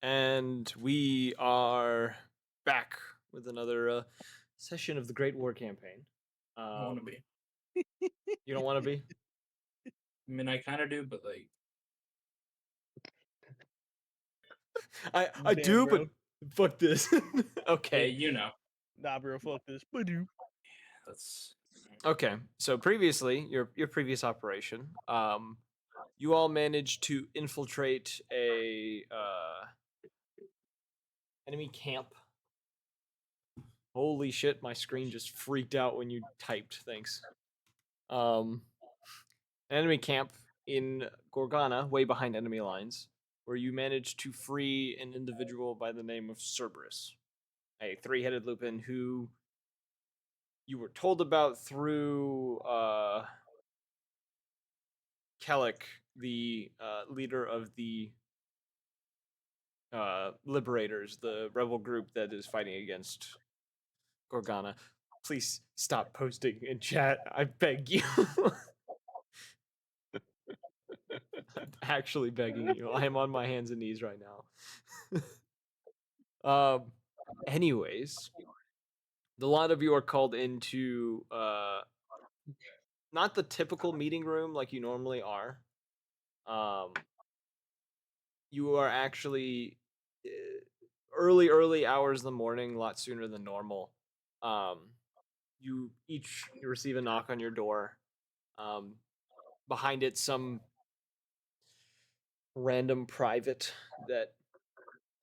And we are back with another session of the Great War Campaign. I want to be. You don't want to be? I mean, I kind of do, but like, I Damn, do, bro. but fuck this. Okay. you know, Nah, bro, fuck this. Badoo. that's Okay. So previously, your previous operation, you all managed to infiltrate a enemy camp. Holy shit! My screen just freaked out when you typed. Thanks. An enemy camp in Gorgana, way behind enemy lines, where you managed to free an individual by the name of Cerberus, a three-headed lupin who you were told about through Kellic, the leader of the Liberators, the rebel group that is fighting against Gorgana. Please stop posting in chat. I beg you. I'm actually begging you. I am on my hands and knees right now. Anyways, a lot of you are called into not the typical meeting room like you normally are. You are actually early hours in the morning, a lot sooner than normal. You each receive a knock on your door. Behind it, some random private that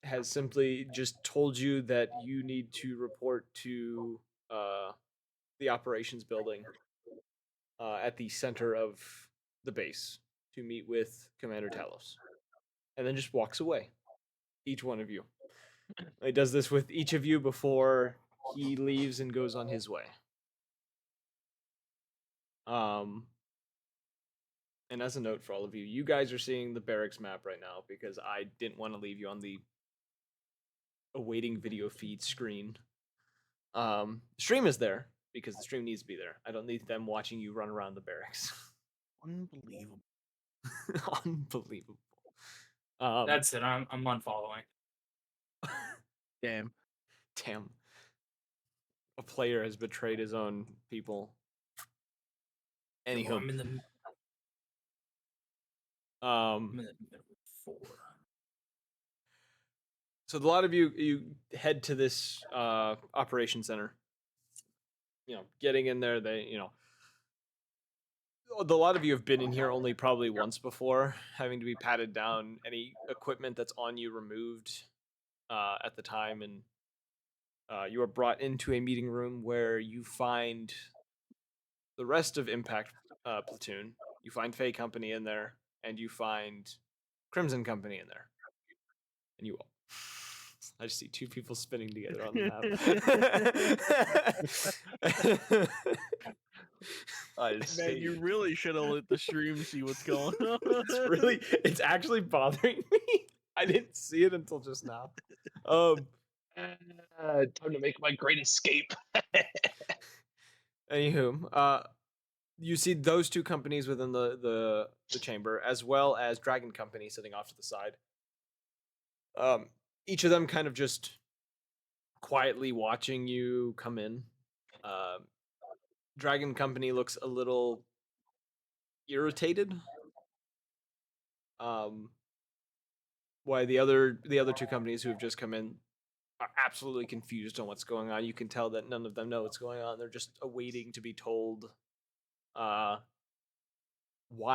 has simply just told you that you need to report to the operations building at the center of the base to meet with Commander Talos, and then just walks away. Each one of you. He does this with each of you before he leaves and goes on his way. And as a note for all of you, you guys are seeing the barracks map right now because I didn't want to leave you on the awaiting video feed screen. Stream is there because the stream needs to be there. I don't need them watching you run around the barracks. Unbelievable. Unbelievable. that's it. I'm unfollowing. Damn. Damn. A player has betrayed his own people. Anywho. I'm in the middle of 4. So a lot of you head to this operation center. You know, getting in there, a lot of you have been in here only probably once before, having to be patted down, any equipment that's on you removed at the time, and you are brought into a meeting room where you find the rest of Impact Platoon. You find Fey Company in there, and you find Crimson Company in there. And you all. I just see two people spinning together on the map. Man, you really should have let the stream see what's going on. It's actually bothering me. I didn't see it until just now. Time to make my great escape. Anywho, you see those two companies within the chamber, as well as Dragon Company sitting off to the side. Each of them kind of just quietly watching you come in. Dragon Company looks a little irritated. Why the other two companies who have just come in are absolutely confused on what's going on. You can tell that none of them know what's going on. They're just awaiting to be told why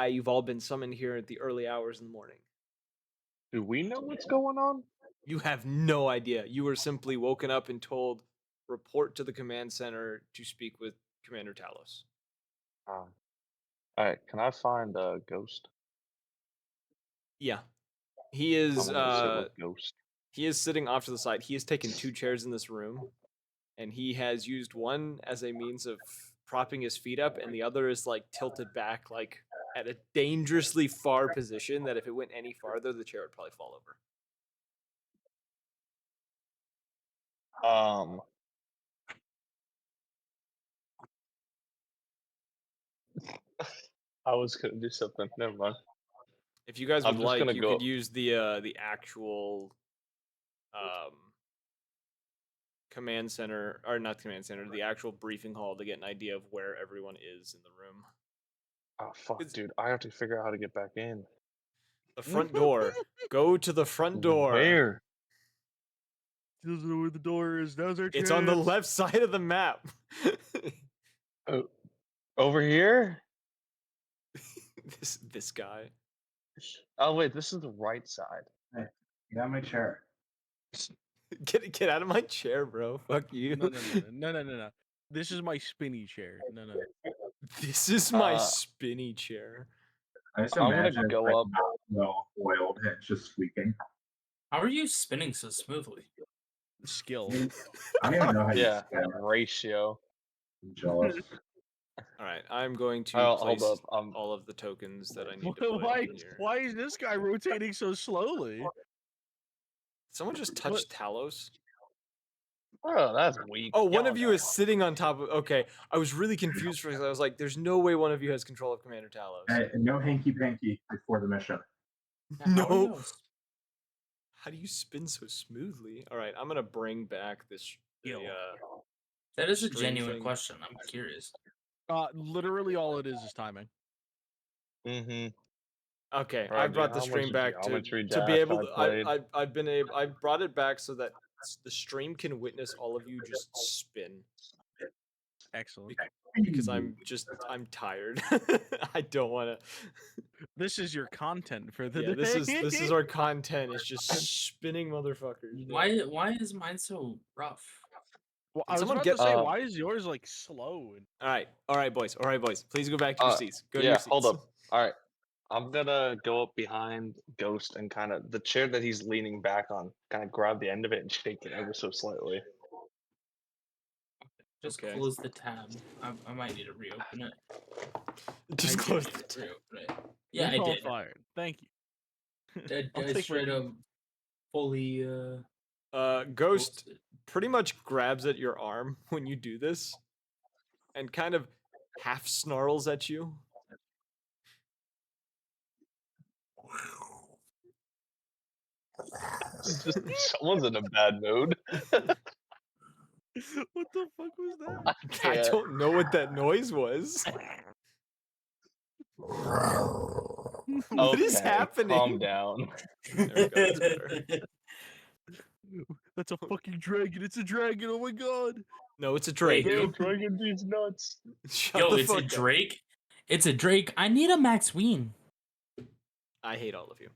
you've all been summoned here at the early hours in the morning. Do we know what's going on? You have no idea. You were simply woken up and told, report to the command center to speak with Commander Talos. All right, can I find a Ghost? Yeah. He is I'm gonna sit with Ghost. He is sitting off to the side. He has taken 2 chairs in this room, and he has used one as a means of propping his feet up, and the other is like tilted back, like at a dangerously far position that if it went any farther, the chair would probably fall over. I was gonna do something. Never mind. If you guys would I'm just like, gonna you go could use the actual command center, or not command center, the actual briefing hall to get an idea of where everyone is in the room. Oh fuck, dude! I have to figure out how to get back in. The front door. Go to the front door. Where? Doesn't know where the door is. Now's our chance. It's on the left side of the map. Oh, over here? This guy. Oh wait, this is the right side. Hey, get out of my chair. Get out of my chair, bro. Fuck you. No. This is my spinny chair. No. This is my spinny chair. I just I'm gonna imagine it's go like up. not well oiled and it's just squeaking. How are you spinning so smoothly? Skill. I don't even know how Yeah, you spin. ratio. I'm jealous. All right, I'm going to Oh, place hold up. all of the tokens that I need to put in here. Why is this guy rotating so slowly? Someone just touched Talos. Oh, that's weak. Oh, one of you is sitting on top of. Okay, I was really confused for a second. I was like, "There's no way one of you has control of Commander Talos." Hey, no hanky panky before the mission. No. How do you spin so smoothly? All right, I'm gonna bring back this. That is a String genuine thing. question. I'm curious. Literally all it is timing. Mm-hmm. Okay, Right, I dude, brought the how stream much back to geometry be dash able I to. played? I've been able. I brought it back so that the stream can witness all of you just spin. Excellent. Because I'm tired. I don't want to. This is your content for the Yeah, day. this is our content. It's just spinning motherfuckers. Why is mine so rough? Well, I was someone about get- to say, why is yours like slow? All right, boys. Please go back to your seats. Go to Yeah, your seats. hold up. All right, I'm gonna go up behind Ghost and kind of the chair that he's leaning back on. Kind of grab the end of it and shake it ever so slightly. Just Okay. close the tab. I might need to reopen it. Just I close did the need to tab. reopen it. Yeah, You're I all did. fired. Thank you. I take my straight up fully Ghost closed it. pretty much grabs at your arm when you do this, and kind of half snarls at you. Just someone's in a bad mood. What the fuck was that? I don't know what that noise was. What is happening? Calm down. There we go. That's better. That's a fucking dragon. It's a dragon. Oh my god. No, it's a Drake. Wait, Yo, who? dragon dude's nuts. Shut Yo, the it's a fuck up. Drake. It's a Drake. I need a Max Ween. I hate all of you.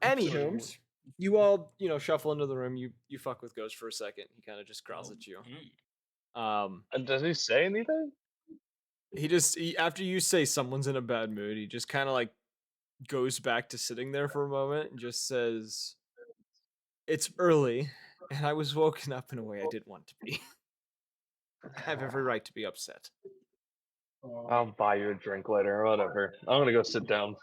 Anywho, you all, shuffle into the room. You fuck with Ghost for a second. He kind of just growls at you. Does he say anything? He after you say someone's in a bad mood, he just kind of like goes back to sitting there for a moment and just says, "It's early, and I was woken up in a way I didn't want to be. I have every right to be upset." I'll buy you a drink later or whatever. I'm gonna go sit down.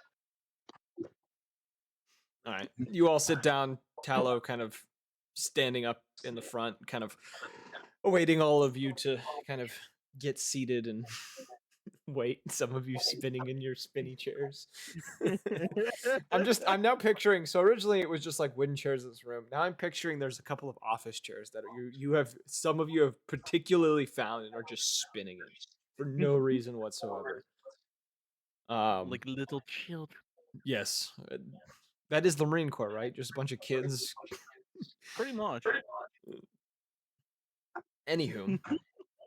All right, you all sit down. Tallow kind of standing up in the front, kind of awaiting all of you to kind of get seated and wait. Some of you spinning in your spinny chairs. I'm now picturing. So originally it was just like wooden chairs in this room. Now I'm picturing there's a couple of office chairs that some of you have particularly found and are just spinning in for no reason whatsoever. Like little children. Yes, that is the Marine Corps, right? Just a bunch of kids. Pretty much. Anywho,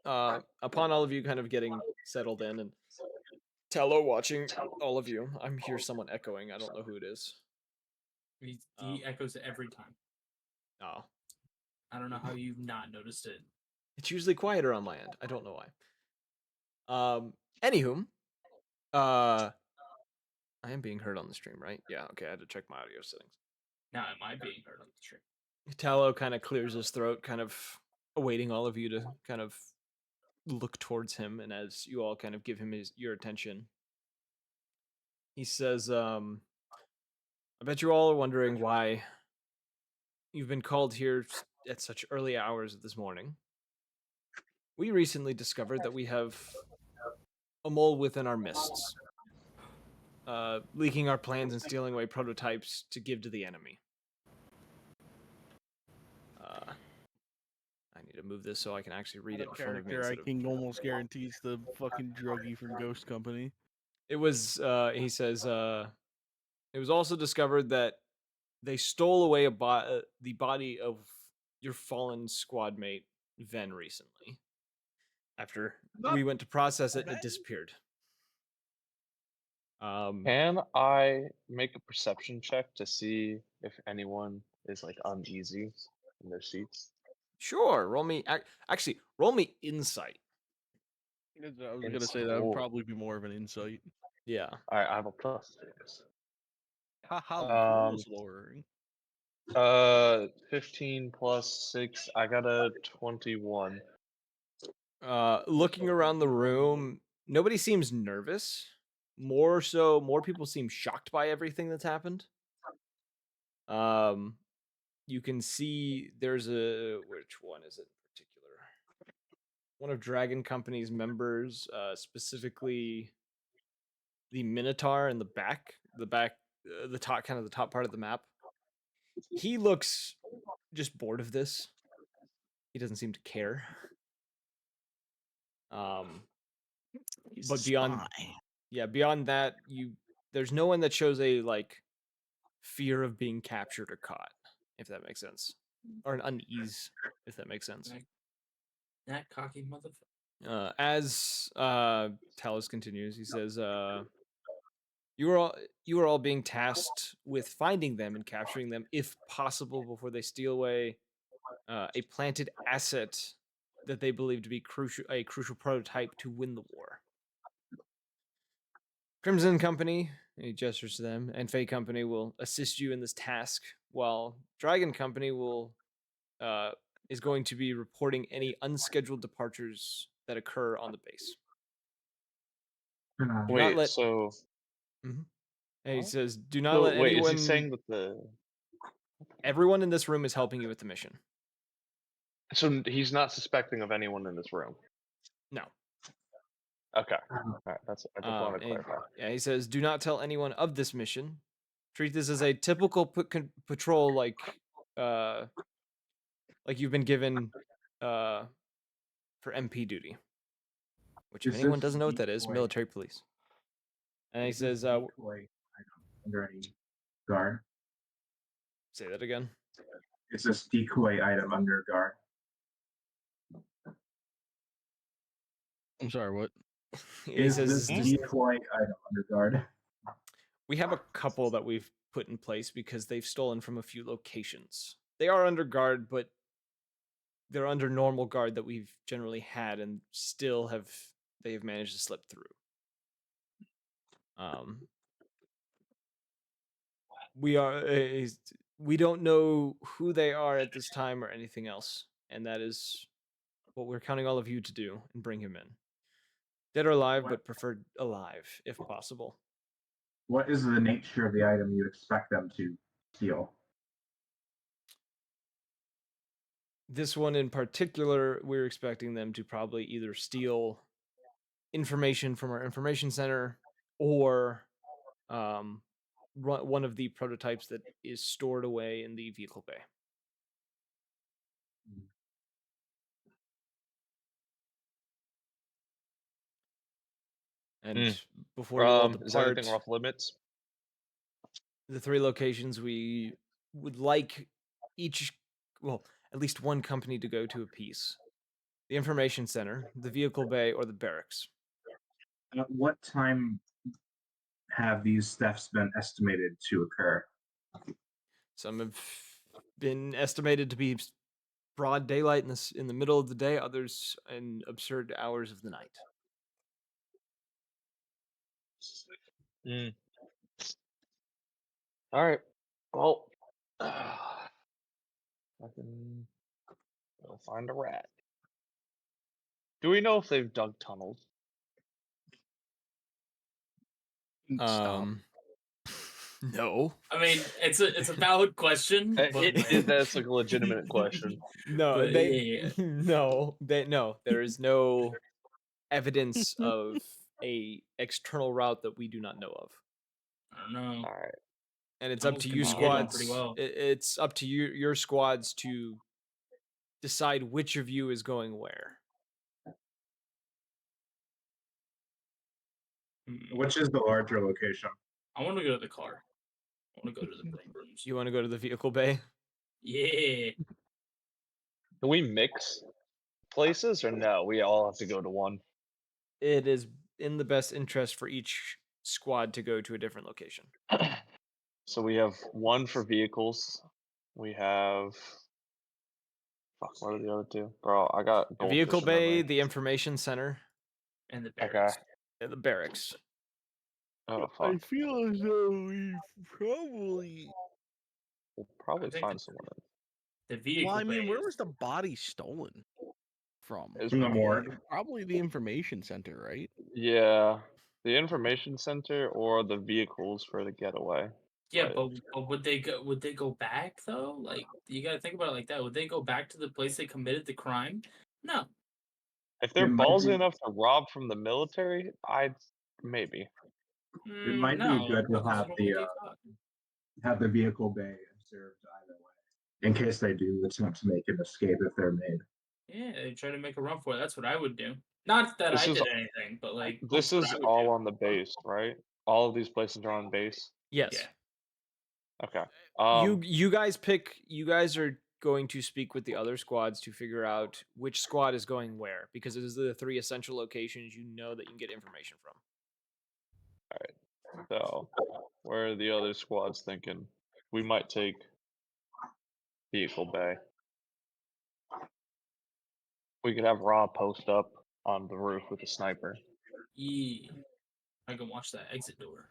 upon all of you kind of getting settled in and Tello watching all of you, I'm hear someone echoing. I don't know who it is. He echoes it every time. Oh. I don't know how you've not noticed it. It's usually quieter on my end. I don't know why. Anywho, I am being heard on the stream, right? Yeah, okay, I had to check my audio settings. Now am I being heard on the stream? Tallow kind of clears his throat, kind of awaiting all of you to kind of look towards him, and as you all kind of give him your attention, he says, I bet you all are wondering why you've been called here at such early hours this morning. We recently discovered that we have a mole within our mists, leaking our plans and stealing away prototypes to give to the enemy. to move this so I can actually read Out it in of front of me. character, I Instead of... can almost guarantee it's the fucking druggie from Ghost Company. It was, he says, it was also discovered that they stole away the body of your fallen squad mate, Ven, recently. After we went to process it, it disappeared. Can I make a perception check to see if anyone is like uneasy in their seats? Sure, roll me, actually, roll me insight. I was gonna say that would probably be more of an insight. Yeah. Alright, I have a +6. Haha, rules lowering. 15 plus 6, I got a 21. Looking around the room, nobody seems nervous. More people seem shocked by everything that's happened. You can see there's which one is it in particular? One of Dragon Company's members, specifically the Minotaur in the back, the top, kind of the top part of the map. He looks just bored of this. He doesn't seem to care. But beyond that, there's no one that shows a like fear of being captured or caught, if that makes sense, or an unease, if that makes sense. That cocky motherfucker. As Talos continues, he says, you are all being tasked with finding them and capturing them, if possible, before they steal away a planted asset that they believe to be a crucial prototype to win the war. Crimson Company, he gestures to them, and Fey Company will assist you in this task, while Dragon Company is going to be reporting any unscheduled departures that occur on the base. Wait, so... And he says, do not So, let wait, anyone... is he saying that the... Everyone in this room is helping you with the mission. So he's not suspecting of anyone in this room? No. Okay. Alright, I just want to clarify. Yeah, he says, do not tell anyone of this mission. Treat this as a typical patrol like you've been given for MP duty. Which, if anyone doesn't know what that is, military police. And he says, decoy item under any guard? Say that again. Is this decoy item under guard? I'm sorry, what? He says, this decoy item under guard? we have a couple that we've put in place because they've stolen from a few locations. They are under guard, but they're under normal guard that we've generally had, and still have managed to slip through. We don't know who they are at this time or anything else, and that is what we're counting all of you to do and bring him in. Dead or alive, but preferred alive, if possible. What is the nature of the item you expect them to steal? This one in particular, we're expecting them to probably either steal information from our information center or one of the prototypes that is stored away in the vehicle bay. And before you all depart, is anything off limits? The 3 locations we would like at least one company to go to a piece. The information center, the vehicle bay, or the barracks. At what time have these thefts been estimated to occur? Some have been estimated to be broad daylight in the middle of the day, others in absurd hours of the night. All right. Well, I can go find a rat. Do we know if they've dug tunnels? Stop. No. I mean, it's a valid question. But That's like a legitimate question. No, But yeah. no. There is no evidence of a external route that we do not know of. I don't know. All right. And it's Tunnels up to can you be hidden squads. pretty well. It's up to your squads to decide which of you is going where. Which is the larger location? I want to go to the car. I want to go to the brain rooms. You want to go to the vehicle bay? Yeah. Can we mix places or no? We all have to go to one. It is in the best interest for each squad to go to a different location. So we have one for vehicles. We have. Fuck, what are the other two? Bro, I got The goldfish vehicle in bay, memory. the information center, And the Okay. barracks. and the barracks. Oh I fuck. feel as though we probably. We'll probably I think find someone. The vehicle. Well, I mean, bay where is- was the body stolen from? It's From the morgue. Probably the information center, right? Yeah, the information center or the vehicles for the getaway. Yeah, Right. but would they go? Would they go back though? Like you got to think about it like that. Would they go back to the place they committed the crime? No. If they're It might ballsy be- enough to rob from the military, I'd maybe. It might be no, good to because have you don't the wanna get caught. have the vehicle bay observed either way, in case they do attempt to make an escape if they're made. Yeah, they try to make a run for it. That's what I would do. Not that This I is- did anything, but like This that's what is I would all do. on the base, right? All of these places are on base. Yes. Yeah. Okay. You guys pick. You guys are going to speak with the other squads to figure out which squad is going where, because it is the 3 essential locations you know that you can get information from. So, where are the other squads thinking? We might take vehicle bay. We could have Raw post up on the roof with a sniper. Yeah. I can watch that exit door.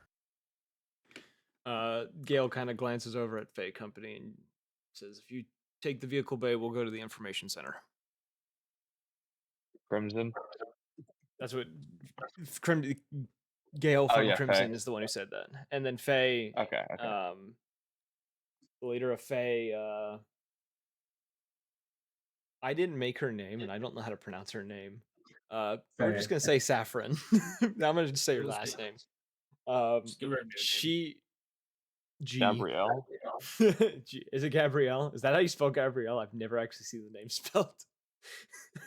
Gale kind of glances over at Faye Company and says, "If you take the vehicle bay, we'll go to the information center." Crimson. That's what Gale Oh, from yeah, Crimson Faye. is the one who said that, and then Faye, Okay. the leader of Faye. I didn't make her name, and I don't know how to pronounce her name. We're just Faye. gonna say Saffron. Now I'm gonna just say her Let's last be- name. Just give her a new name. She. G. Gabrielle. Is it Gabrielle? Is that how you spell Gabrielle? I've never actually seen the name spelled.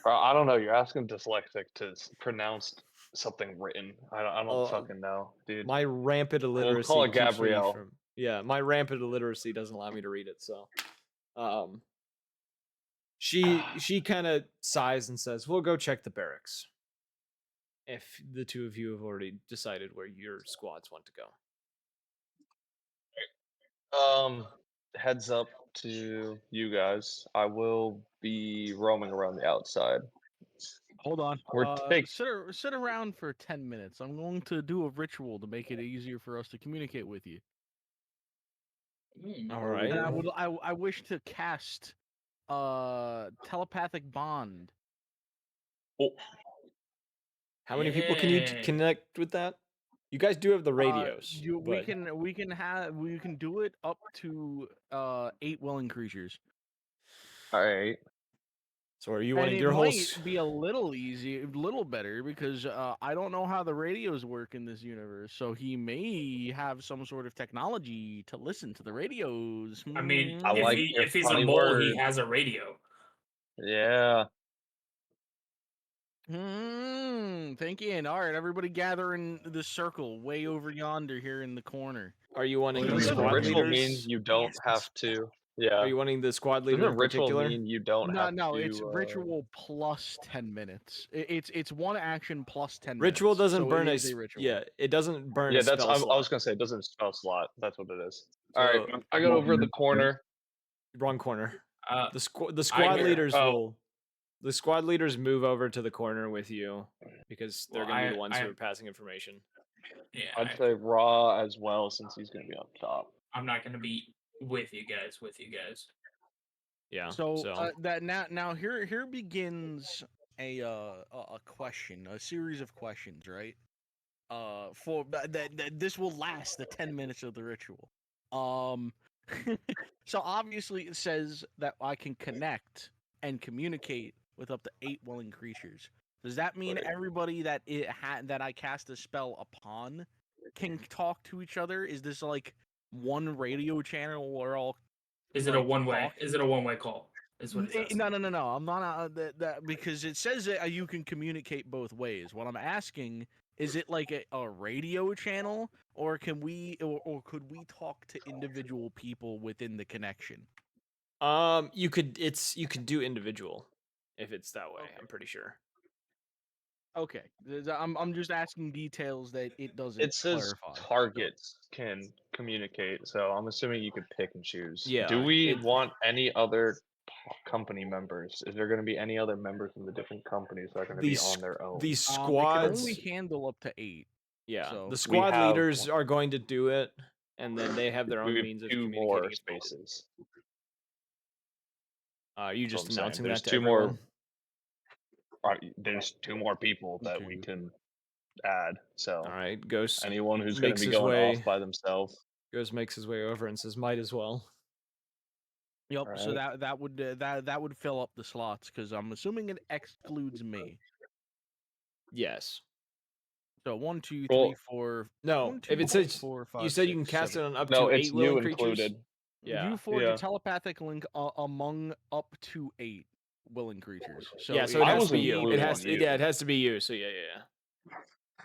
Bro, I don't know. You're asking dyslexic to pronounce something written. I don't fucking know, dude. My rampant illiteracy. call it keeps me Gabrielle. my rampant illiteracy doesn't allow me to read it. So, she kind of sighs and says, "We'll go check the barracks." If the two of you have already decided where your squads want to go. Heads up to you guys. I will be roaming around the outside. Hold on. We're take- Sit around for 10 minutes. I'm going to do a ritual to make it easier for us to communicate with you. Mm. All right. And I wish to cast telepathic bond. How many people can you Yeah. connect with that? You guys do have the radios. We but- can do it up to 8 willing creatures. All right. So are you And wanting it your whole? might be a little better because I don't know how the radios work in this universe. So he may have some sort of technology to listen to the radios. I mean, I like your if he's a funny mole, word. he has a radio. Yeah. Thank you. And all right, everybody gather in the circle way over yonder here in the corner. Are you wanting the Doesn't squad ritual leaders? mean you don't have to? Yeah. Are you wanting the squad leader Doesn't in ritual particular? mean you don't have No, to? it's ritual plus 10 minutes. It's one action plus 10 Ritual minutes. doesn't so burn it a is ritual. yeah. It doesn't burn. Yeah, a that's. spell I slot. was gonna say it doesn't spell slot. That's what it is. All right. So- I go over the corner. Wrong corner. The squad hear- leaders oh. will. The squad leaders move over to the corner with you because they're Well, going to be I- the ones I- who are passing information. Yeah, I'd say Raw as well since he's gonna be up top. I'm not gonna be with you guys. Yeah. So that now here begins a question, a series of questions, right? For that this will last the 10 minutes of the ritual. So obviously it says that I can connect and communicate with up to 8 willing creatures. Does that mean Right. everybody that that I cast a spell upon can talk to each other? Is this like one radio channel where all Is it a Like, one way? talk? Is it a one way call? Is what it's asking. No. I'm not that because it says that you can communicate both ways. What I'm asking is it like a radio channel, or can we or could we talk to individual people within the connection? You could do individual if it's that way. Okay. I'm pretty sure. Okay, I'm just asking details that it doesn't It says clarify. targets can communicate, so I'm assuming you could pick and choose. Yeah, Do we it- want any other company members? Is there going to be any other members from the different companies that are going to be on their own? These It can squads. only handle up to 8. Yeah, so the squad have leaders are going to do it, and then they have their We own have means of 2 communicating more if needed. spaces. Are you That's what just I'm saying. announcing There's that to 2 everyone? more. There's 2 more people that Okay. we can add. So All right, Ghost anyone who's going makes to be his going way. off by themselves. Ghost makes his way over and says, "Might as well." Yep. So Alright. that would fill up the slots because I'm assuming it excludes me. Yes. So 1, 2, Well, 3, 4. No. 1, If 2, it says 4, 5, you said you 6, can cast 7. it on up No, to it's 8 you willing creatures. included. Yeah. You forge Yeah. a telepathic link among up to 8 willing creatures. So yeah, so it I has was to be you. It including has you. yeah, it has to be you. So yeah.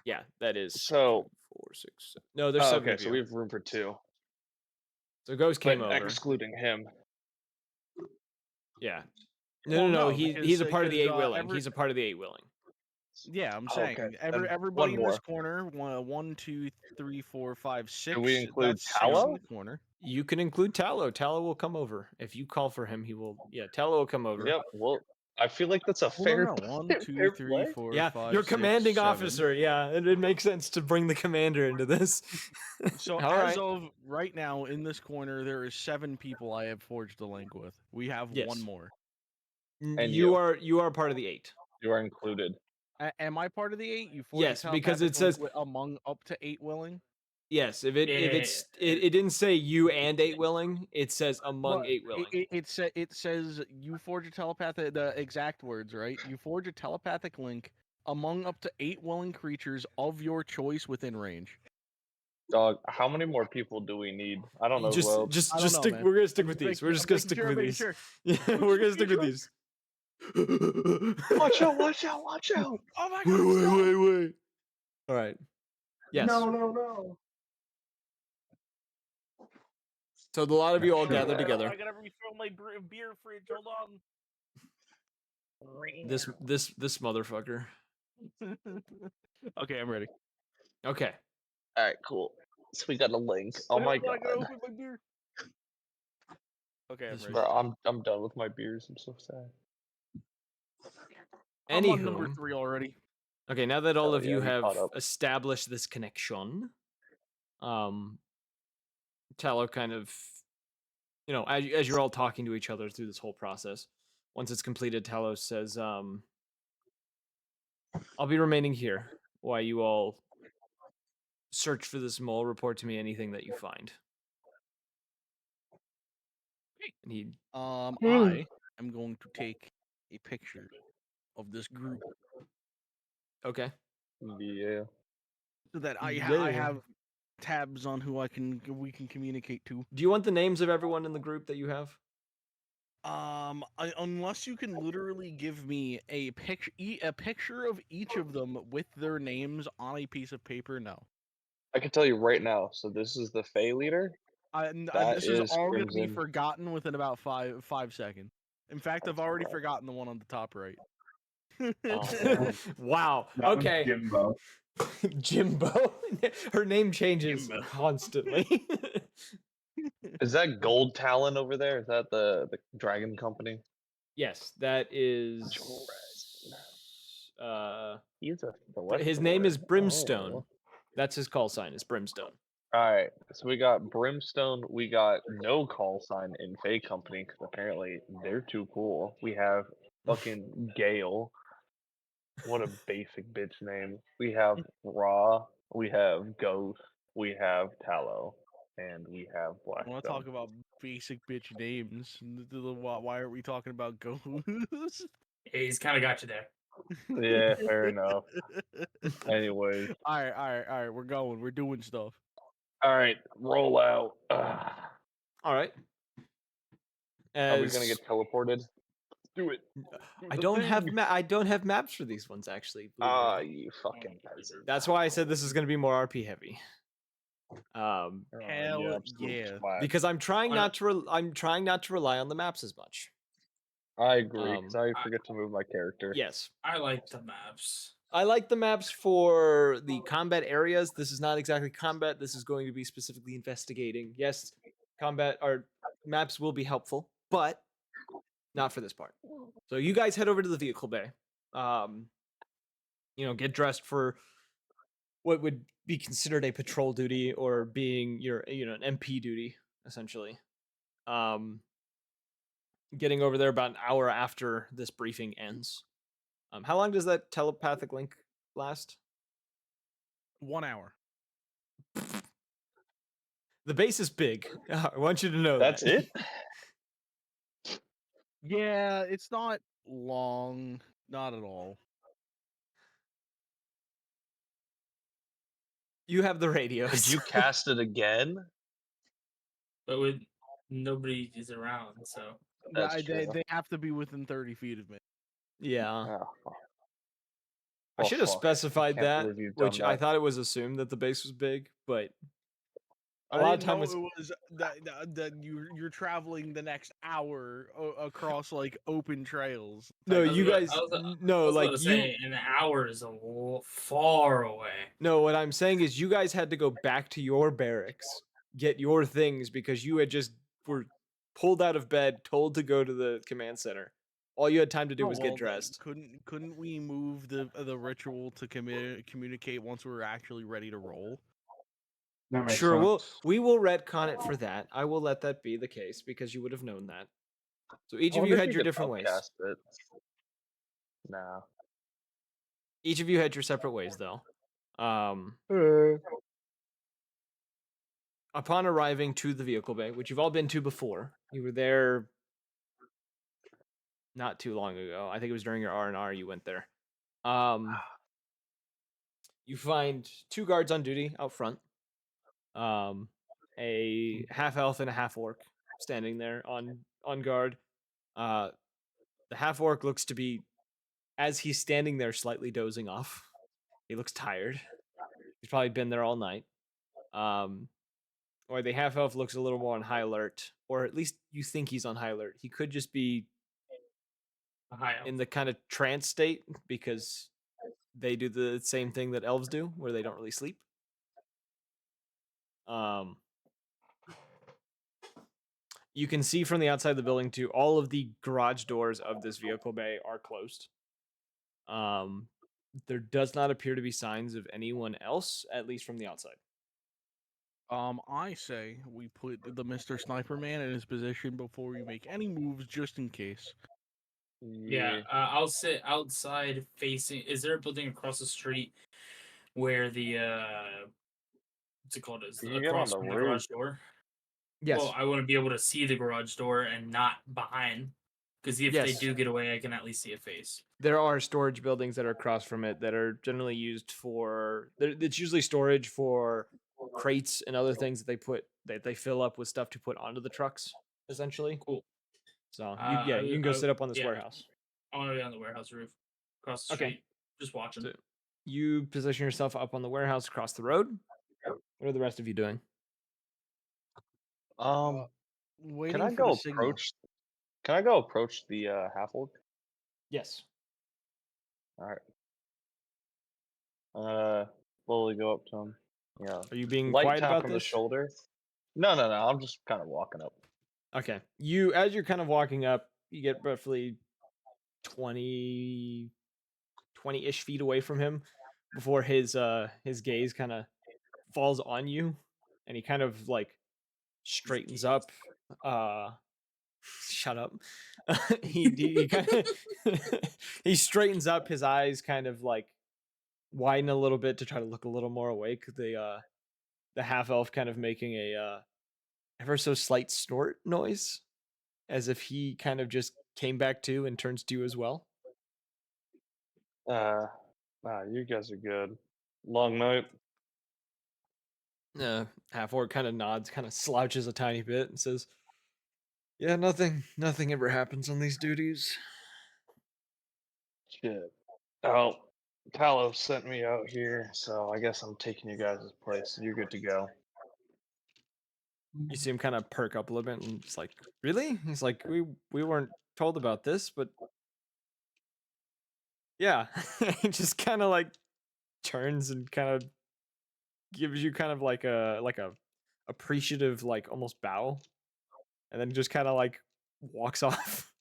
Yeah, that is So- 2, 4, 6, 7. No, there's 7 okay, of so you. we have room for 2. So Ghost But came over. excluding him. Yeah. Well, No. no, He's a part of the 8 because, willing. He's a part of the 8 willing. Yeah, I'm Oh, saying okay. every Then everybody one in this more. corner. 1, 2, 3, 4, 5, 6. Do we include that's 6 Tallow? in the corner. You can include Tallow. Tallow will come over. If you call for him, he will. Yeah, Tallow will come over. Yep. Well, I feel like that's a Well, fair, no. 1, 2, fair 3, play. 4, Yeah, 5, you're 6, commanding 7. officer. Yeah, it makes sense to bring the commander into this. So All as right. of right now, in this corner, there is 7 people I have forged a link with. We have Yes. 1 more. And you you. are part of the 8. You are included. Am I part of the 8? You forged Yes, a because it telepathic says link among up to 8 willing. yes. If it didn't say you and 8 willing, it says among 8 willing. It says you forge a telepathic. The exact words, right? You forge a telepathic link among up to 8 willing creatures of your choice within range. Dog, how many more people do we need? I don't know. Well, I don't just know, stick. man. We're gonna stick I'm with just these. making- We're just I'm gonna making stick sure, with making these. sure. Yeah, we're gonna stick with sure. these. watch out! Watch out! Watch out! Oh my god! Wait. All right. Yes. No. So a lot of you all Sure. gathered together. I gotta refill my beer fridge. Hold on. This motherfucker. Okay, I'm ready. Okay. All right, cool. So we got a link. Oh my I gotta god, open my beer. Okay, I'm This ready. bro, I'm done with my beers. I'm so sad. I'm on number Anywho, 3 already. okay, now that all Oh, of yeah, you we have caught up. established this connection, Tallow kind of, as you're all talking to each other through this whole process, once it's completed, Tallow says, I'll be remaining here while you all search for this mole. Report to me anything that you find. And he I am going to take a picture of this group okay. Yeah. so that I Yeah. have tabs on who we can communicate to. Do you want the names of everyone in the group that you have? Unless you can literally give me a picture of each of them with their names on a piece of paper, no. I can tell you right now. So this is the Fey leader. That This is is all going to be Crimson. forgotten within about five seconds. In fact, I've already forgotten the one on the top right. Oh, Wow. That was Okay. Jimbo. Jimbo. Her name changes Jimbo. constantly. is that Gold Talon over there? Is that the dragon company? Yes, that is. He's a. His name is Celestial. Brimstone. Oh. That's his call sign. Is Brimstone. All right, so we got Brimstone. We got no call sign in Fey Company because apparently they're too cool. We have fucking Gale. What a basic bitch name. We have Raw. We have Ghost. We have Tallow, and we have I want to Blackstone. talk about basic bitch names. Why aren't we talking about ghosts? He's kind of got you there. Yeah, fair enough. Anyways, All right. We're going. We're doing stuff. all right, roll out. All right. Are we gonna get teleported? Do it. I the don't have thing- I don't have maps for these ones actually. believe it or not. You fucking peasant. That's why I said this is going to be more RP heavy. Oh, Hell you absolute yeah. twat. Because I'm trying not to I'm trying not to rely on the maps as much. I agree, because I I- forget to move my character. Yes. I like the maps. I like the maps for the combat areas. This is not exactly combat. This is going to be specifically investigating. Yes, combat or maps will be helpful, but not for this part. So you guys head over to the vehicle bay. Get dressed for what would be considered a patrol duty or being your an MP duty essentially. Getting over there about an hour after this briefing ends. How long does that telepathic link last? 1 hour. The base is big. I want you to know That's that. it? Yeah, it's not long. Not at all. You have the radios. Could you cast it again? But with nobody is around, so That's They true. have to be within 30 feet of me. Yeah. Oh, fuck. I Well, should have fuck. specified Can't that, believe you've done which I that. thought it was assumed that the base was big, but a I lot of didn't time know was it was that you're traveling the next hour across like open trails. No, type you thing. guys no, about like to you say an hour is far away. No, what I'm saying is you guys had to go back to your barracks, get your things because you had just were pulled out of bed, told to go to the command center. All you had time to do Oh, was well, get then dressed. Couldn't we move the ritual to communicate once we were actually ready to roll? That makes Sure, sense. we will retcon it for that. I will let that be the case because you would have known that. So each I of wonder you if had you your could different ways. upcast it. Nah. Each of you had your separate ways though. Upon arriving to the vehicle bay, which you've all been to before, you were there not too long ago. I think it was during your R&R you went there. You find 2 guards on duty out front. A half elf and a half orc standing there on guard. The half orc looks to be, as he's standing there, slightly dozing off. He looks tired. He's probably been there all night. Or the half elf looks a little more on high alert, or at least you think he's on high alert. He could just be in the kind of trance state because they do the same thing that elves do, where they don't really sleep. You can see from the outside of the building too, all of the garage doors of this vehicle bay are closed. There does not appear to be signs of anyone else, at least from the outside. I say we put the Mr. Sniper Man in his position before we make any moves, just in case. Yeah, I'll sit outside facing. Is there a building across the street where the what's it called? Is You can get across on the from the roof. garage door? Yes. Well, I want to be able to see the garage door and not behind, because if they Yes. do get away, I can at least see a face. There are storage buildings that are across from it that are generally used for. It's usually storage for crates and other things that they fill up with stuff to put onto the trucks, essentially. Cool. So you can go sit up on this yeah. warehouse. I want to be on the warehouse roof, across the Okay. street, just watching. So you position yourself up on the warehouse across the road. What are the rest of you doing? Waiting Can I for go the signal. approach? Can I go approach the half orc? Yes. All right. Slowly go up to him. Yeah. Are you being Light quiet tap about on this? the shoulder. No. I'm just kind of walking up. Okay. As you're kind of walking up, you get roughly 20-ish feet away from him before his gaze kind of falls on you, and he kind of like straightens up. Shut up. he kind of he straightens up. His eyes kind of like widen a little bit to try to look a little more awake. The half elf kind of making a ever so slight snort noise, as if he kind of just came back to and turns to you as well. You guys are good. Long night. Half orc kind of nods, kind of slouches a tiny bit, and says, "Yeah, nothing ever happens on these duties." Shit. Oh, Talos sent me out here, so I guess I'm taking you guys' place. You're good to go. You see him kind of perk up a little bit and it's like, really? He's like, we weren't told about this, but yeah. He just kind of like turns and kind of gives you kind of like a appreciative like almost bow, and then just kind of like walks off.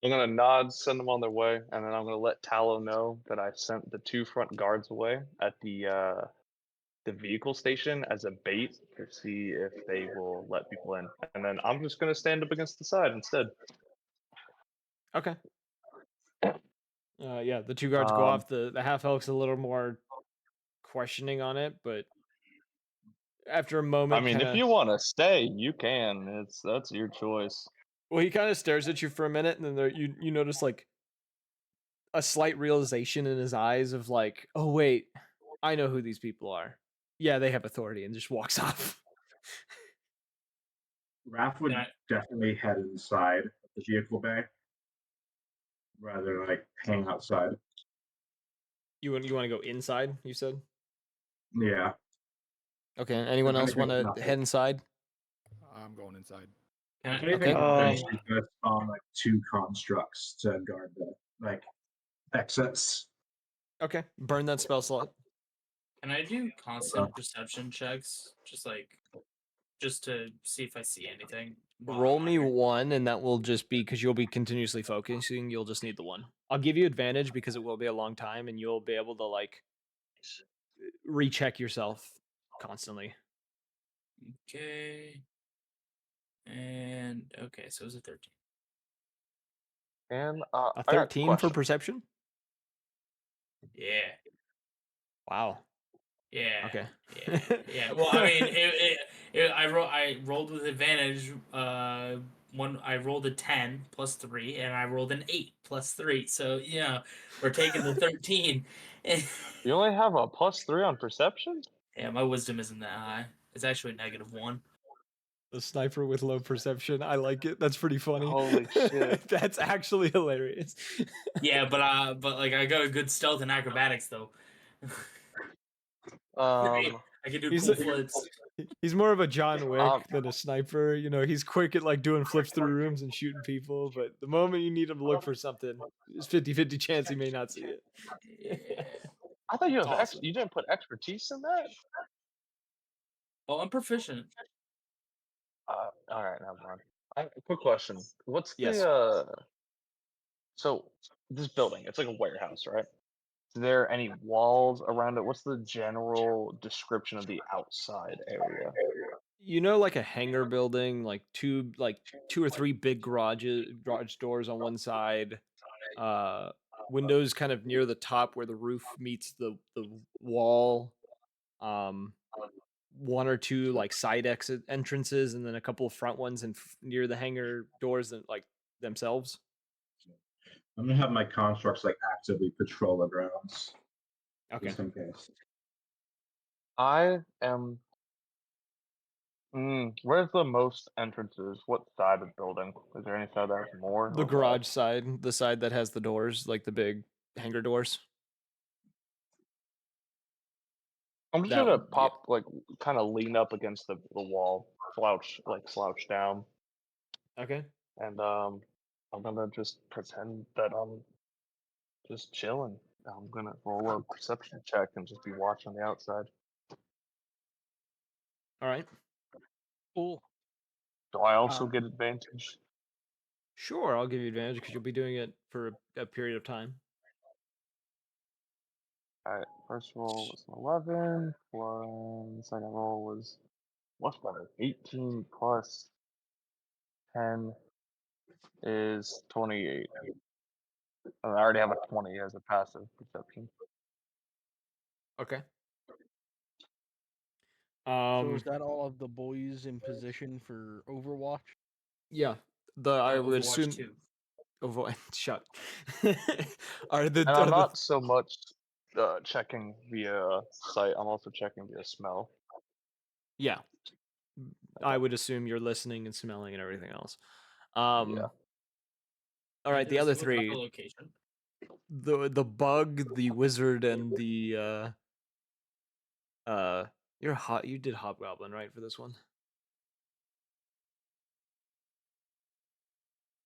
I'm gonna nod, send them on their way, and then I'm gonna let Tallow know that I sent the 2 front guards away at the vehicle station as a bait to see if they will let people in. And then I'm just gonna stand up against the side instead. Okay. Yeah, the 2 guards go off. The half elf's a little more questioning on it, but after a moment, I mean, if you want to stay, you can. That's your choice. well, he kind of stares at you for a minute, and then you notice like a slight realization in his eyes of like, oh wait, I know who these people are. Yeah, they have authority, and just walks off. Raph would definitely head inside of the vehicle bay rather than like hang outside. You want to go inside? You said. Yeah. Okay. Anyone else want to head inside? I'm going inside. If anything, eventually gonna spawn like 2 constructs to guard the like exits. Okay. Burn that spell slot. Can I do constant perception checks? Just to see if I see anything. Roll me 1, and that will just be because you'll be continuously focusing. You'll just need the 1. I'll give you advantage because it will be a long time, and you'll be able to like recheck yourself constantly. Okay. And okay, so it was a 13. And a 13 for perception? Yeah. Wow. Yeah. Okay. Yeah. Well, I mean, I rolled with advantage. I rolled a 10 plus 3, and I rolled an 8 plus 3. So yeah, we're taking the 13. You only have a +3 on perception? Yeah, my wisdom isn't that high. It's actually -1. The sniper with low perception. I like it. That's pretty funny. Holy shit. That's actually hilarious. Yeah, but like I got a good stealth and acrobatics though. I can do cool flips. He's more of a John Wick than a sniper. You know, he's quick at like doing flips through rooms and shooting people, but the moment you need him to look for something, it's 50-50 chance he may not see it. I thought you have awesome. you didn't put expertise in that? Oh, I'm proficient. All right, never mind. Quick question. What's Yes. the so this building, it's like a warehouse, right? Is there any walls around it? What's the general description of the outside area? You know, like a hangar building, like two or three big garage doors on one side, windows kind of near the top where the roof meets the wall, 1 or 2 like side exit entrances, and then a couple of front ones and near the hangar doors that like themselves. I'm gonna have my constructs like actively patrol the grounds. Okay. Just in case. I am. Where's the most entrances? What side of the building? Is there any side that has more? The garage side, the side that has the doors, like the big hangar doors. I'm just gonna pop, like, kind of lean up against the wall, slouch down. Okay. And I'm gonna just pretend that I'm just chilling. I'm gonna roll a perception check and just be watching the outside. All right. Cool. Do I also get advantage? Sure, I'll give you advantage because you'll be doing it for a period of time. Alright, first roll was an 11, plus second roll was what's better? 18 plus 10 is 28. I already have a 20 as a passive perception. Okay. So is that all of the boys in position for Overwatch? Yeah. I would Overwatch assume 2. Shut. And I'm not so much checking via sight, I'm also checking via smell. Yeah. I would assume you're listening and smelling and everything else. Yeah. All right, the other 3. Location. the bug, the wizard, and the you did hobgoblin, right, for this one?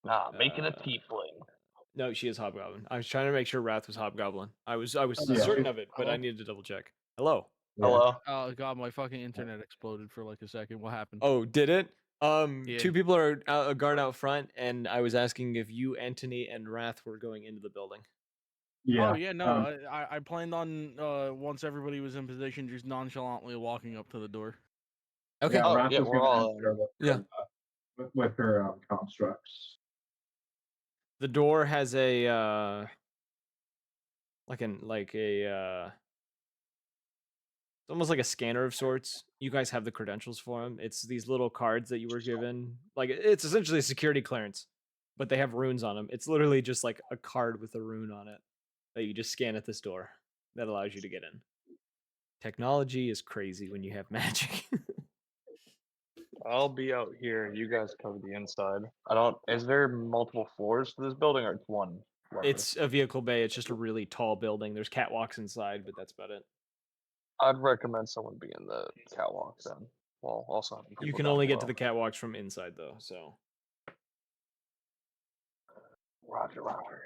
Nah, make it a Uh, tiefling. No, she is hobgoblin. I was trying to make sure Wrath was hobgoblin. I was Yeah. certain of it, but I Hello? needed to double check. Hello. Yeah. Hello. Oh god, my fucking internet exploded for like a second. What happened? Oh, did it? Yeah. Two people are a guard out front, and I was asking if you, Antony, and Wrath were going into the building. Yeah. Oh yeah, no. um, I planned on once everybody was in position, just nonchalantly walking up to the door. Okay. Oh, Raph yeah, was we're gonna all enter with Yeah. her, with her constructs. The door has a it's almost like a scanner of sorts. You guys have the credentials for them. It's these little cards that you were given. Like it's essentially a security clearance, but they have runes on them. It's literally just like a card with a rune on it that you just scan at this door that allows you to get in. Technology is crazy when you have magic. I'll be out here. You guys cover the inside. I don't. Is there multiple floors to this building, or it's one level? It's a vehicle bay. It's just a really tall building. There's catwalks inside, but that's about it. I'd recommend someone be in the catwalk then. Well, also having You people can down only get to below. the catwalks from inside, though. So Roger, Roger.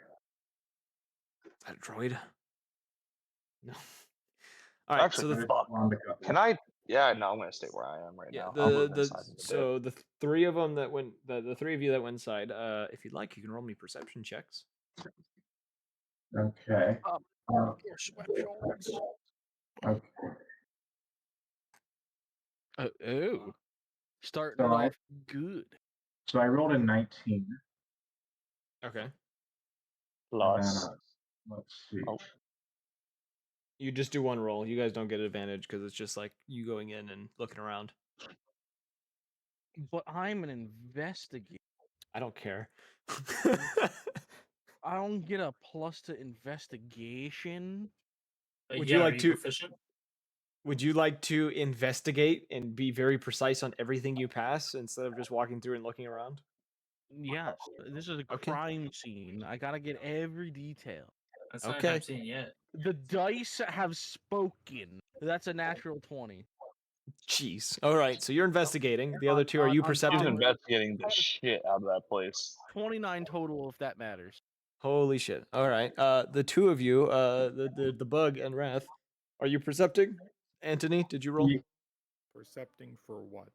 is that a droid? No. All right. Actually, So the fuck. On the cover. Can I? Yeah, no, I'm gonna stay where I am right yeah now. I'll the move inside in a bit. so the three of them that went the three of you that went inside. If you'd like, you can roll me perception checks. Okay. Your sweatshirts. Okay. Oh, starting So it I- off good. So I rolled a 19. Okay. And Plus, then, let's see. Oh. You just do one roll. You guys don't get advantage because it's just like you going in and looking around. But I'm an investigator. I don't care. I don't get a plus to investigation. Would Yeah, you are like to- proficient? Would you like to investigate and be very precise on everything you pass instead of just walking through and looking around? Yes, this is a Okay. crime scene. I gotta get every detail. That's not Okay. a crime scene yet. The dice have spoken. That's a natural 20. Jeez. All right. So you're investigating. The other two are you on he's top percepting? of- investigating the shit out of that place. 29 total, if that matters. Holy shit. All right. The two of you, the bug and Wrath, are you percepting? Anthony, did you roll? Ye- Percepting for what?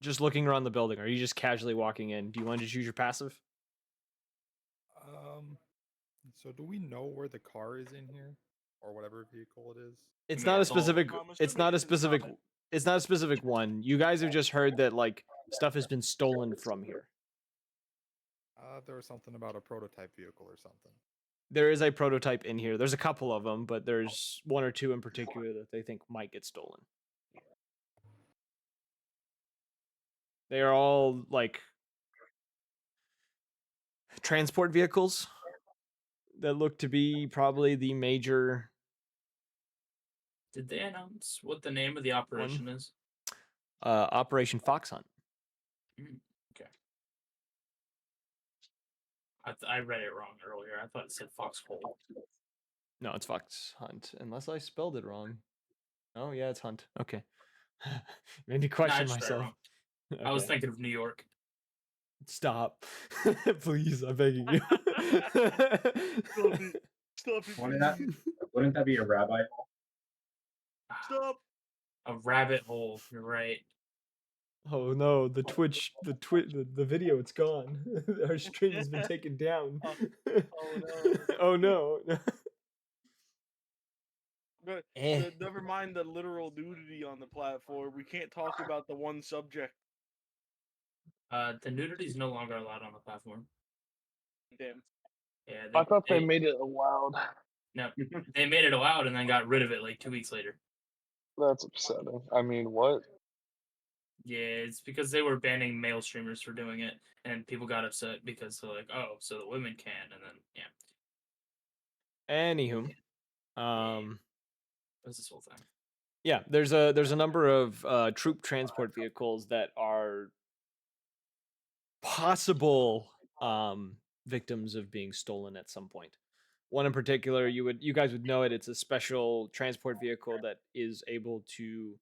Just looking around the building. Or are you just casually walking in? Do you want to choose your passive? So do we know where the car is in here, or whatever vehicle it is? It's Yeah, not a it's all- specific. I'm It's not a assuming it's specific. not It's not a specific one. You guys have just heard that like stuff has been stolen from here. There was something about a prototype vehicle or something. There is a prototype in here. There's a couple of them, but there's one or two in particular that they think might get stolen. They are all like transport vehicles that look to be probably the major Did they announce what the name of the operation is? Operation FoxHunt. Okay. I read it wrong earlier. I thought it said Foxhole. No, it's FoxHunt, unless I spelled it wrong. Oh yeah, it's Hunt. Okay. Made me Nah, I question just read it myself. wrong. I was Okay. thinking of New York. Stop. Please, I'm begging you. Stop Wouldn't that be a rabbi? Stop. A rabbit hole. You're right. Oh no, the video, it's gone. Our stream has been taken down. Oh no. Oh no. But Eh. never mind the literal nudity on the platform. We can't talk about the one subject. The nudity is no longer allowed on the platform. Damn. Yeah, I thought they made it allowed. no, they made it allowed and then got rid of it like 2 weeks later. That's upsetting. I mean, what? Yeah, it's because they were banning male streamers for doing it, and people got upset because they're like, "Oh, so the women can," and then yeah, Anywho, that's this whole thing. yeah, there's a number of troop transport vehicles that are possible victims of being stolen at some point. One in particular, you guys would know it. It's a special transport vehicle that is able to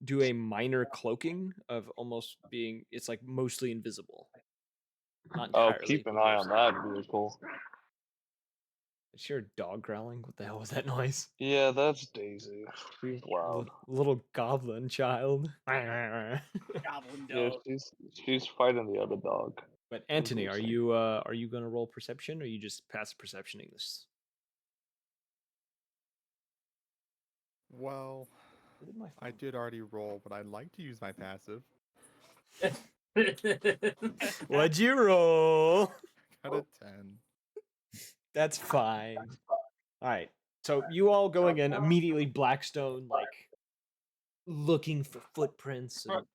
do a minor cloaking of almost being. It's like mostly invisible, not Oh, entirely. keep an but eye on mostly. that vehicle. Is your dog growling? What the hell was that noise? Yeah, that's Daisy. She's loud. Little goblin child. Goblin Yeah, dog. she's fighting the other dog. But Anthony, are you gonna roll perception, or are you just passive perceptioning this? Well, Where did my I phone did already roll, but I'd like to use my passive. What'd you roll? Got a 10. That's fine. All right. So you all going in immediately. Blackstone like looking for footprints and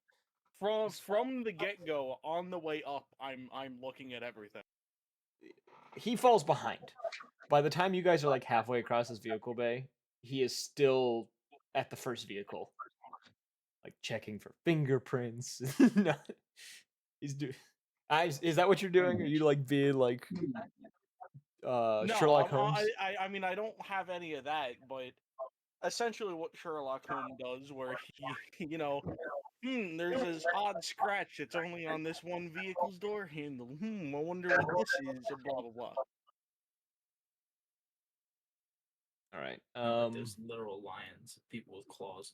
From the get go, on the way up, I'm looking at everything. he falls behind. By the time you guys are like halfway across this vehicle bay, he is still at the first vehicle, like checking for fingerprints. No, he's doing. Is that what you're doing? Are you like being like No, Sherlock Holmes? I mean I don't have any of that, but essentially what Sherlock Holmes does, where he there's this odd scratch that's only on this one vehicle's door handle. I wonder what this is. Blah blah blah. All right. Like there's literal lions, people with claws.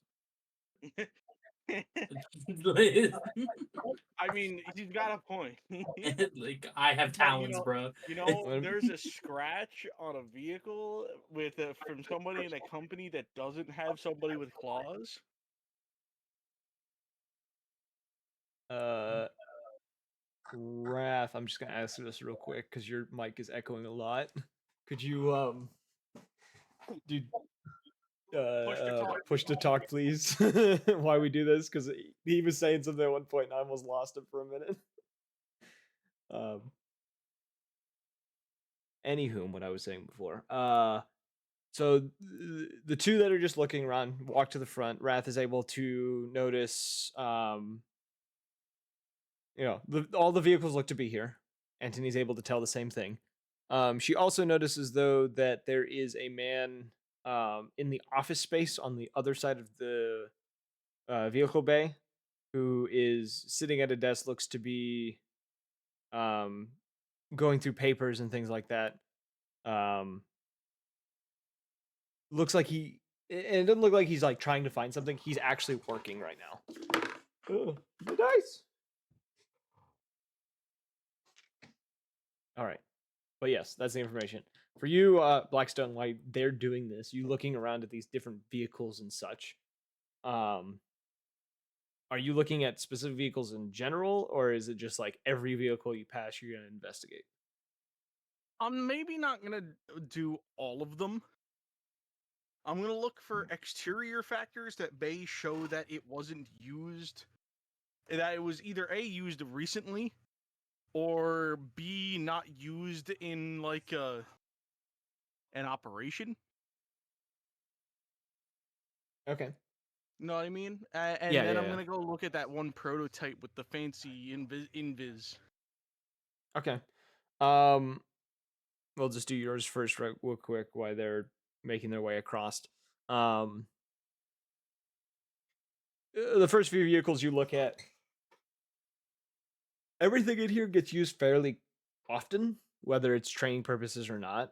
I mean, he's got a point. Like I have But, talons, bro. there's a scratch on a vehicle with from somebody in a company that doesn't have somebody with claws. Wrath, I'm just gonna ask this real quick because your mic is echoing a lot. Could you do push to talk, please? Why we do this? Because he was saying something at one point, and I almost lost him for a minute. Anywho, what I was saying before. So the two that are just looking around walk to the front. Wrath is able to notice, all the vehicles look to be here. Antony's able to tell the same thing. She also notices though that there is a man in the office space on the other side of the vehicle bay who is sitting at a desk, looks to be going through papers and things like that. Looks like it doesn't look like he's like trying to find something. He's actually working right now. The dice. All right. But yes, that's the information. For you, Blackstone, while they're doing this, you looking around at these different vehicles and such. Are you looking at specific vehicles in general, or is it just like every vehicle you pass, you're gonna investigate? I'm maybe not gonna do all of them. I'm gonna look for exterior factors that may show that it wasn't used, that it was either A, used recently, or B, not used in like an operation. Okay. Know what I mean? And Yeah, then yeah, I'm yeah. gonna go look at that one prototype with the fancy invis. Okay. We'll just do yours first, real quick, while they're making their way across. The first few vehicles you look at, everything in here gets used fairly often, whether it's training purposes or not.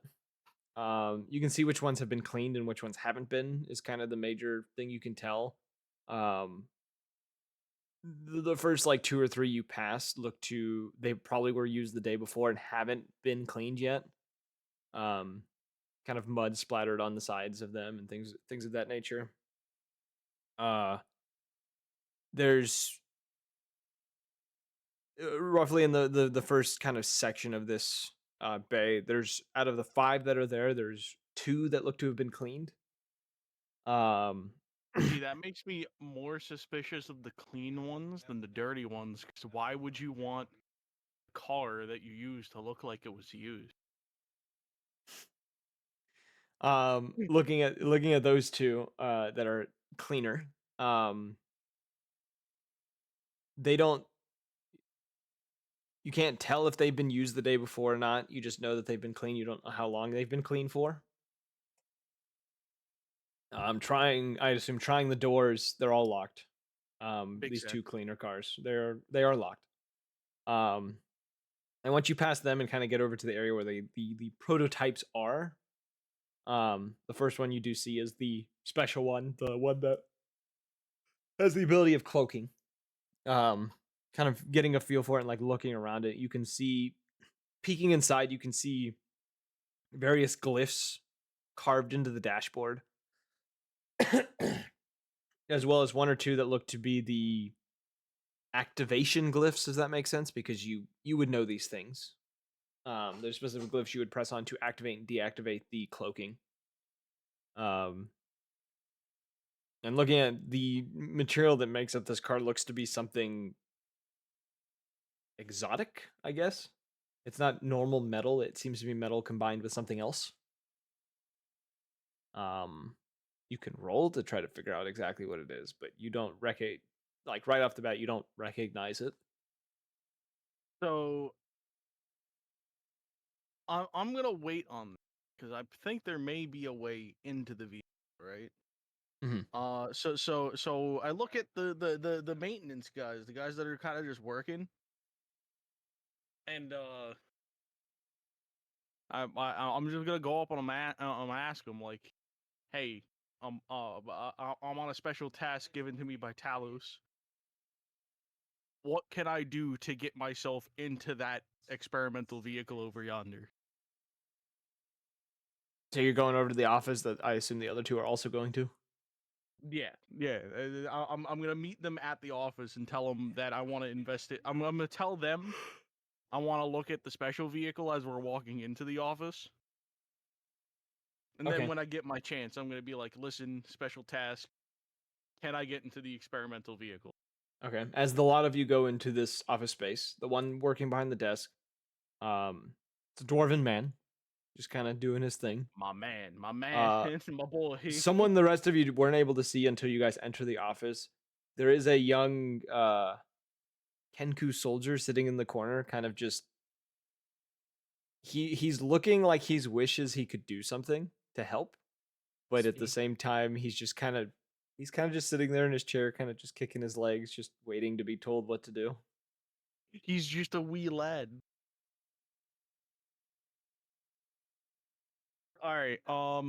You can see which ones have been cleaned and which ones haven't been, is kind of the major thing you can tell. The first like two or three you passed they probably were used the day before and haven't been cleaned yet. Kind of mud splattered on the sides of them and things of that nature. There's roughly in the first kind of section of this bay, there's out of the 5 that are there's 2 that look to have been cleaned. See, that makes me more suspicious of the clean ones than the dirty ones. Because why would you want a car that you use to look like it was used? Looking at those 2 that are cleaner, they don't. You can't tell if they've been used the day before or not. You just know that they've been clean. You don't know how long they've been clean for. I assume trying the doors, they're all locked. Big These set. 2 cleaner cars, they are locked. And once you pass them and kind of get over to the area where the prototypes are, the first one you do see is the special one, the one that has the ability of cloaking. Kind of getting a feel for it and like looking around it, you can see, peeking inside, you can see various glyphs carved into the dashboard, as well as 1 or 2 that look to be the activation glyphs. Does that make sense? Because you would know these things. There's specific glyphs you would press on to activate and deactivate the cloaking. And looking at the material that makes up this card, looks to be something exotic, I guess. It's not normal metal. It seems to be metal combined with something else. You can roll to try to figure out exactly what it is, but you don't like right off the bat, you don't recognize it. So I'm gonna wait on because I think there may be a way into the vehicle, right? Mhm. So I look at the maintenance guys, the guys that are kind of just working, and I'm just gonna go up on them, ask them like, hey, I'm on a special task given to me by Talos. What can I do to get myself into that experimental vehicle over yonder? So you're going over to the office that I assume the other 2 are also going to? Yeah. I'm gonna meet them at the office and tell them that I want to invest it. I'm gonna tell them I want to look at the special vehicle as we're walking into the office. And then Okay. when I get my chance, I'm gonna be like, listen, special task. Can I get into the experimental vehicle? Okay. As the lot of you go into this office space, the one working behind the desk, it's a dwarven man, just kind of doing his thing. My man, my Uh, boy. Someone the rest of you weren't able to see until you guys enter the office. There is a young Kenku soldier sitting in the corner, kind of just he's looking like he wishes he could do something to help, but at the Sweet. same time he's kind of just sitting there in his chair, kind of just kicking his legs, just waiting to be told what to do. He's just a wee lad. All right. I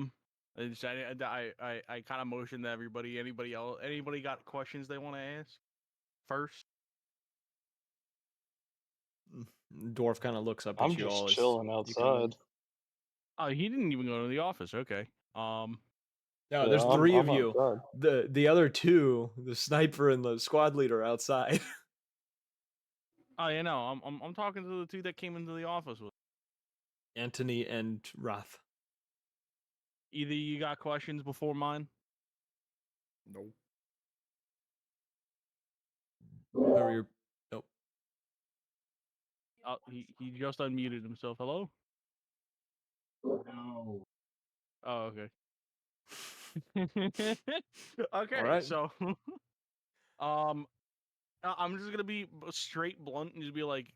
kind of motioned to everybody. Anybody else? Anybody got questions they want to ask first? Dwarf kind of looks up I'm at you just all as chilling you come in. outside. Oh, he didn't even go to the office. Okay. No, Yeah, there's 3 of I'm you. outside. The other 2, the sniper and the squad leader, outside. Oh, yeah, no. I'm talking to the 2 that came into the office with. Anthony and Roth. Either you got questions before mine? Nope. Whoever you're. Nope. Oh, he just unmuted himself. Hello? No. Oh, okay. All Okay, right. so I'm just gonna be straight blunt and just be like,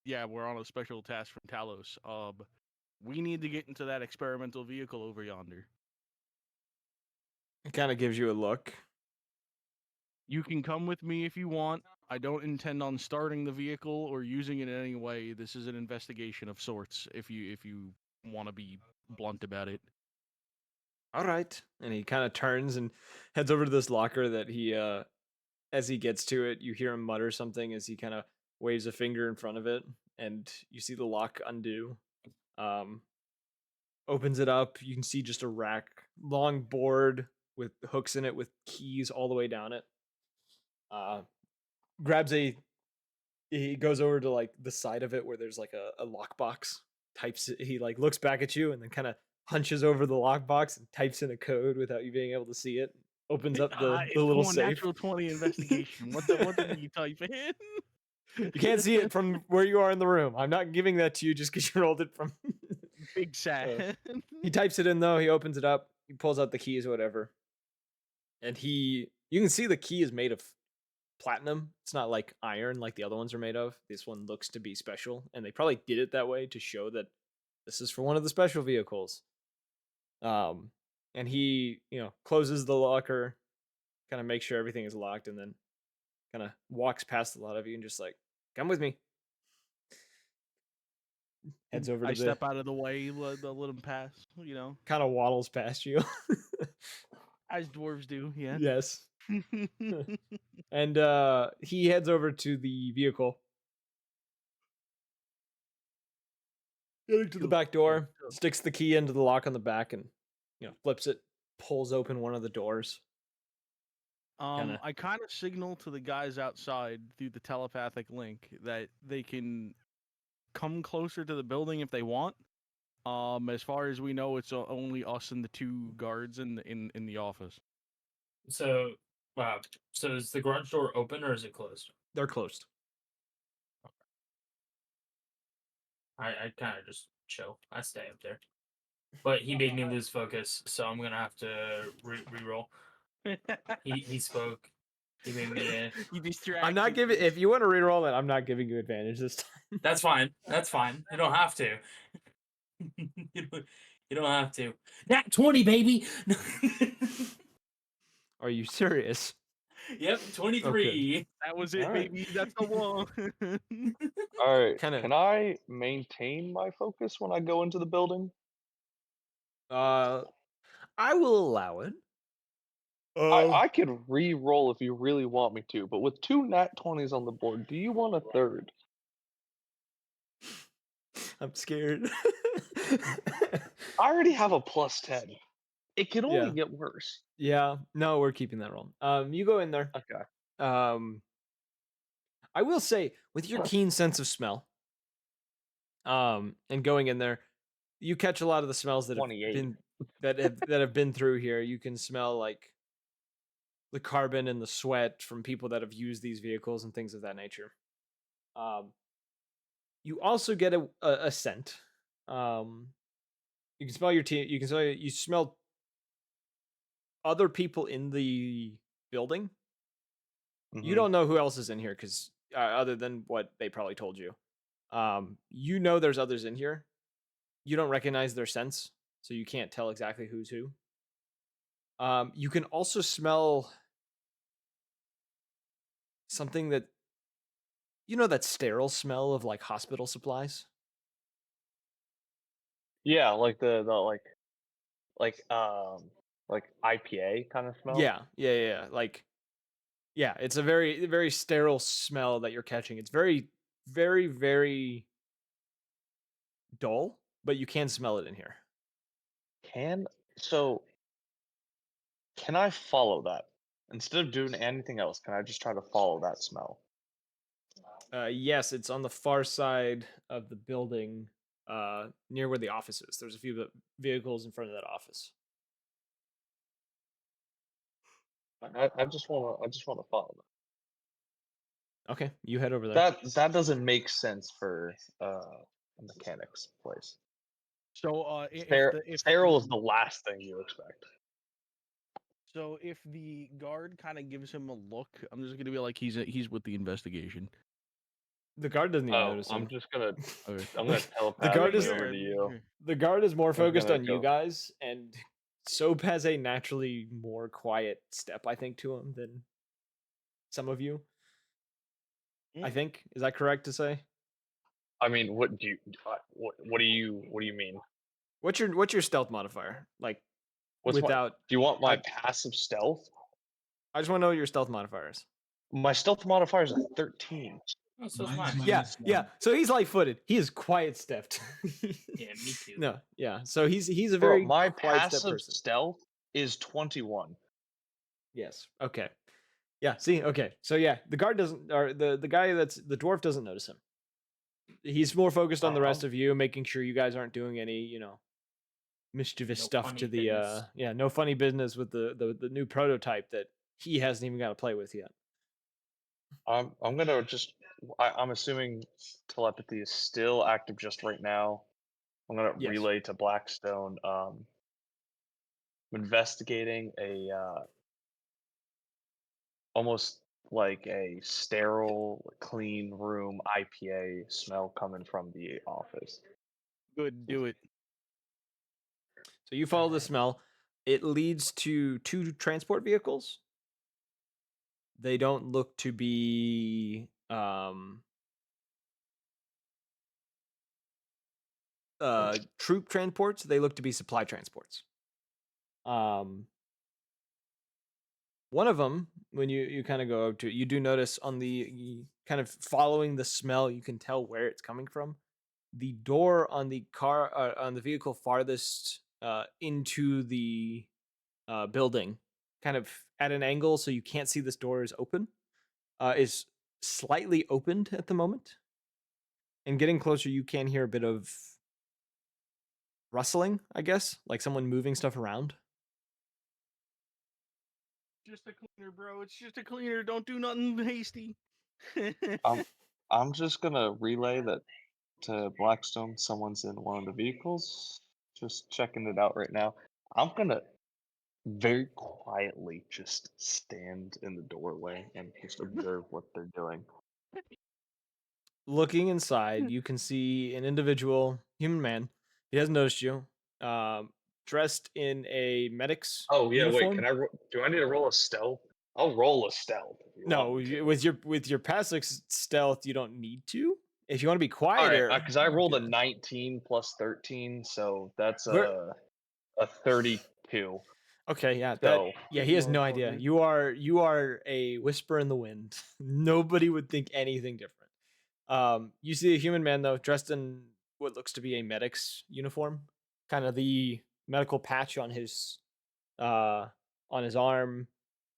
yeah, we're on a special task from Talos. We need to get into that experimental vehicle over yonder. It kind of gives you a look. You can come with me if you want. I don't intend on starting the vehicle or using it in any way. This is an investigation of sorts. If you want to be blunt about it. All right. And he kind of turns and heads over to this locker that he as he gets to it, you hear him mutter something as he kind of waves a finger in front of it, and you see the lock undo. Opens it up, you can see just a rack, long board with hooks in it with keys all the way down it. Grabs he goes over to like the side of it where there's like a lockbox. He like looks back at you and then kind of hunches over the lockbox and types in a code without you being able to see it. Opens up the It's little more safe. natural 20 investigation. What did you type in? You can't see it from where you are in the room. I'm not giving that to you just because you rolled it from. Big sad. He types it in though. He opens it up. He pulls out the keys or whatever, and you can see the key is made of platinum. It's not like iron like the other ones are made of. This one looks to be special, and they probably did it that way to show that this is for one of the special vehicles. And he, closes the locker, kind of makes sure everything is locked, and then kind of walks past a lot of you and just like, come with me. Heads over to I the, step out of the way, let him pass. kind of waddles past you. As dwarves do. Yeah. Yes. And he heads over to the vehicle. Getting to the Cool, back cool, door, cool. sticks the key into the lock on the back, and flips it, pulls open one of the doors. Kinda. I kind of signal to the guys outside through the telepathic link that they can come closer to the building if they want. As far as we know, it's only us and the 2 guards in the office. So, so is the garage door open or is it closed? They're closed. I kind of just chill. I stay up there. But he made me lose focus, so I'm gonna have to re-roll. He spoke. He made me. You distracted. I'm not giving. If you want to reroll it, I'm not giving you advantage this time. That's fine. That's fine. You don't have to. You don't have to. Nat 20, baby. Are you serious? Yep, 23. That was it, All right. baby. That's the one. All right. Kinda- Can I maintain my focus when I go into the building? I will allow it. I could re-roll if you really want me to, but with 2 nat 20s on the board, do you want a third? I'm scared. I already have a +10. It can only Yeah. get worse. Yeah, no, we're keeping that roll. You go in there. Okay. I will say, with your keen sense of smell, and going in there, you catch a lot of the smells that have 28. been that have been through here. You can smell like the carbon and the sweat from people that have used these vehicles and things of that nature. You also get a scent. You can smell your team. You smell other people in the building. You Mhm. don't know who else is in here because other than what they probably told you. You know there's others in here. You don't recognize their scents, so you can't tell exactly who's who. You can also smell something that that sterile smell of like hospital supplies. Yeah, like the like IPA kind of smell. Yeah. Like, yeah, it's a very very sterile smell that you're catching. It's very very very dull, but you can smell it in here. So can I follow that? Instead of doing anything else, can I just try to follow that smell? Yes, it's on the far side of the building, near where the office is. There's a few vehicles in front of that office. I just wanna follow that. Okay, you head over there. That doesn't make sense for a mechanic's place. So, Sterile is the last thing you expect. So if the guard kind of gives him a look, I'm just gonna be like, he's with the investigation. The guard doesn't even Oh, notice him. I'm just gonna Okay. telepath guard it is- over to you. The guard is more focused gonna on you go. guys, and Soap has a naturally more quiet step, I think, to him than some of you. I think, is that correct to say? I mean, what do you mean? What's your stealth modifier? Like, What's without, do you want my like- passive stealth? I just want to know what your stealth modifier is. My stealth modifier is a 13. Oh, so is Mine's mine. minus Yeah. one. So he's light-footed. He is quiet-stepped. Yeah, me too. No, yeah. So he's a Bro, very my quiet-step passive person. stealth is 21. Yes. Okay. Yeah. See. Okay. So yeah, the guard doesn't, or the guy that's the dwarf doesn't notice him. He's more focused on the rest of you, making sure you guys aren't doing any, mischievous No stuff funny to the business. no funny business with the new prototype that he hasn't even got to play with yet. I'm gonna just. I'm assuming telepathy is still active just right now. I'm gonna Yes. relay to Blackstone. I'm investigating a almost like a sterile, clean room IPA smell coming from the office. Good, do it. So you follow the smell. It leads to 2 transport vehicles. They don't look to be troop transports. They look to be supply transports. One of them, when you kind of go up to it, you do notice on the kind of following the smell, you can tell where it's coming from. The door on the car on the vehicle farthest into the building, kind of at an angle, so you can't see this door is open, is slightly opened at the moment. And getting closer, you can hear a bit of rustling, I guess, like someone moving stuff around. Just a cleaner, bro. It's just a cleaner. Don't do nothing hasty. I'm just gonna relay that to Blackstone. Someone's in one of the vehicles. Just checking it out right now. I'm gonna very quietly just stand in the doorway and just observe what they're doing. Looking inside, you can see an individual, human man. He hasn't noticed you. Dressed in a medic's Oh yeah, wait. uniform. Do I need to roll a stealth? I'll roll a stealth. If you No, want me to. with your passive stealth, you don't need to. If you want to be All quieter, right, because I rolled a good. 19 plus 13, so that's Where- a 32. Okay, yeah, So he has no idea. You are a whisper in the wind. Nobody would think anything different. You see a human man though, dressed in what looks to be a medic's uniform, kind of the medical patch on his arm,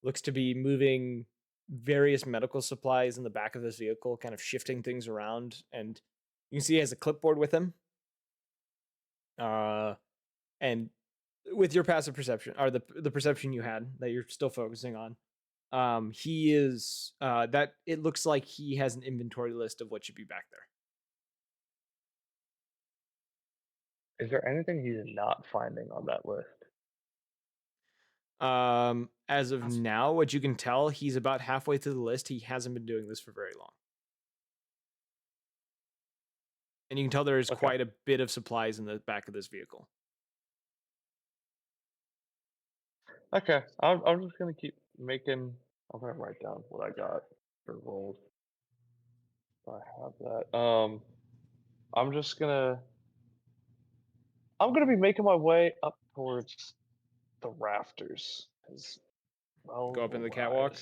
looks to be moving various medical supplies in the back of this vehicle, kind of shifting things around, and you can see he has a clipboard with him. And with your passive perception, or the perception you had that you're still focusing on, he is that it looks like he has an inventory list of what should be back there. is there anything he's not finding on that list? As of now, what you can tell, he's about halfway through the list. He hasn't been doing this for very long. And you can tell there is Okay. quite a bit of supplies in the back of this vehicle. Okay, I'm just gonna keep making. I'm gonna write down what I got for rolls. I have that. I'm just gonna. I'm gonna be making my way up towards the rafters as well. Go up in the catwalk.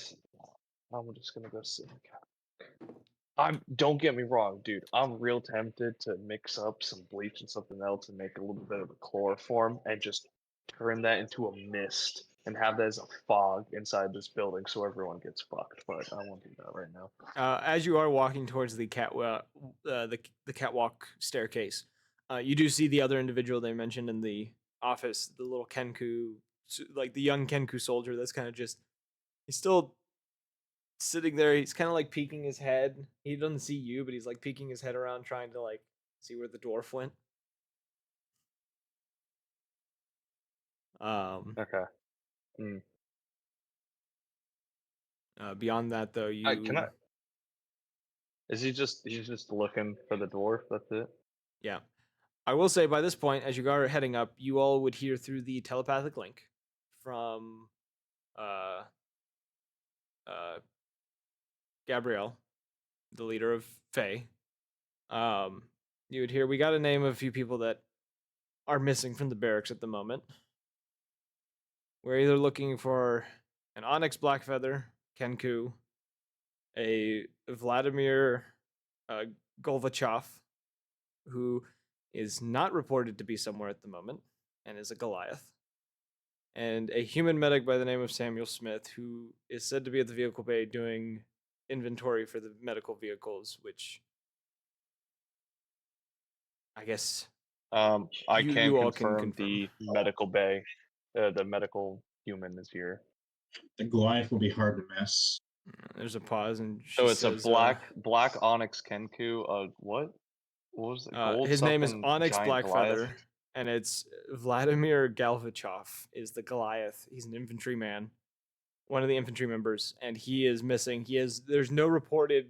I'm just gonna go sit in the catwalk. Don't get me wrong, dude. I'm real tempted to mix up some bleach and something else and make a little bit of a chloroform and just turn that into a mist and have that as a fog inside this building so everyone gets fucked. But I won't do that right now. As you are walking towards the the catwalk staircase, you do see the other individual they mentioned in the office, the little Kenku, like the young Kenku soldier. That's kind of just he's still sitting there. He's kind of like peeking his head. He doesn't see you, but he's like peeking his head around, trying to like see where the dwarf went. Okay. Beyond that, though, Can I? Is he just? He's just looking for the dwarf. That's it. Yeah. I will say by this point, as you are heading up, you all would hear through the telepathic link from uh, Gabrielle, the leader of Fae. You would hear, we got to name a few people that are missing from the barracks at the moment. We're either looking for an Onyx Blackfeather, Kenku, a Vladimir Golvachov, who is not reported to be somewhere at the moment and is a Goliath, and a human medic by the name of Samuel Smith, who is said to be at the vehicle bay doing inventory for the medical vehicles, which I guess I can you all confirm, can confirm. the medical bay, the medical human is here. The Goliath will be hard to miss. There's a pause, and she So it's says, a black onyx Kenku. What? What was it? Gold his name is something Onyx giant Goliath? Blackfeather, and it's Vladimir Galvachov is the Goliath. He's an infantryman. one of the infantry members, and he is missing. There's no reporting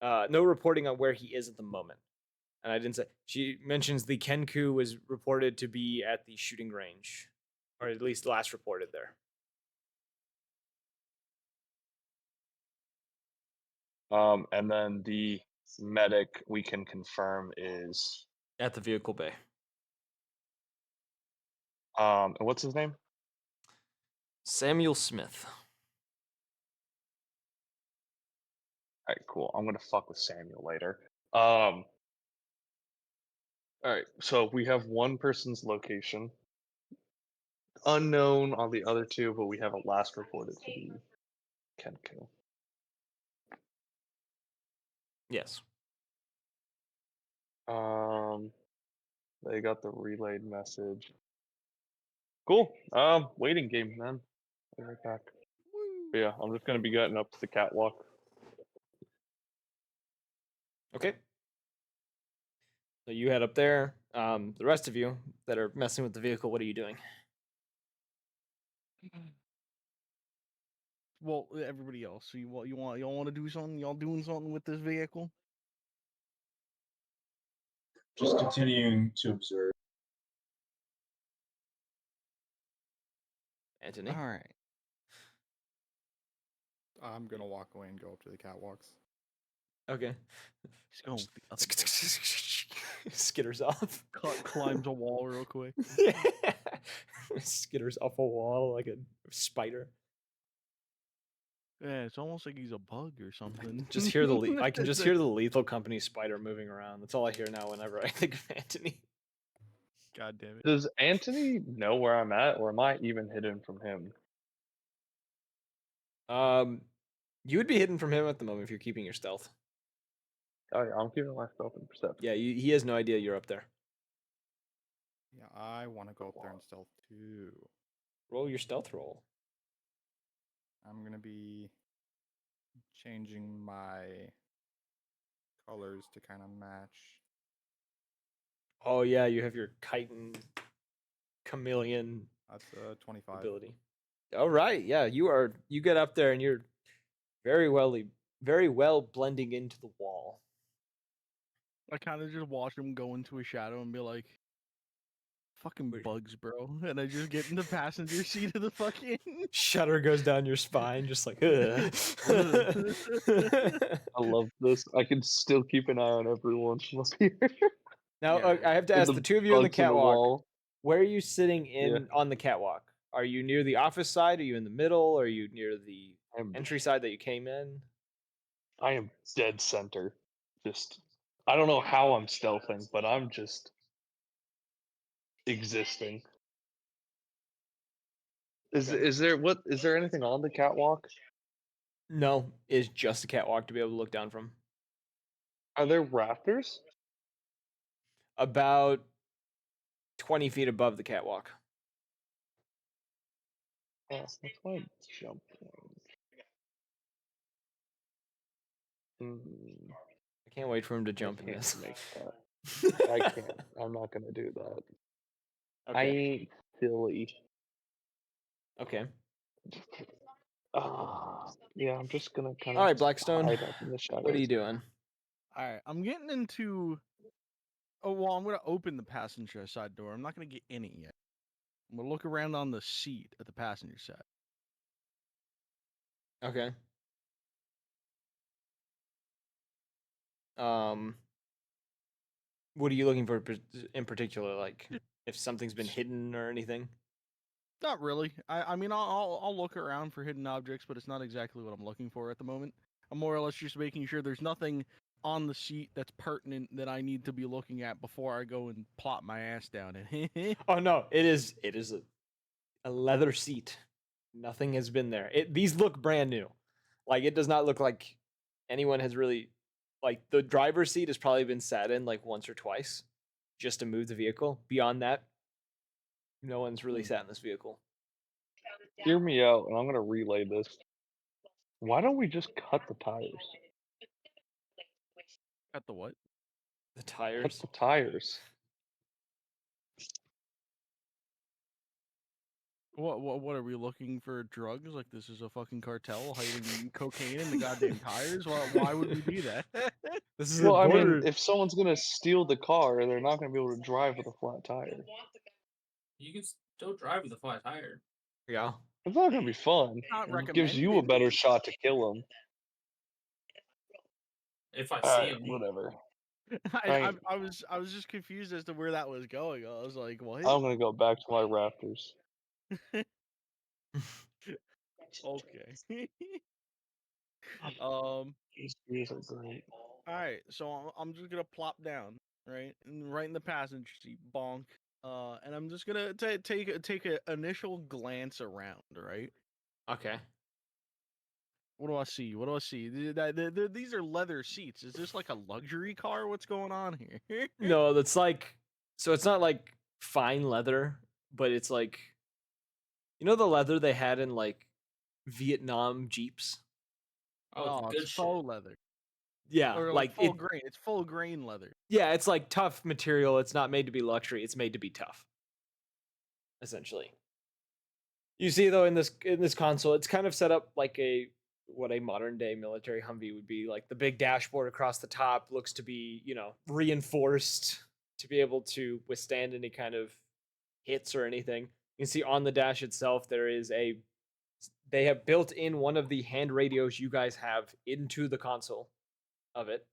on where he is at the moment. And I didn't say. She mentions the Kenku was reported to be at the shooting range, or at least last reported there. And then the medic we can confirm is At the vehicle bay. and what's his name? Samuel Smith. All right, cool. I'm gonna fuck with Samuel later. All right, so we have one person's location, unknown on the other two, but we have a last reported to be Kenku. Yes. They got the relayed message. Cool. Waiting game, man. Be right back. But yeah, I'm just gonna be getting up to the catwalk. Okay. So you head up there. The rest of you that are messing with the vehicle, what are you doing? Well, everybody else. So y'all want to do something? Y'all doing something with this vehicle? Just continuing to observe. Anthony? All right. I'm gonna walk away and go up to the catwalks. Okay. He's going with the other boy. Skitters off. Climbs a wall real quick. Skitters off a wall like a spider. Yeah, it's almost like he's a bug or something. Just hear I can just hear the Lethal Company spider moving around. That's all I hear now whenever I think of Anthony. God damn it. Does Anthony know where I'm at, or am I even hidden from him? You would be hidden from him at the moment if you're keeping your stealth. Oh yeah, I'm keeping myself in perception. Yeah, he has no idea you're up there. Yeah, I want to go up there and stealth too. Roll your stealth roll. I'm gonna be changing my colors to kind of match. Oh yeah, you have your chitin chameleon That's a 25. ability. All right, yeah, you get up there and you're very well blending into the wall. I kind of just watch him go into a shadow and be like, fucking Wait. bugs, bro. And I just get in the passenger seat of the fucking. Shudder goes down your spine, just like. Ugh. I love this. I can still keep an eye on everyone from up here. Now Yeah. I have to And ask the two of you on the bugs in catwalk. wall. Where are you sitting Yeah. on the catwalk? Are you near the office side? Are you in the middle? Are you near the I'm- entry side that you came in? I am dead center. Just, I don't know how I'm stealthing, but I'm just existing. Okay. Is there anything on the catwalk? No, it's just a catwalk to be able to look down from. Are there rafters? About 20 feet above the catwalk. Yeah, that's my jump range. I can't wait for him to I jump in can't this. make that. I can't. I'm not gonna do that. I Okay. ain't silly. Okay. Yeah, I'm just gonna kind of. All right, Blackstone. hide up in the shadows. What are you doing? All right, I'm getting into. Oh well, I'm gonna open the passenger side door. I'm not gonna get in it yet. I'm gonna look around on the seat at the passenger side. Okay. What are you looking for in particular? Like, if something's been hidden or anything? Not really. I mean, I'll look around for hidden objects, but it's not exactly what I'm looking for at the moment. I'm more or less just making sure there's nothing on the seat that's pertinent that I need to be looking at before I go and plop my ass down in it. Oh no, it is a leather seat. Nothing has been there. These look brand new. Like, it does not look like anyone has really, like, the driver's seat has probably been sat in like once or twice just to move the vehicle. Beyond that, no one's really sat in this vehicle. Hear me out, and I'm gonna relay this. Why don't we just cut the tires? Got the what? The Cut tires. the tires. What are we looking for? Drugs? Like this is a fucking cartel hiding cocaine in the goddamn tires? Why would we do that? This is Well, a I mean, border. if someone's gonna steal the car, they're not gonna be able to drive with a flat tire. You can still drive with a flat tire. Yeah. It's not gonna be fun. Not It gives you a recommended. better shot to kill them. If I see Alright, him. whatever. I was just confused as to where that was going. I was like, what? I'm gonna go back to my Raptors. Okay. These beers are great. All right. So I'm just gonna plop down, right, right in the passenger seat, bonk. And I'm just gonna take an initial glance around, right? Okay. What do I see? What do I see? These are leather seats. Is this like a luxury car? What's going on here? No, that's like, so it's not like fine leather, but it's like, you know, the leather they had in like Vietnam Jeeps? Oh, No, good it's shit. faux leather. Yeah, Or like full it, grain. It's full grain leather. yeah, it's like tough material. It's not made to be luxury. It's made to be tough. Essentially. You see though in this console, it's kind of set up like what a modern day military Humvee would be. Like the big dashboard across the top looks to be, you know, reinforced to be able to withstand any kind of hits or anything. You can see on the dash itself they have built in one of the hand radios you guys have into the console of it.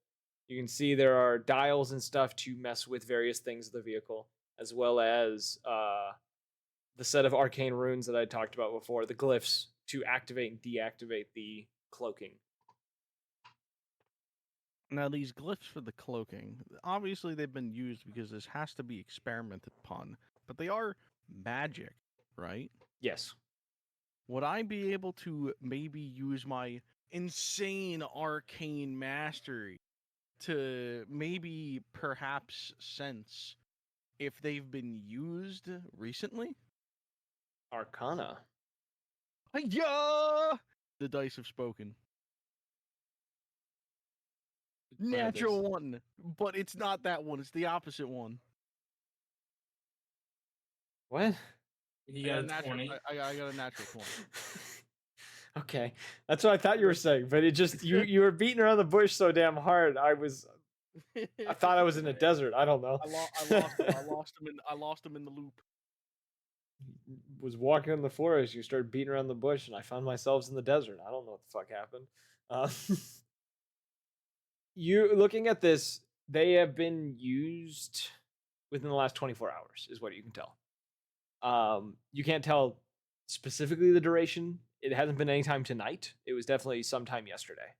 You can see there are dials and stuff to mess with various things of the vehicle, as well as the set of arcane runes that I talked about before, the glyphs to activate and deactivate the cloaking. Now, these glyphs for the cloaking, obviously they've been used because this has to be experimented upon, but they are magic, right? Yes. Would I be able to maybe use my insane arcane mastery to maybe perhaps sense if they've been used recently? Arcana. Yeah! The dice have spoken. Natural one, but it's not that one. It's the opposite one. What? You got a natural. 20. I got a natural 20. Okay, that's what I thought you were saying, but it just you were beating around the bush so damn hard. I thought I was in a desert. I don't know. I lost him in the loop. Was walking in the forest. You started beating around the bush, and I found myself in the desert. I don't know what the fuck happened. You looking at this, they have been used within the last 24 hours, is what you can tell. You can't tell specifically the duration. It hasn't been any time tonight. It was definitely sometime yesterday.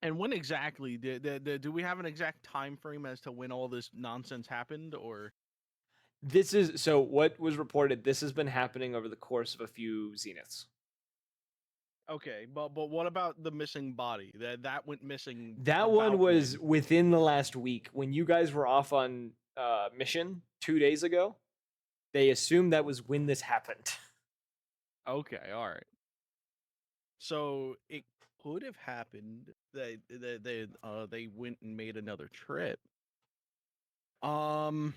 And when exactly do we have an exact time frame as to when all this nonsense happened, or? This is so what was reported. This has been happening over the course of a few zeniths. Okay, but what about the missing body? That went missing. That one was when? within the last week when you guys were off on mission 2 days ago. They assumed that was when this happened. Okay, all right. So it could have happened that they went and made another trip. I'm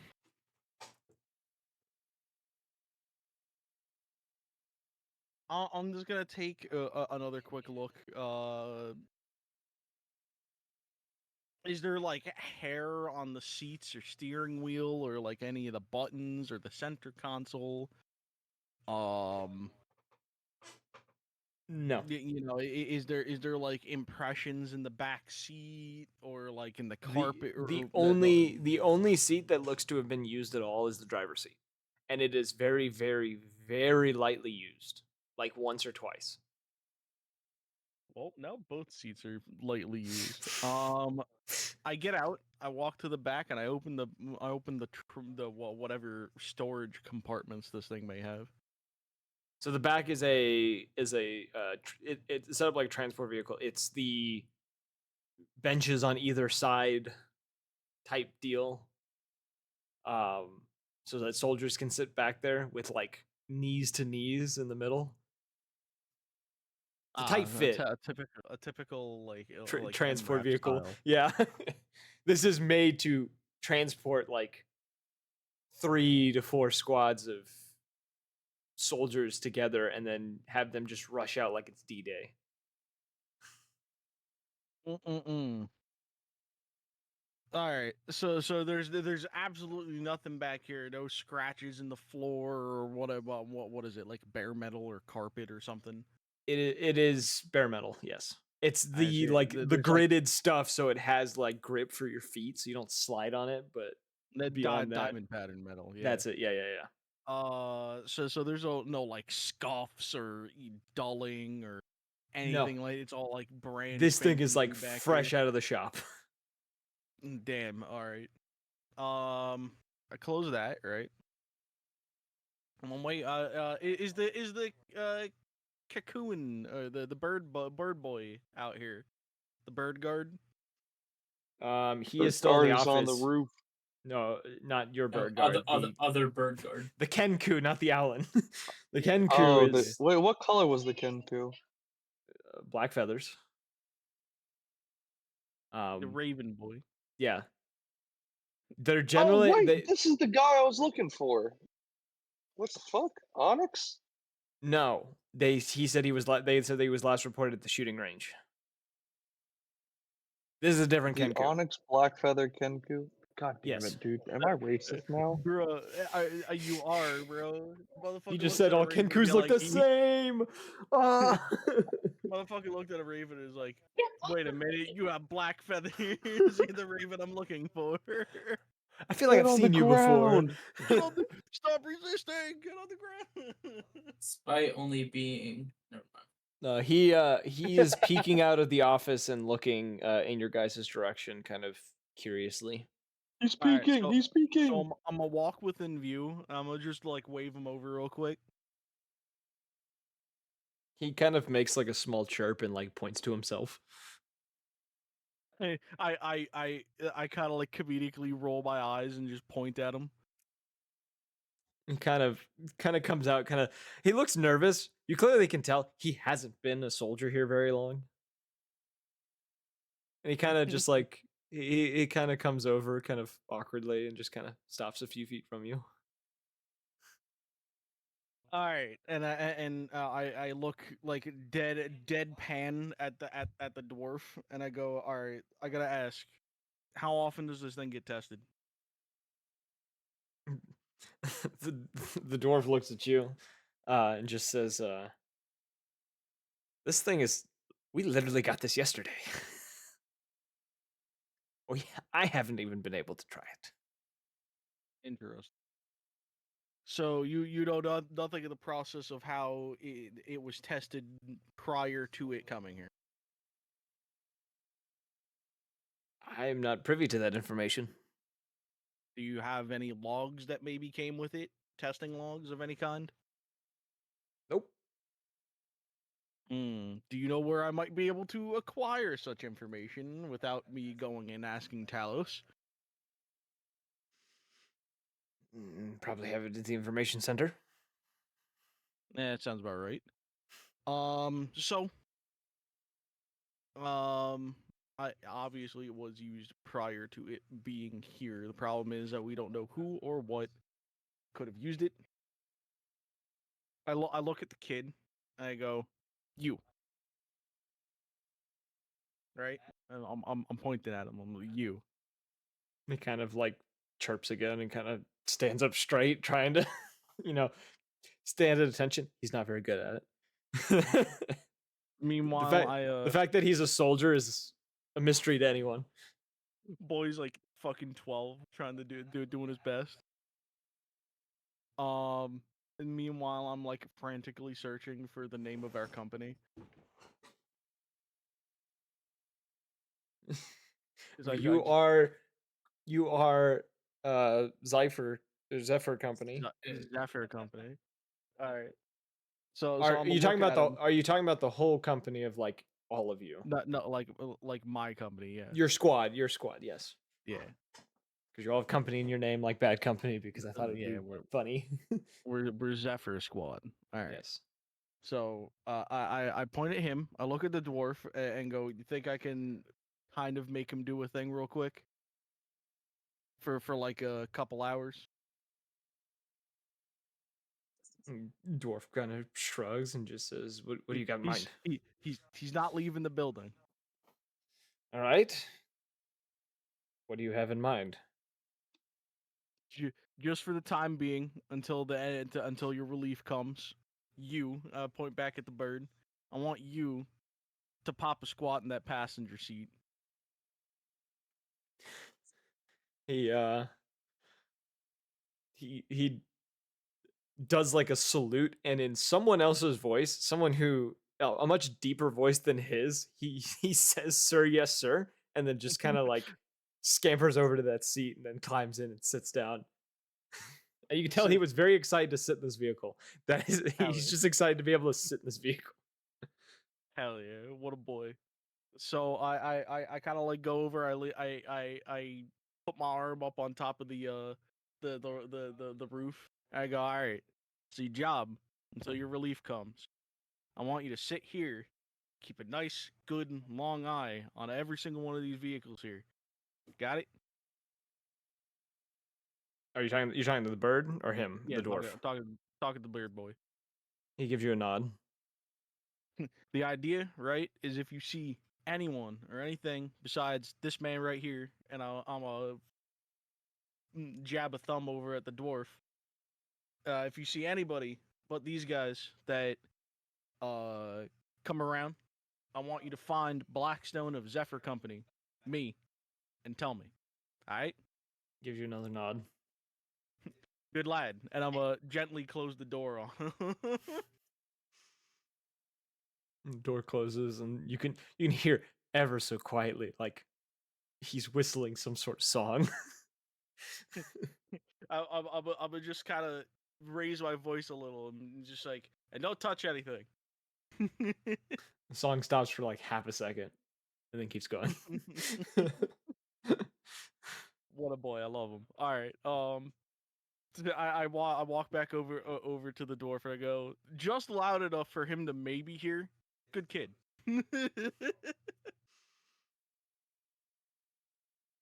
just gonna take another quick look. Is there like hair on the seats or steering wheel or like any of the buttons or the center console? No. You know, is there like impressions in the back seat or like in the carpet? The only seat that looks to have been used at all is the driver's seat, and it is very, very, very lightly used, like once or twice. Well, no, both seats are lightly used. I get out, I walk to the back, and I open the whatever storage compartments this thing may have. So the back is it's set up like a transport vehicle. It's the benches on either side type deal. So that soldiers can sit back there with like knees to knees in the middle. It's a tight fit. A typical like transport MRAP vehicle. style. Yeah. This is made to transport like 3 to 4 squads of soldiers together and then have them just rush out like it's D-Day. Mm-mm-mm. All right, so there's absolutely nothing back here. No scratches in the floor or what is it, like bare metal or carpet or something? It is bare metal, yes. It's I the see. like the There's like gridded stuff, so it has like grip for your feet, so you don't slide on it. But beyond that, diamond pattern metal. Yeah. that's it. Yeah. So there's no like scuffs or dulling or No, anything like. It's all like brand. this thing is spanking like new back fresh here. out of the shop. Damn. All right. I close that, right? I'm wait. Is the cocoon the bird boy out here? The bird guard. He is still in the Guard is on the office. roof. No, not your No, bird guard. other bird guard. The Kenku, not the Allen. The Kenku Oh, is wait, what color was the Kenku? black feathers. The raven boy. Yeah. They're Oh, generally wait, this is the guy I was looking for. What the fuck? Onyx? no. He said he was they said he was last reported at the shooting range. This is a different The Kenku. Onyx Black Feather Kenku? God damn Yes. it, dude. Am I racist now? Bro, you are, bro. Motherfucker You just looks said at a all raven and Kenkus be look the like, same. Ah. Motherfucker looked at a raven and is like, wait a minute, you have black feathers. You're the raven I'm looking for. I feel like Get I've on the seen you before. ground. Stop resisting! Get on the ground! Despite only being never mind. No, he is peeking out of the office and looking in your guys' direction, kind of curiously. He's Alright, speaking. He's speaking. So I'm gonna walk within view. I'm gonna just like wave him over real quick. He kind of makes like a small chirp and like points to himself. I kind of like comedically roll my eyes and just point at him. He kind of comes out, he looks nervous. You clearly can tell he hasn't been a soldier here very long. And he kind of just like he kind of comes over kind of awkwardly and just kind of stops a few feet from you. All right, and I look like deadpan at the dwarf, and I go, all right, I gotta ask, how often does this thing get tested? The dwarf looks at you and just says, this thing is, we literally got this yesterday. I haven't even been able to try it. Interesting. So you know nothing of the process of how it was tested prior to it coming here. I'm not privy to that information. Do you have any logs that maybe came with it? Testing logs of any kind? Nope. Do you know where I might be able to acquire such information without me going and asking Talos? Probably have it at the information center. Yeah, that sounds about right. I obviously it was used prior to it being here. The problem is that we don't know who or what could have used it. I look at the kid and I go, "You." Right? And I'm pointing at him. I'm like, "You." He kind of like chirps again and kind of stands up straight, trying to, stand at attention. He's not very good at it. Meanwhile, the fact that he's a soldier is a mystery to anyone. boy's like fucking 12, trying to doing his best. And meanwhile, I'm like frantically searching for the name of our company. You are Zephyr Company. Zephyr Company. All right. So Are I'm you talking looking about at him. are you talking about the whole company of like all of you? No, like my company, yeah. Your squad, yes. Yeah. Because you all have company in your name, like Bad Company, because I thought it'd be we're funny. we're Zephyr Squad. All right. Yes. So I point at him. I look at the dwarf and go, "You think I can kind of make him do a thing real quick for like a couple hours?" Dwarf kind of shrugs and just says, "What do you got in mind?" He's not leaving the building. All right. What do you have in mind? Just for the time being, until until your relief comes. You point back at the bird. I want you to pop a squat in that passenger seat. He he does like a salute, and in someone else's voice, someone who a much deeper voice than his, he says, "Sir, yes, sir," and then just kind of like scampers over to that seat and then climbs in and sits down. And you can tell he was very excited to sit in this vehicle. That is, he's yeah. just excited to be able to sit in this vehicle. Hell yeah, what a boy. So I kind of like go over. I put my arm up on top of the roof. I go, all right. It's your job until your relief comes. I want you to sit here, keep a nice, good, long eye on every single one of these vehicles here. Got it? Are you talking to the bird or him, Yeah, the dwarf? talking to the beard boy. He gives you a nod. The idea, right, is if you see anyone or anything besides this man right here, and I'm a jab a thumb over at the dwarf. If you see anybody but these guys that come around, I want you to find Blackstone of Zephyr Company, me, and tell me. All right? Gives you another nod. Good lad. And I'm gently close the door on. The door closes, and you can hear ever so quietly, like he's whistling some sort of song. I'm just kind of raise my voice a little and just like, and don't touch anything. The song stops for like half a second, and then keeps going. What a boy! I love him. All right. I walk back over to the dwarf and I go just loud enough for him to maybe hear. Good kid. The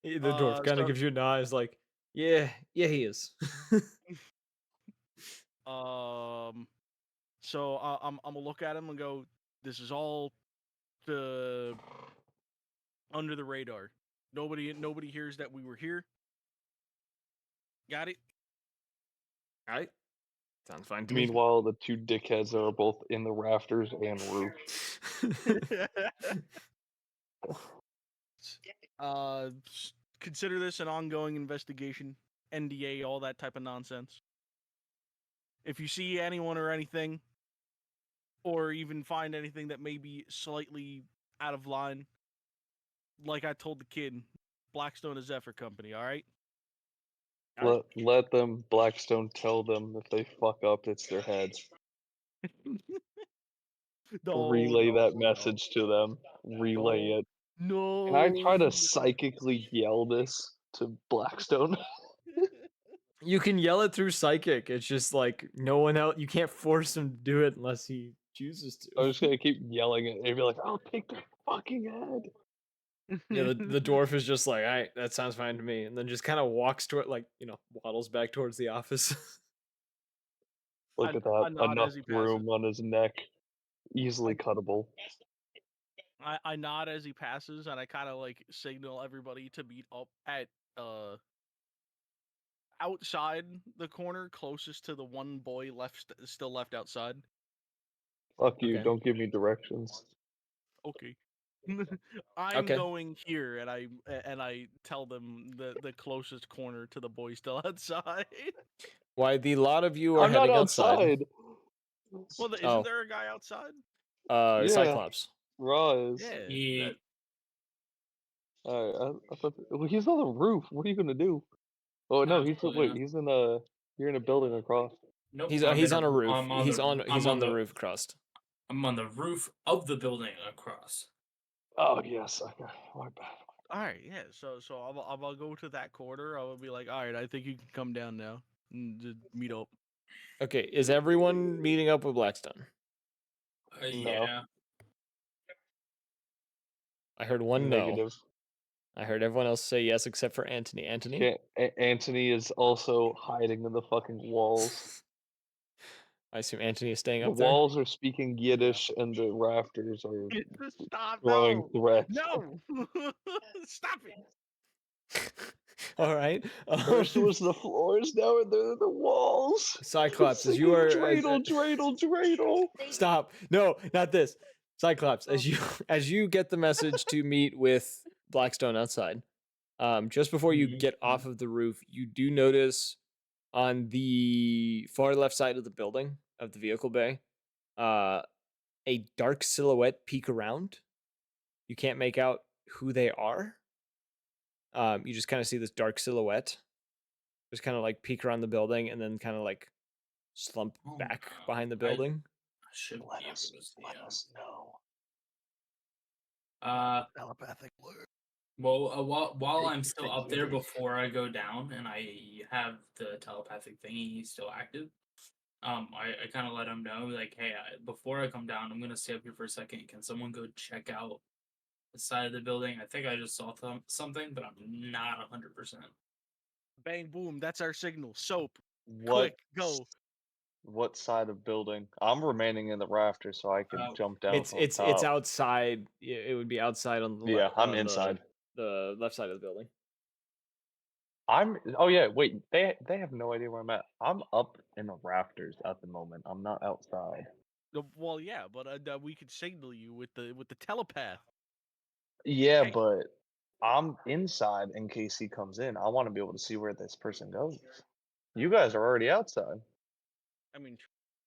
dwarf kind of gives you a nod. Is like, yeah, he is. So I'm gonna look at him and go, this is all the under the radar. Nobody hears that we were here. Got it? All right. Sounds fine to me. Meanwhile, the two dickheads are both in the rafters and roof. Consider this an ongoing investigation, NDA, all that type of nonsense. If you see anyone or anything, or even find anything that may be slightly out of line, like I told the kid, Blackstone is Zephyr Company, all right? Let them Blackstone tell them if they fuck up, it's their heads. Relay that message to them. Relay it. No. Can I try to psychically yell this to Blackstone? You can yell it through psychic. It's just like no one else. You can't force him to do it unless he chooses to. I'm just gonna keep yelling it and be like, "I'll take their fucking head." Yeah, the dwarf is just like, all right, that sounds fine to me, and then just kind of walks toward, like, waddles back towards the office. Look at that, enough room on his neck, easily cuttable. I nod as he passes, and I kind of like signal everybody to meet up at outside the corner closest to the one boy still left outside. Fuck you! Okay. Don't give me directions. Okay. I'm going here, and I tell them the closest corner to the boy still outside. Why the lot of you are I'm heading not outside. Well, isn't there a guy outside? Yeah. Cyclops. Raw is. Yeah. I thought he's on the roof. What are you gonna do? Oh no, he's you're in a building across. Nope. He's on a roof. He's on the roof across. I'm on the roof of the building across. Oh yes, okay. My bad. All right, yeah. So I'll go to that corner. I will be like, all right, I think you can come down now and just meet up. Okay, is everyone meeting up with Blackstone? Yeah. I heard one Negative. No. I heard everyone else say yes except for Anthony. Anthony? Anthony is also hiding in the fucking walls. I assume Anthony is staying The up there. walls are speaking Yiddish, and the rafters are Stop! throwing No! threats. No! Stop it! All right. First it was the floors, now they're the walls. Cyclops, as you Singing are dreidel, dreidel, dreidel. stop. No, not this. Cyclops, as you get the message to meet with Blackstone outside, just before you get off of the roof, you do notice on the far left side of the building of the vehicle bay, a dark silhouette peek around. You can't make out who they are. You just kind of see this dark silhouette, just kind of like peek around the building and then kind of like slump Oh, back no. behind the building. I should Let be able us, to see let him. us know. Telepathic alert. Well, while Take I'm it still to up there Yiddish. before I go down and I have the telepathic thingy still active, I kind of let him know, like, hey, before I come down, I'm gonna stay up here for a second. Can someone go check out the side of the building? I think I just saw something, but I'm not 100%. Bang boom, that's our signal. Soap. What? Quick, go. What side of building? I'm remaining in the rafters, so I could jump down from It's top. outside. It would be outside on the Yeah, I'm inside. the left side of the building. Oh yeah, wait. They have no idea where I'm at. I'm up in the rafters at the moment. I'm not outside. Well, yeah, but we could signal you with the telepath. Yeah, Hey. but I'm inside in case he comes in. I want to be able to see where this person goes. You guys are already outside. I mean,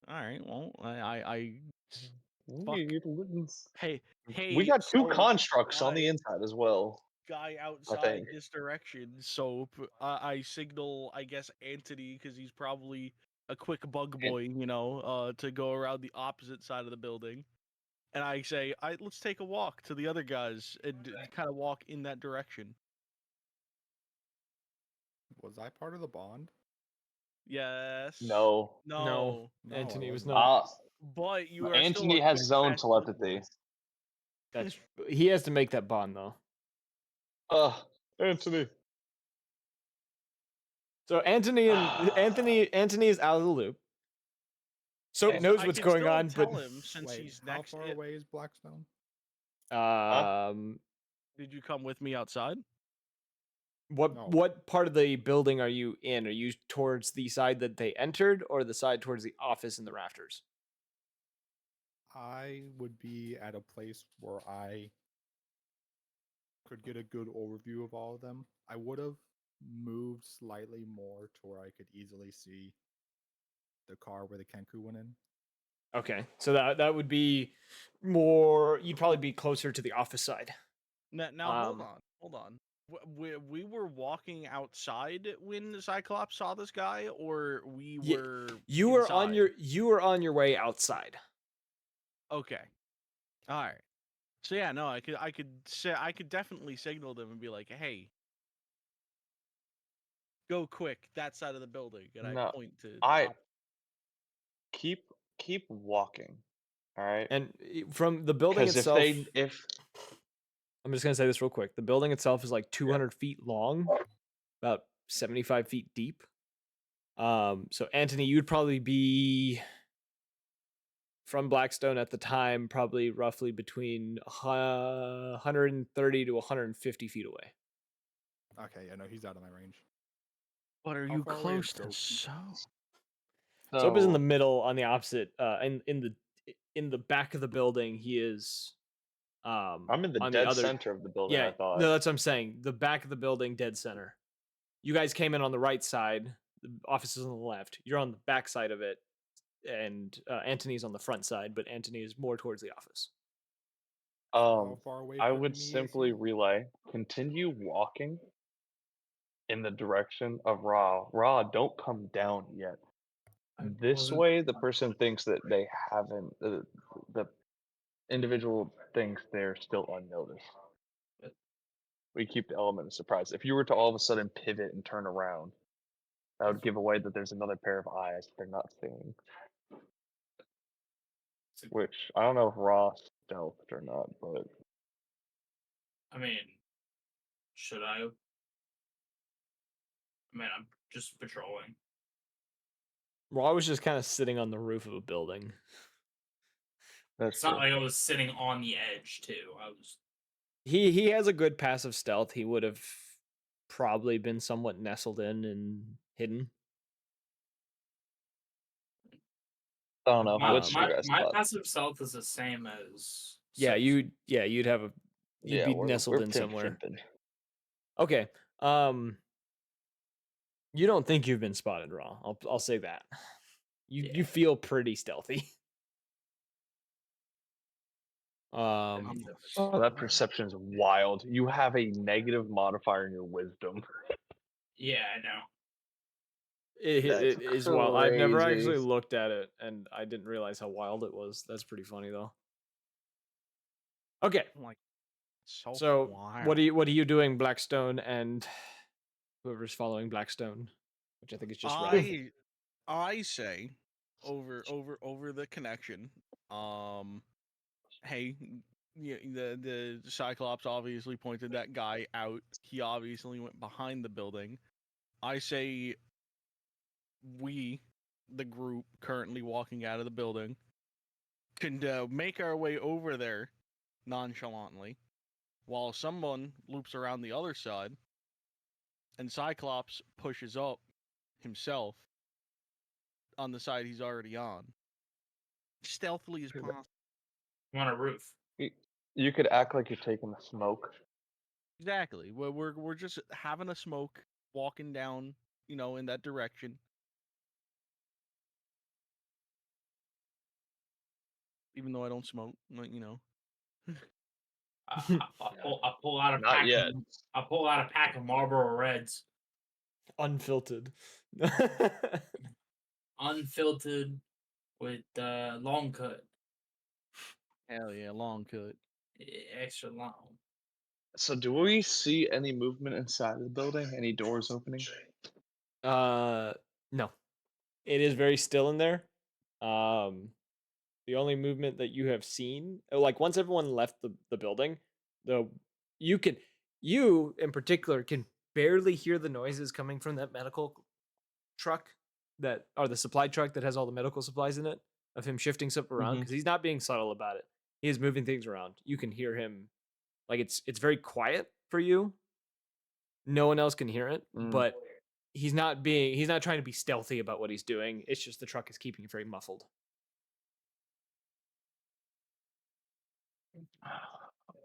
all right. Well, I Fuck. hey, We got two so constructs on the inside as well. guy I outside think. this direction. Soap. I signal, I guess, Anthony because he's probably a quick bug boy, to go around the opposite side of the building. And I say, let's take a walk to the other guys and kind of walk in that direction. Was I part of the bond? Yes. No. No. No, Anthony I was wasn't. not. But you are Anthony still a has quick, his own fast bug telepathy. boy. That's he has to make that bond though. Anthony. So Anthony is out of the loop. Soap Hey, knows I what's can going still on, but tell him since Wait, he's how next. far away is Blackstone? Did you come with me outside? what No. what part of the building are you in? Are you towards the side that they entered, or the side towards the office and the rafters? I would be at a place where I could get a good overview of all of them. I would have moved slightly more to where I could easily see the car where the Kenku went in. Okay, so that would be more. You'd probably be closer to the office side. Now hold on. We were walking outside when the Cyclops saw this guy, or we Ye- were You were inside? you were on your way outside. Okay. All right. So yeah, no, I could definitely signal them and be like, "Hey, go quick that side of the building," and I No, point to. keep walking. All right. And from the building Because itself, if I'm just gonna say this real quick. The building itself is like 200 feet long, about 75 feet deep. So Anthony, you'd probably be from Blackstone at the time, probably roughly between 130 to 150 feet away. Okay, yeah, no, he's out of my range. But are How you far away is close to Soap? Soap is in the so middle on the opposite, in the back of the building. He is I'm in the on the dead other. center of the building, Yeah, I thought. no, that's what I'm saying. The back of the building, dead center. You guys came in on the right side. The office is on the left. You're on the back side of it, and Anthony's on the front side. But Anthony is more towards the office. How far away I from would me is simply he? relay, continue walking in the direction of Ra. Ra, don't come down yet. This way, the person thinks that they haven't, the individual thinks they're still unnoticed. We keep the element of surprise. If you were to all of a sudden pivot and turn around, that would give away that there's another pair of eyes they're not seeing. Which, I don't know if Ra stealthed or not, but I mean, should I? I mean, I'm just patrolling. Raw was just kind of sitting on the roof of a building. That's It's not true. like I was sitting on the edge too. I was. He has a good passive stealth. He would have probably been somewhat nestled in and hidden. I don't know. My What's your my, guys' my thought? passive stealth is the same as. Yeah, Seth's. you'd have a you'd Yeah, be we're nestled in pimp somewhere. fimping. Okay. You don't think you've been spotted, Raw. I'll say that. You Yeah. feel pretty stealthy. I'm Oh, that perception is wild. You have a negative modifier in your wisdom. Yeah, I know. That's It is wild. I've never actually crazy. looked at it, and I didn't realize how wild it was. That's pretty funny, though. Okay, like so. so wild. what are you doing, Blackstone, and whoever's following Blackstone, which I think is just Wrath. I say over the connection. Hey, yeah, the Cyclops obviously pointed that guy out. He obviously went behind the building. I say we, the group currently walking out of the building, can make our way over there nonchalantly, while someone loops around the other side, and Cyclops pushes up himself on the side he's already on, stealthily as possible. I'm on a roof. You could act like you're taking the smoke. Exactly. We're just having a smoke, walking down, in that direction. Even though I don't smoke, I pull out a Not pack. yet. I pull out a pack of Marlboro Reds, Unfiltered. unfiltered, with long cut, Hell yeah, long cut. extra long. So, do we see any movement inside of the building? Any doors opening? No. It is very still in there. The only movement that you have seen, like once everyone left the building, you in particular can barely hear the noises coming from that medical truck the supply truck that has all the medical supplies in it, of him shifting stuff around, because he's not being subtle about it. He is moving things around. You can hear him, like it's very quiet for you. No one else can hear it, but he's not trying to be stealthy about what he's doing. It's just the truck is keeping it very muffled.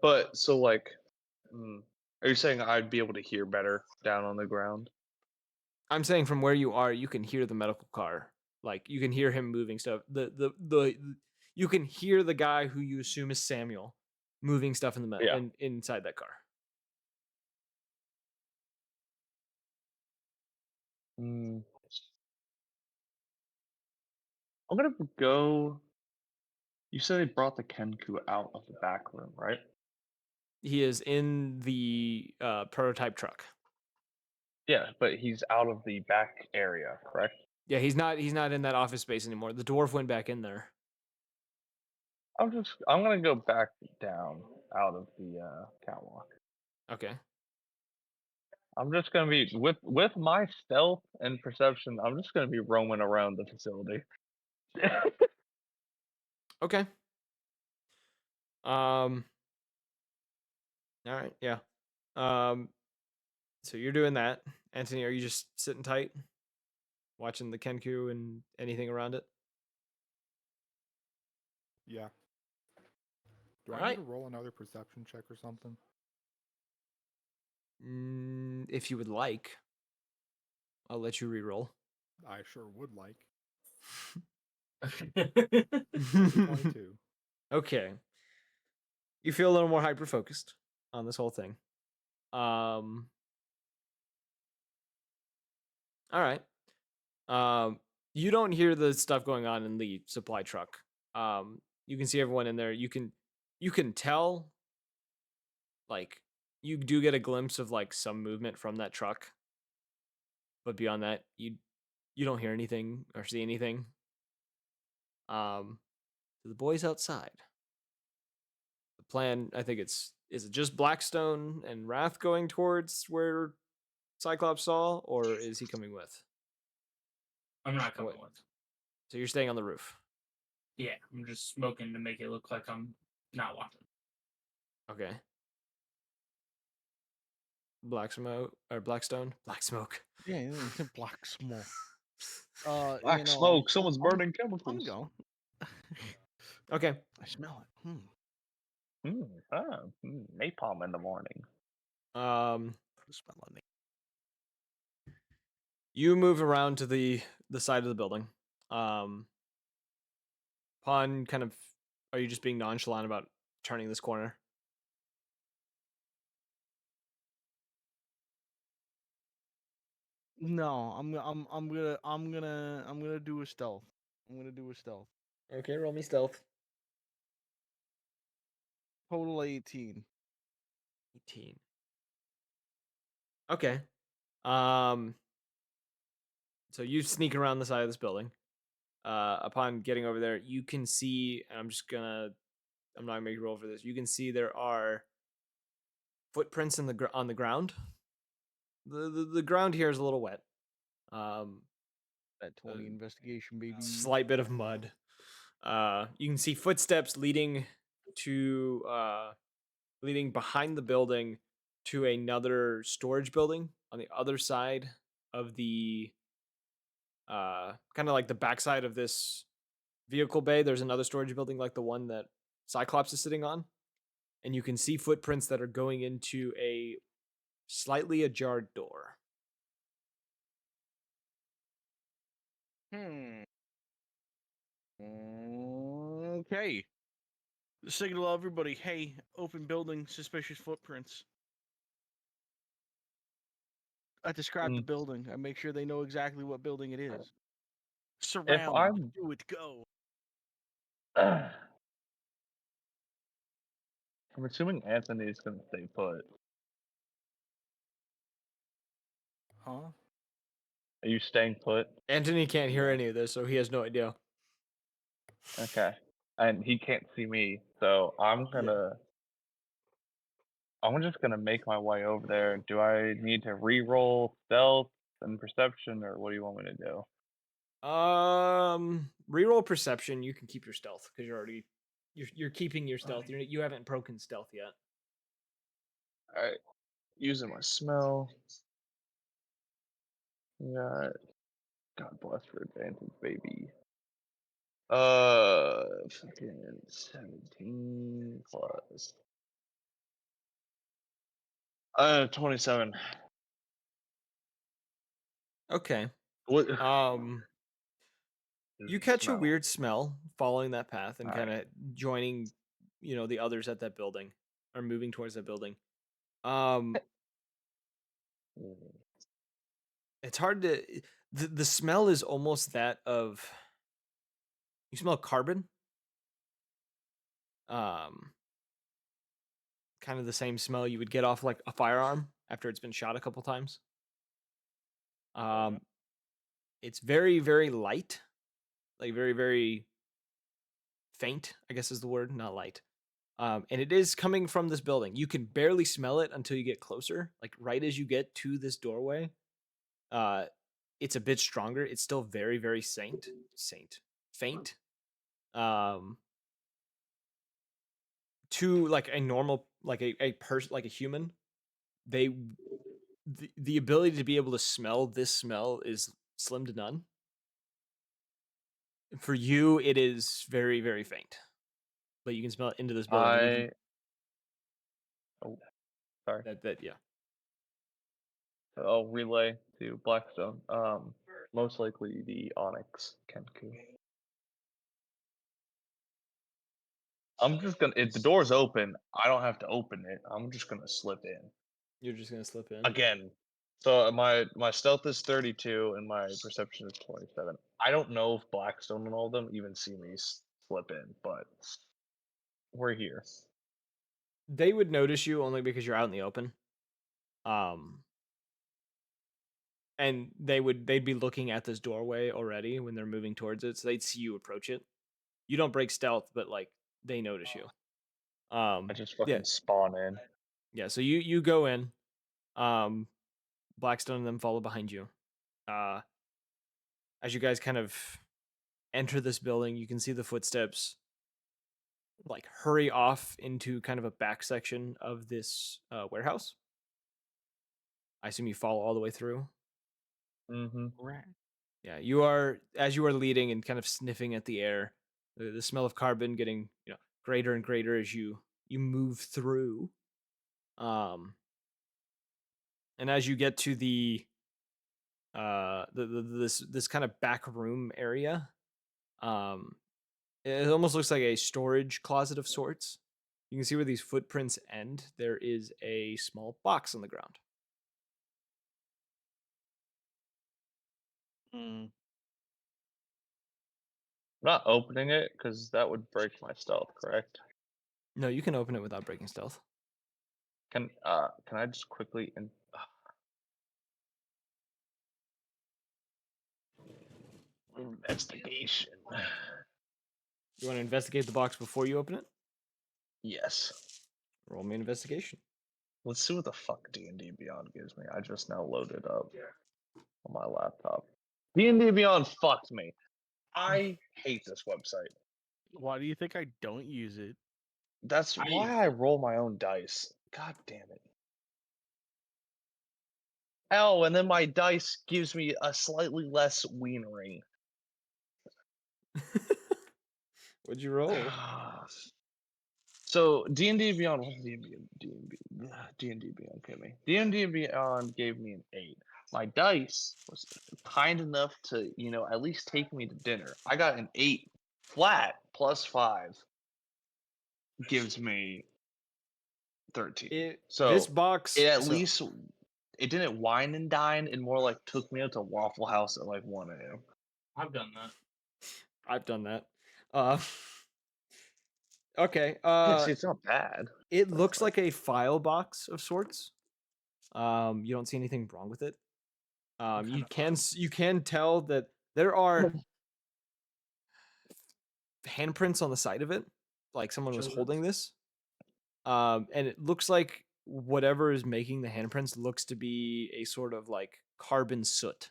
But so, like, are you saying I'd be able to hear better down on the ground? I'm saying from where you are, you can hear the medical car. Like you can hear him moving stuff. You can hear the guy who you assume is Samuel moving stuff inside that car. I'm gonna go. You said they brought the Kenku out of the back room, right? He is in the prototype truck. Yeah, but he's out of the back area, correct? Yeah, he's not in that office space anymore. The dwarf went back in there. I'm gonna go back down out of the catwalk. Okay. I'm just gonna be with my stealth and perception. I'm just gonna be roaming around the facility. Okay. All right. Yeah. So you're doing that, Anthony. Are you just sitting tight, watching the Kenku and anything around it? Yeah. Do I Alright. need to roll another perception check or something? If you would like, I'll let you re-roll. I sure would like. 22. 22. Okay. You feel a little more hyper focused on this whole thing. All right. You don't hear the stuff going on in the supply truck. You can see everyone in there. You can tell, like, you do get a glimpse of like some movement from that truck, but beyond that, you don't hear anything or see anything. The boys outside. The plan, I think is it just Blackstone and Wrath going towards where Cyclops saw, or is he coming with? I'm not coming with. So you're staying on the roof. Yeah, I'm just smoking to make it look like I'm not watching. Okay. Black smoke or Blackstone? Black smoke. Yeah, black smoke. Black you know, smoke. Someone's I'm burning chemicals. going. Okay. I smell it. Napalm in the morning. Smell it. You move around to the side of the building. Upon kind of, are you just being nonchalant about turning this corner? No, I'm gonna do a stealth. I'm gonna do a stealth. Okay, roll me stealth. Total 18. 18. Okay. So you sneak around the side of this building. Upon getting over there, you can see, and I'm not gonna make you roll for this. You can see there are footprints on the ground. The ground here is a little wet. That 20 investigation, baby. Slight bit of mud. You can see footsteps leading behind the building to another storage building on the other side of the kind of like the backside of this vehicle bay. There's another storage building like the one that Cyclops is sitting on, and you can see footprints that are going into a slightly ajar door. Okay. Signal everybody, hey, open building, suspicious footprints. I describe the building. I make sure they know exactly what building it is. Surround, I'm- do it, go. I'm assuming Anthony's gonna stay put. Huh? Are you staying put? Anthony can't hear any of this, so he has no idea. Okay. And he can't see me, so I'm just gonna make my way over there. Do I need to re-roll stealth and perception, or what do you want me to do? Reroll perception. You can keep your stealth because you're keeping your stealth. You haven't broken stealth yet. All right. Using my smell. Yeah. God bless for advantage, baby. Fucking 17 plus. 27. Okay. What? You catch a Smell. weird smell following that path and kind of Alright. joining, the others at that building or moving towards that building. It's hard to. The smell is almost that of. You smell carbon. Kind of the same smell you would get off like a firearm after it's been shot a couple times. It's very, very light, like very, very faint, I guess is the word, not light. And it is coming from this building. You can barely smell it until you get closer. Like right as you get to this doorway, it's a bit stronger. It's still very, very faint. To like a normal, like a person, like a human, the ability to be able to smell this smell is slim to none. For you, it is very, very faint, but you can smell it into this building. Oh, sorry. Yeah. So I'll relay to Blackstone. Most likely the Onyx Kenku. I'm just gonna. If the door's open, I don't have to open it. I'm just gonna slip in. You're just gonna slip in again. So my stealth is 32 and my perception is 27. I don't know if Blackstone and all of them even see me slip in, but we're here. They would notice you only because you're out in the open. And they'd be looking at this doorway already when they're moving towards it, so they'd see you approach it. You don't break stealth, but like they notice you. I just fucking spawn in. Yeah, so you go in. Blackstone and them follow behind you. As you guys kind of enter this building. You can see the footsteps like hurry off into kind of a back section of this warehouse. I assume you follow all the way through. Mm-hmm. Right. Yeah, you are, as you are leading and kind of sniffing at the air, the smell of carbon getting greater and greater as you move through. And as you get to this kind of back room area, it almost looks like a storage closet of sorts. You can see where these footprints end. There is a small box on the ground. Mm. I'm not opening it because that would break my stealth, correct? No, you can open it without breaking stealth. Can I just quickly investigation? You want to investigate the box before you open it? Yes. Roll me an investigation. Let's see what the fuck D&D Beyond gives me. I just now loaded up on my laptop. D&D Beyond fucked me. I hate this website. Why do you think I don't use it? That's why I roll my own dice. God damn it. Oh, and then my dice gives me a slightly less wienering. What'd you roll? So D&D Beyond, what did D&D Beyond give me? D&D Beyond gave me an 8. My dice was kind enough to, at least take me to dinner. I got an 8 flat plus 5 gives me 13. So This box. it at least it didn't wine and dine. It more like took me out to Waffle House at like 1 a.m. I've done that. I've done that. Okay. Yeah, see, it's not bad. It looks like a file box of sorts. You don't see anything wrong with it. You can tell that there are handprints on the side of it, like someone was holding this. And it looks like whatever is making the handprints looks to be a sort of like carbon soot.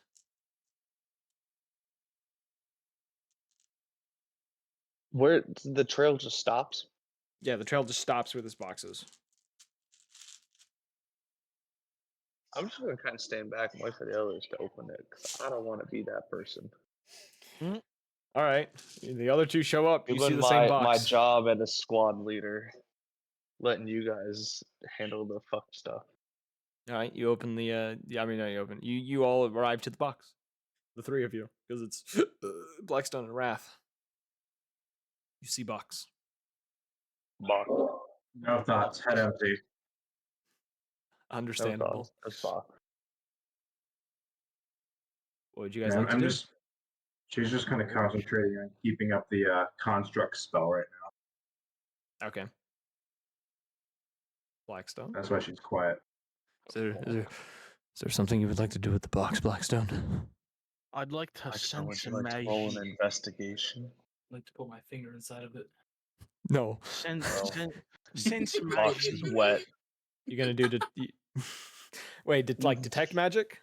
Where the trail just stops. Yeah, the trail just stops where this box is. I'm just gonna kind of stand back and wait for the others to open it because I don't want to be that person. All right, the other two show up. You see Doing the same my box. job as a squad leader, letting you guys handle the fuck stuff. All right, you open the. You all arrive to the box, the three of you, because it's Blackstone and Wrath. You see box. Box. No thoughts. Head empty. No Understandable. thoughts. Just box. What would you guys Yeah, like to do? She's just kind of concentrating on keeping up the construct spell right now. Okay. Blackstone. That's why she's quiet. Is there something you would like to do with the box, Blackstone? I'd like to Blackstone, would sense you like to roll an magie. investigation? I'd like to put my finger inside of it. No. Sense Box magie. is wet. You're gonna do wait, like detect magic?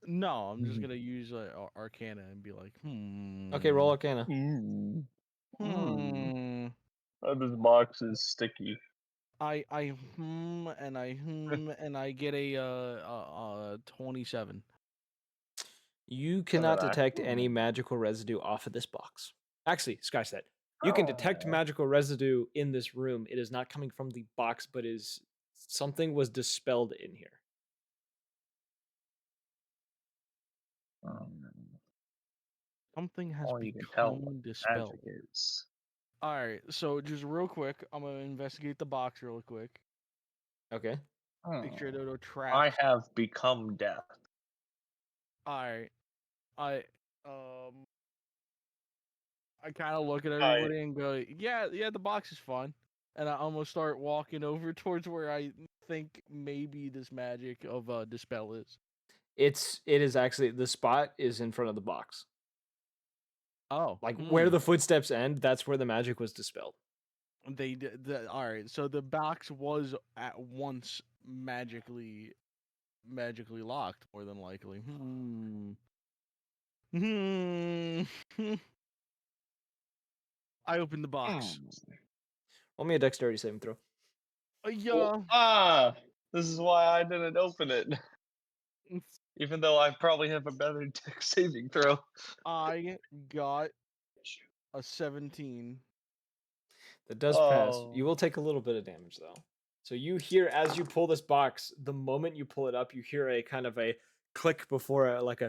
No, I'm just Mhm. gonna use Arcana and be like, Okay, roll Arcana. This box is sticky. I and I get a 27. You So cannot did I. detect any magical residue off of this box. Actually, scratch that. You can detect magical residue in this room. It is not coming from the box, but something was dispelled in here. Something has All you can tell become what dispelled. magic is. All right, so just real quick, I'm gonna investigate the box real quick. Okay. Make sure there are no I traps. have become death. All right, I kind of look at everybody and go, yeah, the box is fun, and I almost start walking over towards where I think maybe this magic of dispel is. It is actually, the spot is in front of the box. Oh, Like where the footsteps end, that's where the magic was dispelled. they did. All right, so the box was at once magically locked, more than likely. Hmm. I opened the box. Roll me a dexterity saving throw. Yeah. This is why I didn't open it. Even though I probably have a better dex saving throw. I got a 17. That does pass. You Oh. will take a little bit of damage though. So you hear as you pull this box, the moment you pull it up, you hear a kind of a click before like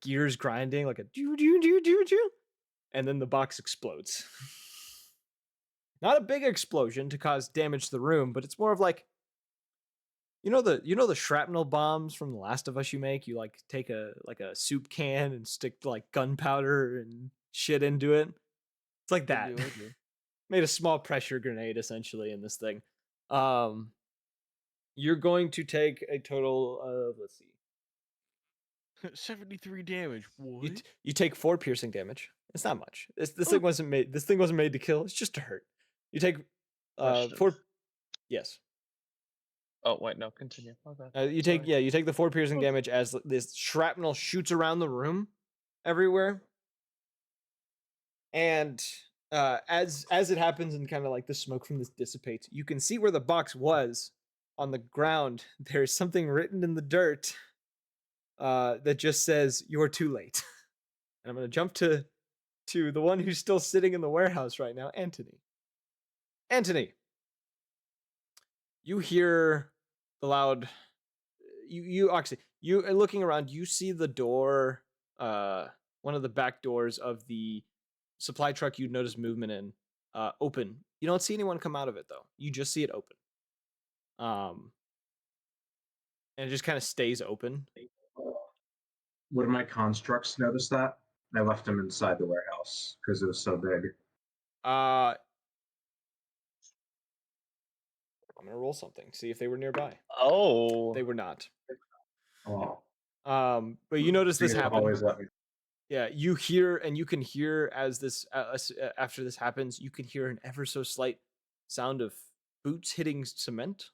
gears grinding, like a doo doo doo doo doo, and then the box explodes. Not a big explosion to cause damage to the room, but it's more of like you know the shrapnel bombs from The Last of Us you make? You like take a soup can and stick like gunpowder and shit into it. It's like that. I do. Made a small pressure grenade essentially in this thing. You're going to take a total of, let's see, 73 damage. What? you take 4 piercing damage. It's not much. This thing wasn't made. This thing wasn't made to kill. It's just to hurt. You take Question. 4. Yes. Oh wait, no, continue. Okay. You take you take the 4 piercing damage as this shrapnel shoots around the room, everywhere, and as it happens and kind of like the smoke from this dissipates, you can see where the box was on the ground. There's something written in the dirt that just says "You're too late." And I'm gonna jump to the one who's still sitting in the warehouse right now, Anthony. Anthony, you hear the loud. You actually you looking around. You see the door, one of the back doors of the supply truck you'd notice movement in, open. You don't see anyone come out of it though. You just see it open. And it just kind of stays open. Would my constructs notice that? I left them inside the warehouse because it was so big. I'm gonna roll something. See if they were nearby. Oh. They were not. Oh. But you notice this You'll happen. always let me. Yeah, you hear and you can hear as this after this happens, you can hear an ever so slight sound of boots hitting cement.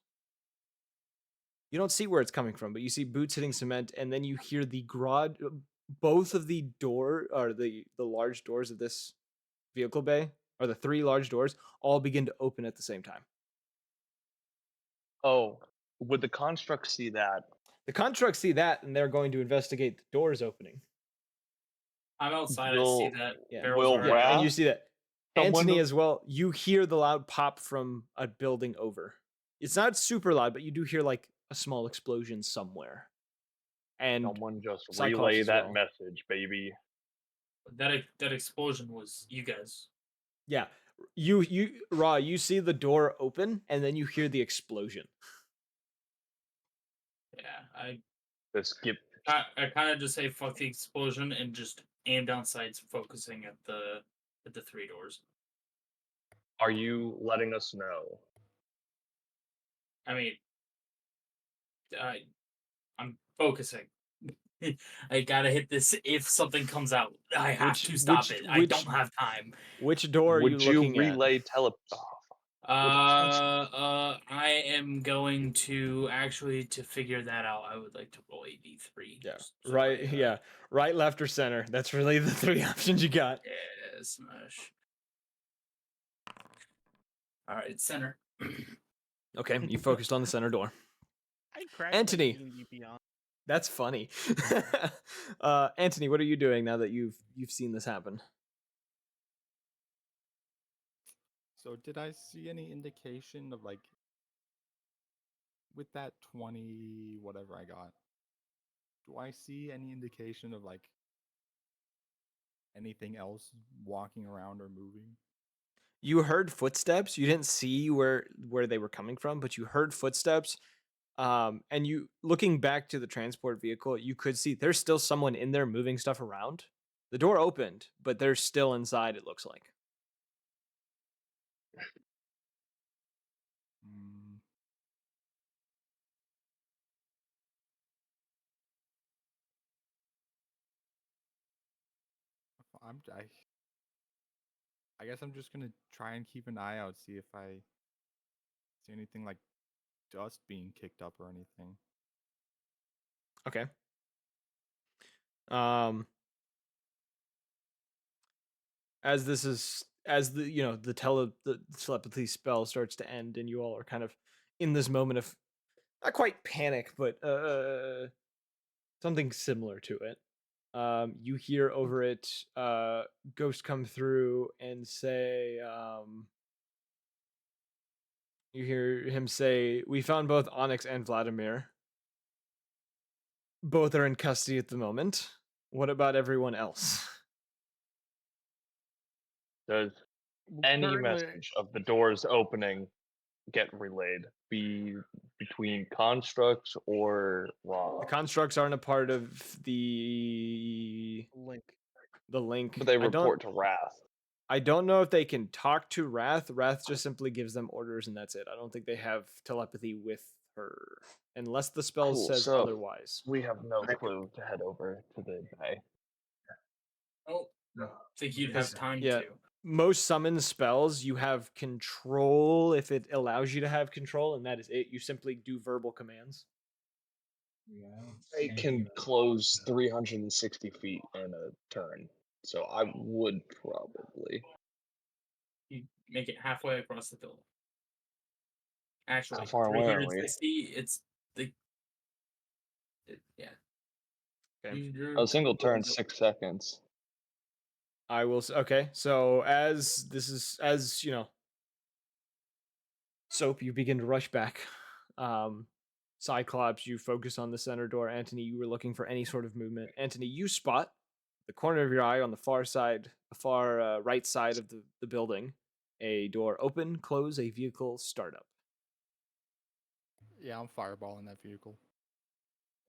You don't see where it's coming from, but you see boots hitting cement, and then you hear the garage, both of the door or the large doors of this vehicle bay, or the 3 large doors, all begin to open at the same time. Oh. Would the construct see that? The constructs see that, and they're going to investigate the doors opening. I'm outside. I see Will- that Yeah. barrels Will are Yeah, and you Raph- see that. someone- Anthony as well, you hear the loud pop from a building over. It's not super loud, but you do hear like a small explosion somewhere. And Someone just Cyclops relay as that well. message, baby. that explosion was you guys. yeah, you Raw, you see the door open and then you hear the explosion. Yeah, Skip. I kind of just say fuck the explosion and just aim down sights, focusing at the 3 doors. Are you letting us know? I mean, I'm focusing. I gotta hit this. If something comes out, I have to stop it. I don't have time. Which door are Would you looking relay I am going to actually to figure that out. I would like to roll a d3. Yeah. so Right, I, yeah. Right, left, or center. That's really the 3 options you got. Yeah, smash. All right, center. Okay, you focused on the center door. I crashed Anthony. my D&D Beyond. That's funny. Anthony, what are you doing now that you've seen this happen? So did I see any indication of like with that 20 whatever I got? Do I see any indication of like anything else walking around or moving? You heard footsteps. You didn't see where they were coming from, but you heard footsteps. And you looking back to the transport vehicle, you could see there's still someone in there moving stuff around. The door opened, but they're still inside, it looks like. Mm. I guess I'm just gonna try and keep an eye out, see if I see anything like dust being kicked up or anything. Okay. as the telepathy spell starts to end, and you all are kind of in this moment of not quite panic, but something similar to it. You hear over it Ghost come through and say, you hear him say, "We found both Onyx and Vladimir. Both are in custody at the moment. What about everyone else?" Does any Currently- message of the doors opening get relayed? Be between constructs or raw? The constructs aren't a part of the Link. link. But they report to Wrath. I don't know if they can talk to Wrath. Wrath just simply gives them orders, and that's it. I don't think they have telepathy with her, unless the spell Cool, says so- otherwise. We have no clue to head over to the bay. I don't think you'd Because- have time yeah. to. Most summon spells, you have control if it allows you to have control, and that is it. You simply do verbal commands. I can close 360 feet in a turn, so I would probably. You make it halfway across the building. Actually, How far away are we? 360. It's the. Yeah. Okay. A single turn, 6 seconds. I will. Okay, so as you know, Soap, you begin to rush back. Cyclops, you focus on the center door. Anthony, you were looking for any sort of movement. Anthony, you spot the corner of your eye on the far side, the far right side of the building, a door open, close, a vehicle startup. Yeah, I'm fireballing that vehicle.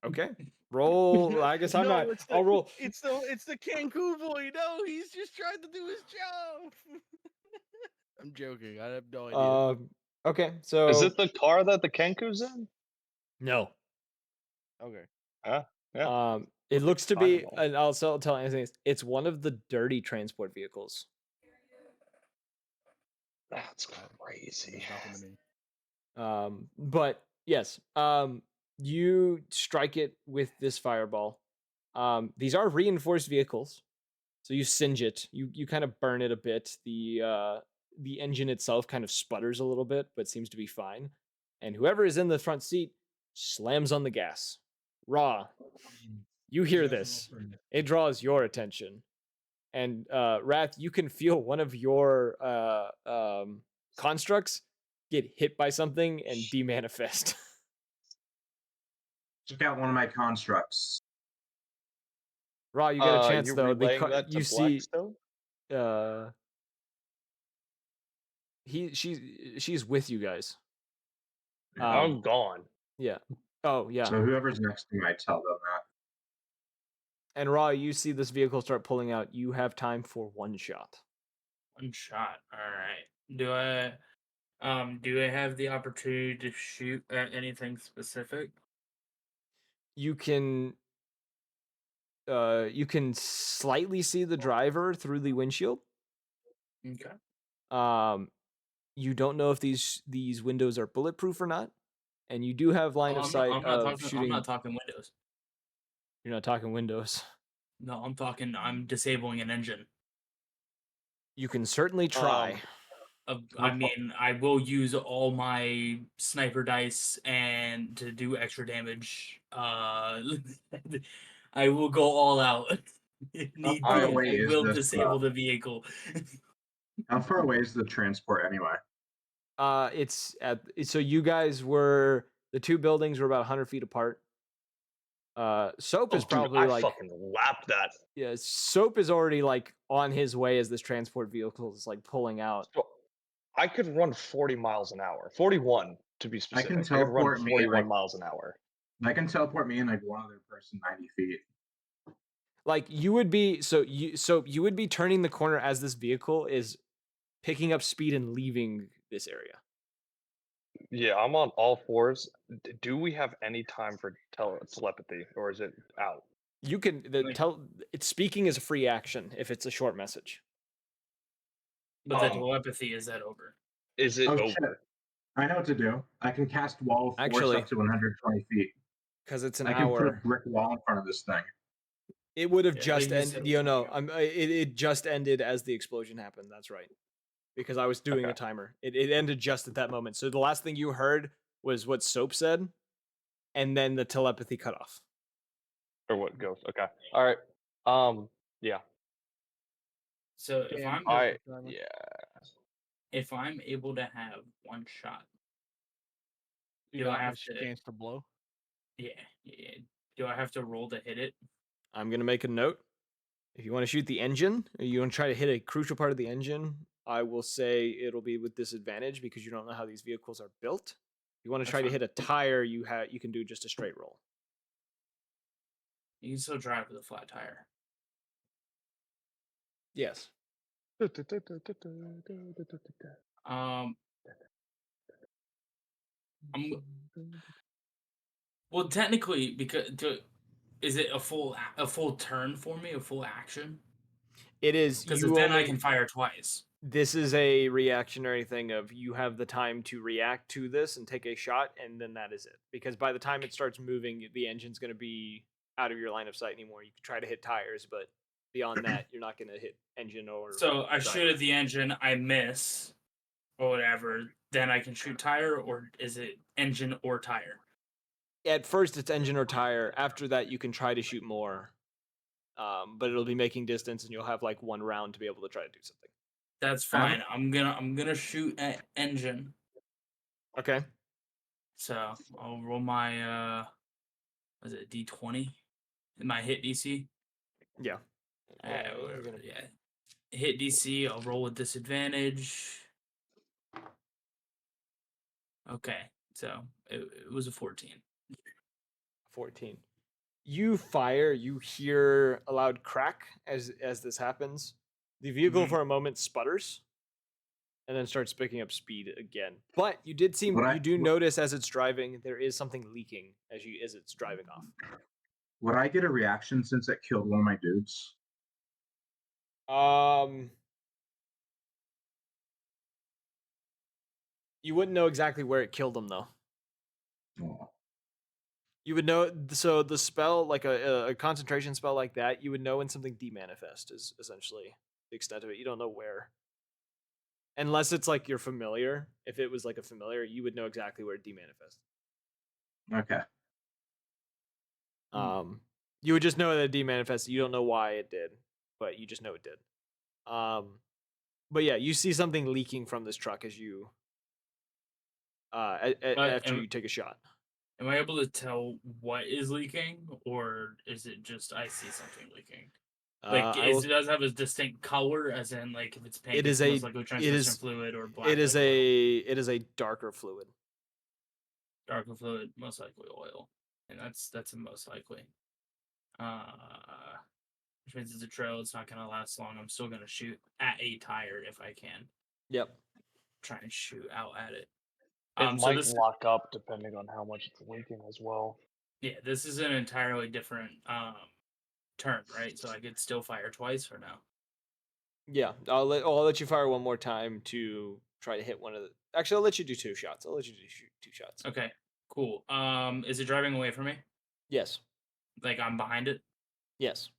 Okay, roll. I guess I'm No, not. it's the- I'll roll. It's the Cancun boy. No, he's just trying to do his job. I'm joking. I have no idea. Okay, so Is it the car that the Kenku's in? no. Okay. Yeah. It looks to be, Fireball. and I'll tell Anthony, it's one of the dirty transport vehicles. That's That crazy. means nothing to me. But yes, you strike it with this fireball. These are reinforced vehicles, so you singe it. You kind of burn it a bit. The engine itself kind of sputters a little bit, but seems to be fine. And whoever is in the front seat slams on the gas. Raw. You hear this. It draws your attention. And Wrath, you can feel one of your constructs get hit by something and demanifest. Took out one of my constructs. Raw, you get a chance you though. relaying that to You see, Blackstone? she's with you guys. I'm gone. Yeah. Oh yeah. So whoever's next to me, I tell them that. And Raw, you see this vehicle start pulling out. You have time for one shot. One shot. All right. Do I have the opportunity to shoot at anything specific? You can slightly see the driver through the windshield. Okay. You don't know if these windows are bulletproof or not, and you do have line of sight of shooting. I'm not talking windows. You're not talking windows. No, I'm disabling an engine. You can certainly try. I mean, I will use all my sniper dice and to do extra damage. I will go all out. If need far be, away I is will this, disable the vehicle. How far away is the transport anyway? It's so you guys were, the two buildings were about 100 feet apart. Soap is probably I like, fucking lapped that. yeah, Soap is already like on his way as this transport vehicle is like pulling out. So, I could run 40 miles an hour. 41 to be specific. I could run teleport me, 41 like- miles an hour. I can teleport me and like one other person 90 feet. Like you would be, you would be turning the corner as this vehicle is picking up speed and leaving this area. Yeah, I'm on all fours. Do we have any time for telepathy, or is it out? You can it's speaking is a free action if it's a short message. But the Um, telepathy is that over? Is it Oh, over? shit. I know what to do. I can cast wall of force Actually- up to 120 feet. Because it's an I can put a hour. brick wall in front of this thing. It would have Yeah, just you said ended. it You was know, going it just ended as the explosion happened. That's right. Because I was doing a Okay. timer. It ended just at that moment. So the last thing you heard was what Soap said, and then the telepathy cut off. Or what goes? Okay. All right. Yeah. So Damn, Yeah. if I'm able to have one shot, you do I got my have to? chance to blow. Yeah. Do I have to roll to hit it? I'm gonna make a note. If you want to shoot the engine, or you want to try to hit a crucial part of the engine, I will say it'll be with disadvantage because you don't know how these vehicles are built. If you want to That's try to fine. hit a tire, you can do just a straight roll. You can still drive with a flat tire. Yes. Um, well, technically, is it a full turn for me, a full action? It is. Because You then I only. can fire twice. This is a reactionary thing of you have the time to react to this and take a shot, and then that is it. Because by the time it starts moving, the engine's going to be out of your line of sight anymore. You can try to hit tires, but beyond that, you're not going to hit engine or. So I driver. shoot at the engine, I miss, or whatever. Then I can shoot tire, or is it engine or tire? At first, it's engine or tire. After that, you can try to shoot more, but it'll be making distance, and you'll have like one round to be able to try to do something. That's fine. I'm gonna shoot at engine. Okay. So I'll roll my was it D20? My hit DC? Yeah. Whatever, yeah. Hit DC, I'll roll with disadvantage. Okay, so it was a 14. 14. You fire, you hear a loud crack as this happens. The vehicle Mhm. for a moment sputters and then starts picking up speed again. But you do notice as it's driving there is something leaking as it's driving off. Would I get a reaction since it killed one of my dudes? You wouldn't know exactly where it killed them though. Oh. You would know, so the spell, like a concentration spell like that, you would know when something demanifest is essentially the extent of it. You don't know where. Unless it's like you're familiar. If it was like a familiar, you would know exactly where it demanifest. Okay. You would just know that it demanifested. You don't know why it did, but you just know it did. But yeah, you see something leaking from this truck as you after you take a shot. Am I able to tell what is leaking, or is it just I see something leaking? Like, it does have a distinct color, as in, like, if it's pink, It is it's a most likely translucent fluid, or black. It is a darker fluid. Darker fluid, most likely oil, and that's a most likely. Which means it's a trail. It's not gonna last long. I'm still gonna shoot at a tire if I can. Yep. Try and shoot out at it. It So might this, lock up depending on how much it's leaking as well. yeah, this is an entirely different turn, right? So I could still fire twice or no? Yeah, I'll let you fire one more time to try to hit one of the. Actually, I'll let you do 2 shots. I'll let you do 2 shots. Okay, cool. Is it driving away from me? Yes. Like I'm behind it? Yes.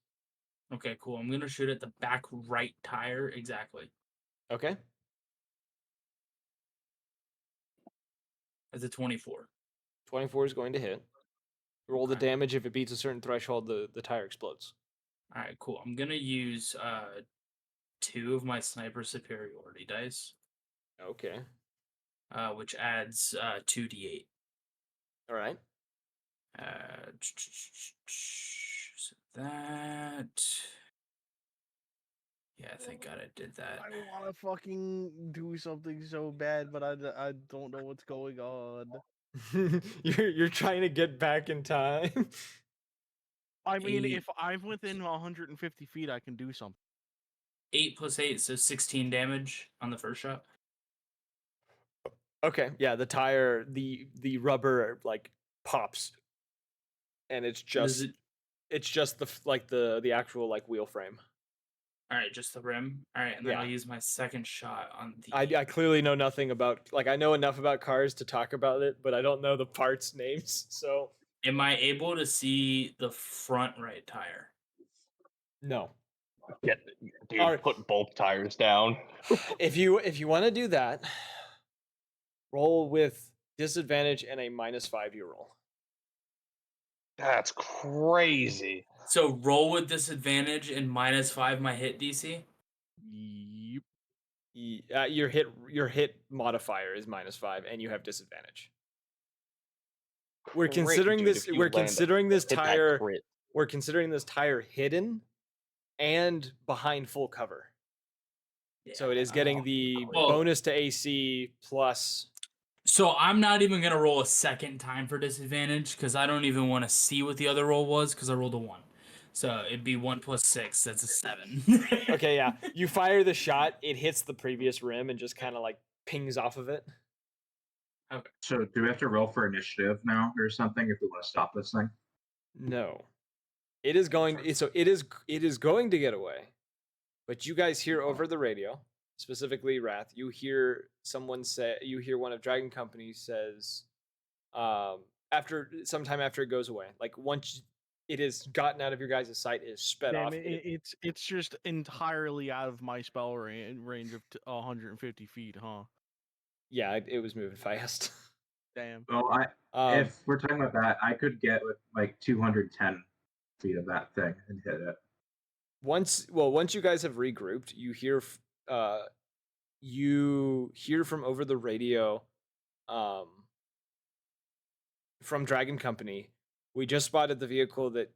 Okay, cool. I'm gonna shoot at the back right tire exactly. Okay. That's a 24. 24 is going to hit. Roll the damage. If it beats a certain threshold, the tire explodes. All right, cool. I'm gonna use 2 of my sniper superiority dice. Okay. Which adds 2d8. All right. So that. Yeah, thank God I did that. I want to fucking do something so bad, but I don't know what's going on. You're trying to get back in time. I mean, 8. if I'm within 150 feet, I can do something. 8 plus 8, so 16 damage on the first shot. Okay. Yeah, the tire, the rubber like pops, and it's just the actual like wheel frame. All right, just the rim. All right, and then I'll use my second shot on the. I clearly know nothing about, like, I know enough about cars to talk about it, but I don't know the parts names. So Am I able to see the front right tire? No. Dude, Alright. put both tires down. If you want to do that, roll with disadvantage and a -5 you roll. That's crazy. So roll with disadvantage and -5 my hit DC. Yep. Your hit modifier is -5, and you have disadvantage. We're Crit, considering dude, this. if you We're land considering this hit that tire. crit. We're considering this tire hidden and behind full cover. So it is getting the Well- bonus to AC plus. So I'm not even gonna roll a second time for disadvantage because I don't even want to see what the other roll was because I rolled a 1. So it'd be 1 + 6. That's a 7. Okay, yeah. You fire the shot, it hits the previous rim and just kind of like pings off of it. Okay. So do we have to roll for initiative now or something if we want to stop this thing? No. It is going so it is going to get away. But you guys hear over the radio, specifically Wrath, you hear one of Dragon Company says sometime after it goes away. Like once it is gotten out of your guys' sight, it is sped Damn, off. it's just entirely out of my spell range of 150 feet, huh? Yeah, it was moving fast. Damn. Well, if we're talking about that, I could get with like 210 feet of that thing and hit it. Once you guys have regrouped, you hear from over the radio from Dragon Company. We just spotted the vehicle that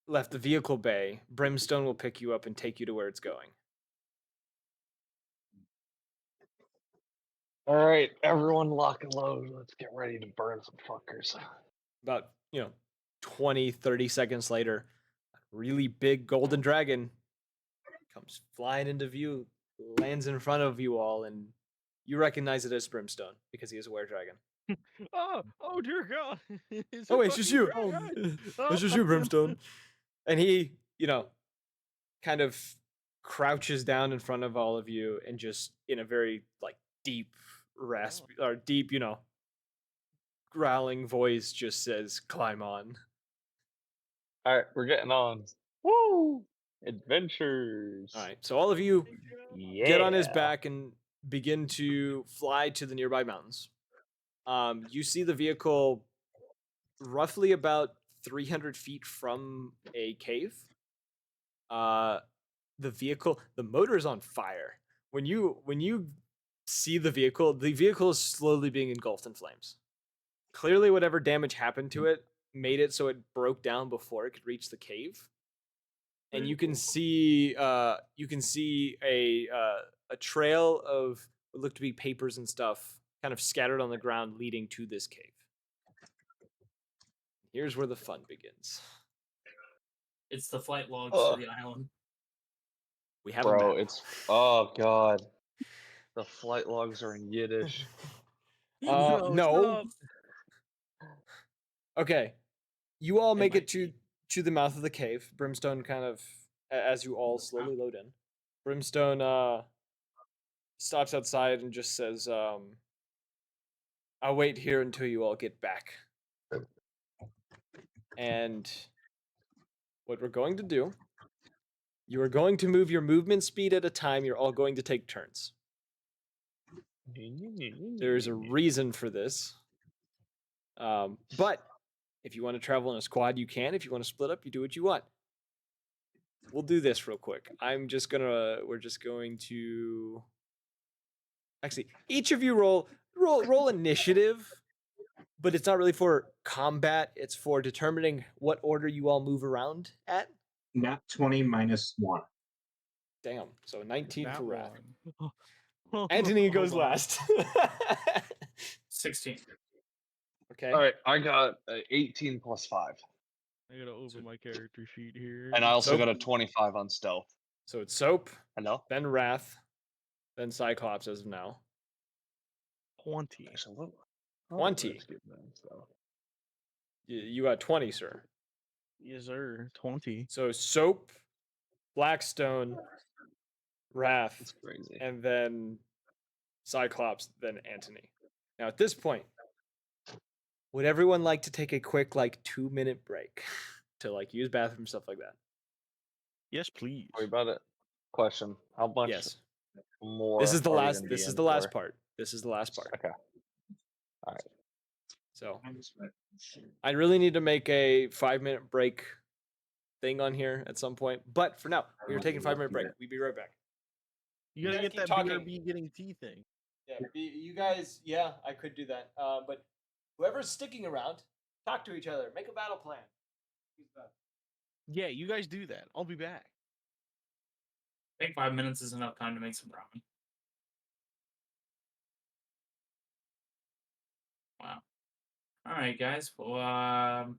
left the vehicle bay. Brimstone will pick you up and take you to where it's going. All right, everyone lock and load. Let's get ready to burn some fuckers. About 20 30 seconds later, a really big golden dragon comes flying into view, lands in front of you all, and you recognize it as Brimstone because he is a were-dragon. Oh dear God! Oh, wait, it's just you. It's just you, Brimstone. And he, kind of crouches down in front of all of you and just in a very like deep growling voice just says, "Climb on." All right, we're getting on. Woo! Adventures. All right, so all of you Yeah. get on his back and begin to fly to the nearby mountains. You see the vehicle roughly about 300 feet from a cave. The motor is on fire. When you see the vehicle is slowly being engulfed in flames. Clearly, whatever damage happened to it made it so it broke down before it could reach the cave. And you can see a trail of what look to be papers and stuff kind of scattered on the ground leading to this cave. Here's where the fun begins. It's the flight logs to the island. We have Bro, a map. oh god. The flight logs are in Yiddish. No. stop. Okay. You all make might it to the mouth of the cave. Brimstone kind of, as you all slowly load in, Brimstone stops outside and just says, "I'll wait here until you all get back." And what we're going to do, you are going to move your movement speed at a time. You're all going to take turns. There's a reason for this. But if you want to travel in a squad, you can. If you want to split up, you do what you want. We'll do this real quick. We're just going to actually each of you roll initiative, but it's not really for combat. It's for determining what order you all move around at. Nat 20 -1. Damn. So 19 That for Wrath. one. Anthony goes Hold on. last. 16. Okay. All right, I got 18 + 5. I gotta open my character sheet here. And I also So- got a 25 on stealth. So it's Soap, I know. then Wrath, then Cyclops as of now. 20. Actually, what? 20. let's get that stealth. You got 20, sir. Yes, sir. 20. So Soap, Blackstone, Wrath, That's crazy. and then Cyclops, then Antony. Now at this point, would everyone like to take a quick 2-minute break to use bathroom, stuff like that? Yes, please. Are we about it? Question: how much Yes. more? This is the are we last. gonna be This is in the last for? part. This is the last part. Okay. All right. So I really need to make a 5-minute break thing on here at some point. But for now, we are taking a 5-minute break. We'll be right back. You gotta guys get keep that talking. BRB getting tea thing. Yeah, you guys. Yeah, I could do that. But whoever's sticking around, talk to each other. Make a battle plan. Yeah, you guys do that. I'll be back. I think 5 minutes is enough time to make some ramen. Wow. All right, guys. Well,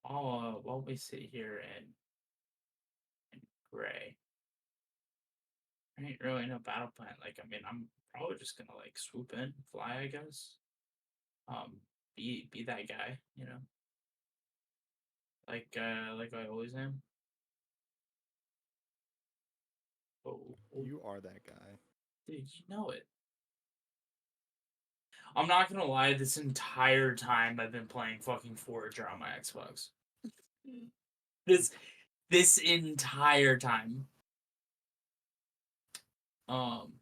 while we sit here in gray, I ain't really no battle plan. Like, I mean, I'm probably just gonna like swoop in, fly, I guess. Be that guy, you know, like I always am. Oh, You are that guy. dude, you know it. I'm not gonna lie. This entire time I've been playing fucking Forager on my Xbox. This entire time. Um,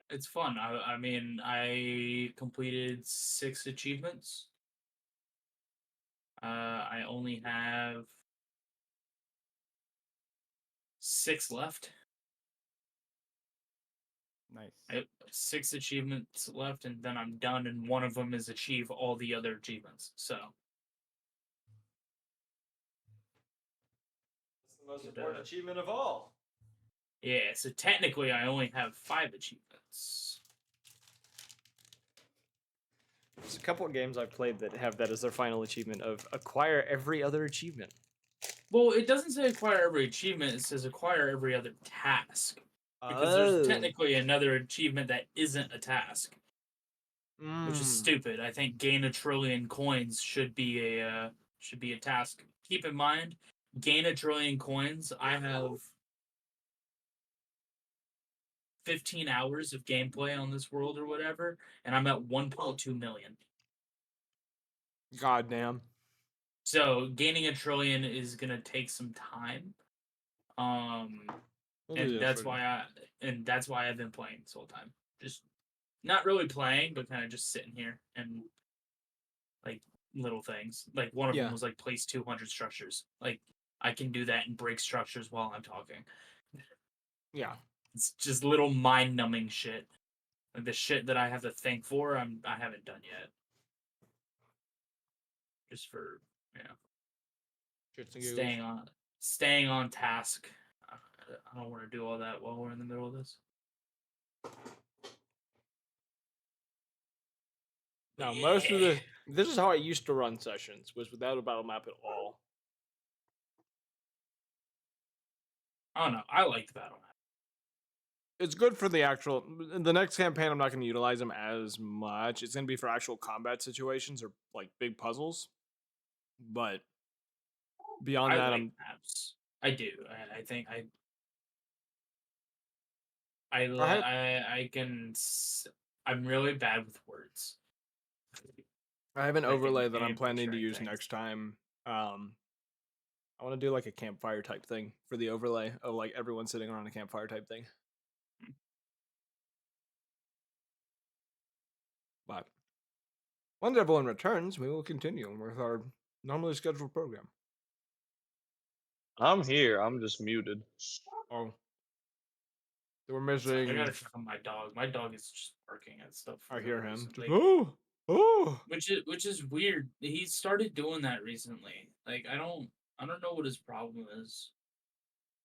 it's fun. I mean, I completed 6 achievements. I only have 6 left. Nice. I have 6 achievements left, and then I'm done. And one of them is achieve all the other achievements. So That's the most Good, important achievement of all. yeah. So technically, I only have 5 achievements. There's a couple of games I've played that have that as their final achievement of acquire every other achievement. Well, it doesn't say acquire every achievement. It says acquire every other task. Because there's technically another achievement that isn't a task, which is stupid. I think gain 1 trillion coins should be a task. Keep in mind, gain 1 trillion coins. I have 15 hours of gameplay on this world or whatever, and I'm at 1.2 million. Goddamn. So gaining 1 trillion is gonna take some time. And that's why I've been playing this whole time. Just not really playing, but kind of just sitting here and like little things. Like one of them was like place 200 structures. Like I can do that and break structures while I'm talking. Yeah. It's just little mind numbing shit. Like the shit that I have to think for, I haven't done yet. Just for staying on task. I don't want to do all that while we're in the middle of this. Now, most of this is how I used to run sessions, was without a battle map at all. I don't know. I like the battle map. It's good for the actual. In the next campaign, I'm not going to utilize them as much. It's going to be for actual combat situations or like big puzzles. But beyond that, like maps. I do. I think I can. I'm really bad with words. I have an Like overlay that I'm in planning to picturing use things. next time. I want to do like a campfire type thing for the overlay of like everyone sitting around a campfire type thing. But once everyone returns, we will continue with our normally scheduled program. I'm here. I'm just muted. Oh, so we're I missing. gotta check on my dog. My dog is just barking at stuff. I hear him. Just, Like, oh. which is weird. He started doing that recently. Like I don't know what his problem is.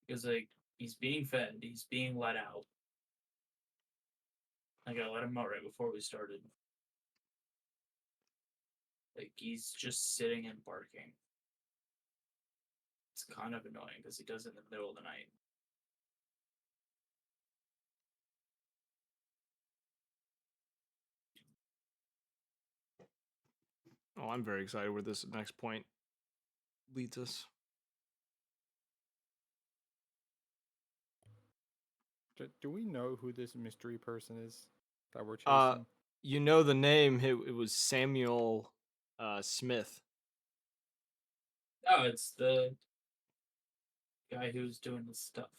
Because like he's being fed, he's being let out. I gotta let him out right before we started. Like he's just sitting and barking. It's kind of annoying because he does it in the middle of the night. Oh, I'm very excited where this next point leads us. Do we know who this mystery person is that we're chasing? You know the name. It was Samuel Smith. No, it's the guy who's doing this stuff.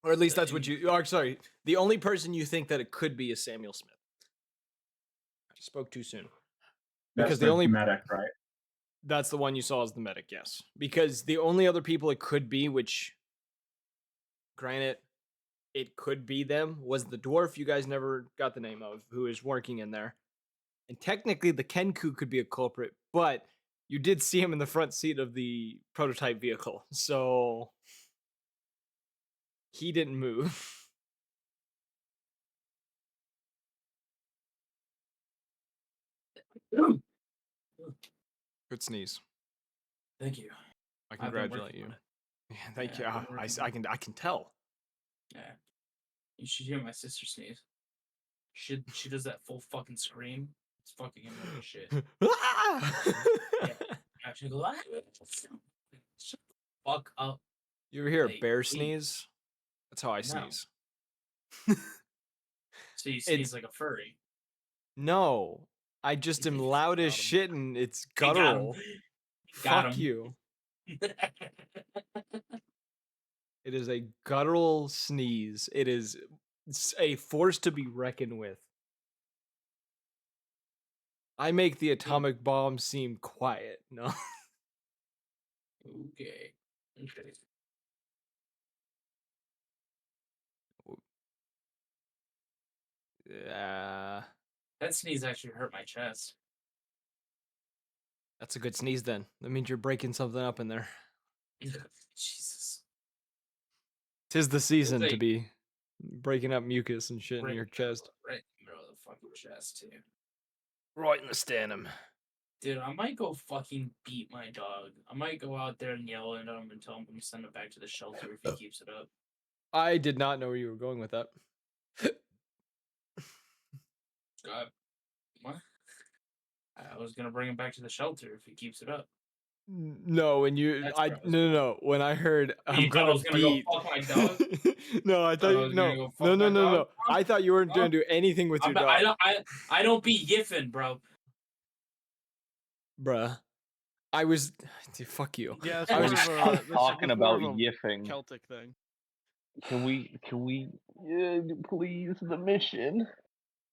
Or at least that's what you are. Sorry, the only person you think that it could be is Samuel Smith. I spoke too soon. That's Because the the only medic, right? That's the one you saw as the medic, yes. Because the only other people it could be, which, granted, it could be them, was the dwarf you guys never got the name of, who is working in there. And technically, the Kenku could be a culprit, but you did see him in the front seat of the prototype vehicle, so he didn't move. Good sneeze. Thank you. I I've been congratulate working you. on it. Yeah, thank Yeah, you. I've been I working on can tell. Yeah. You should hear my sister sneeze. She does that full fucking scream. It's fucking annoying as shit. Yeah. Actually go, "Ah!" Shut the fuck up. You ever hear a Like, bear please. sneeze? That's how I No. sneeze. So you sneeze like a furry. No, I just am loud as Got 'em. shit and it's You got 'em. guttural. Got Fuck 'em. you. It is a guttural sneeze. It is a force to be reckoned with. I make the atomic bomb seem quiet. No. Okay. Yeah. That sneeze actually hurt my chest. That's a good sneeze then. That means you're breaking something up in there. Jesus. Tis the season to like- be breaking up mucus and shit in your chest. Right in the middle of the fucking chest, too. Right in the sternum. Dude, I might go fucking beat my dog. I might go out there and yell at him and tell him I'm gonna send him back to the shelter if he keeps it up. I did not know where you were going with that. God. What? I was gonna bring him back to the shelter if he keeps it up. No, when you, That's I where I was no. When I heard I'm You thought I gonna was gonna beat, go fuck my dog? no, I Thought thought I you, was gonna no, go fuck no, my no. dog? Huh? I thought you weren't Huh? gonna do anything with your I dog, don't be yiffing, bro. bruh. I was, dude, fuck you. Yeah, that's I more was of just a Stop that's talking more about of a yiffing. Celtic thing. Can we please the mission?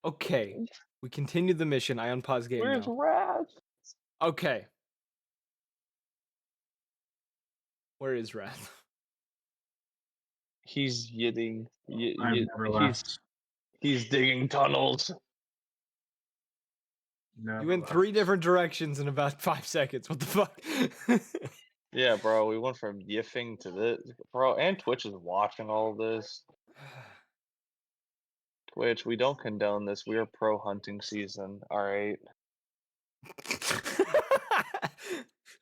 Okay. We continued the mission. I unpause game Where's now. Raz? Okay. Where is Wrath? He's yitting. I've never left. He's digging tunnels. Never You went left. 3 different directions in about 5 seconds. What the fuck? Yeah, bro, we went from yiffing to this. Bro, and Twitch is watching all this. Twitch, we don't condone this. We are pro hunting season. Alright.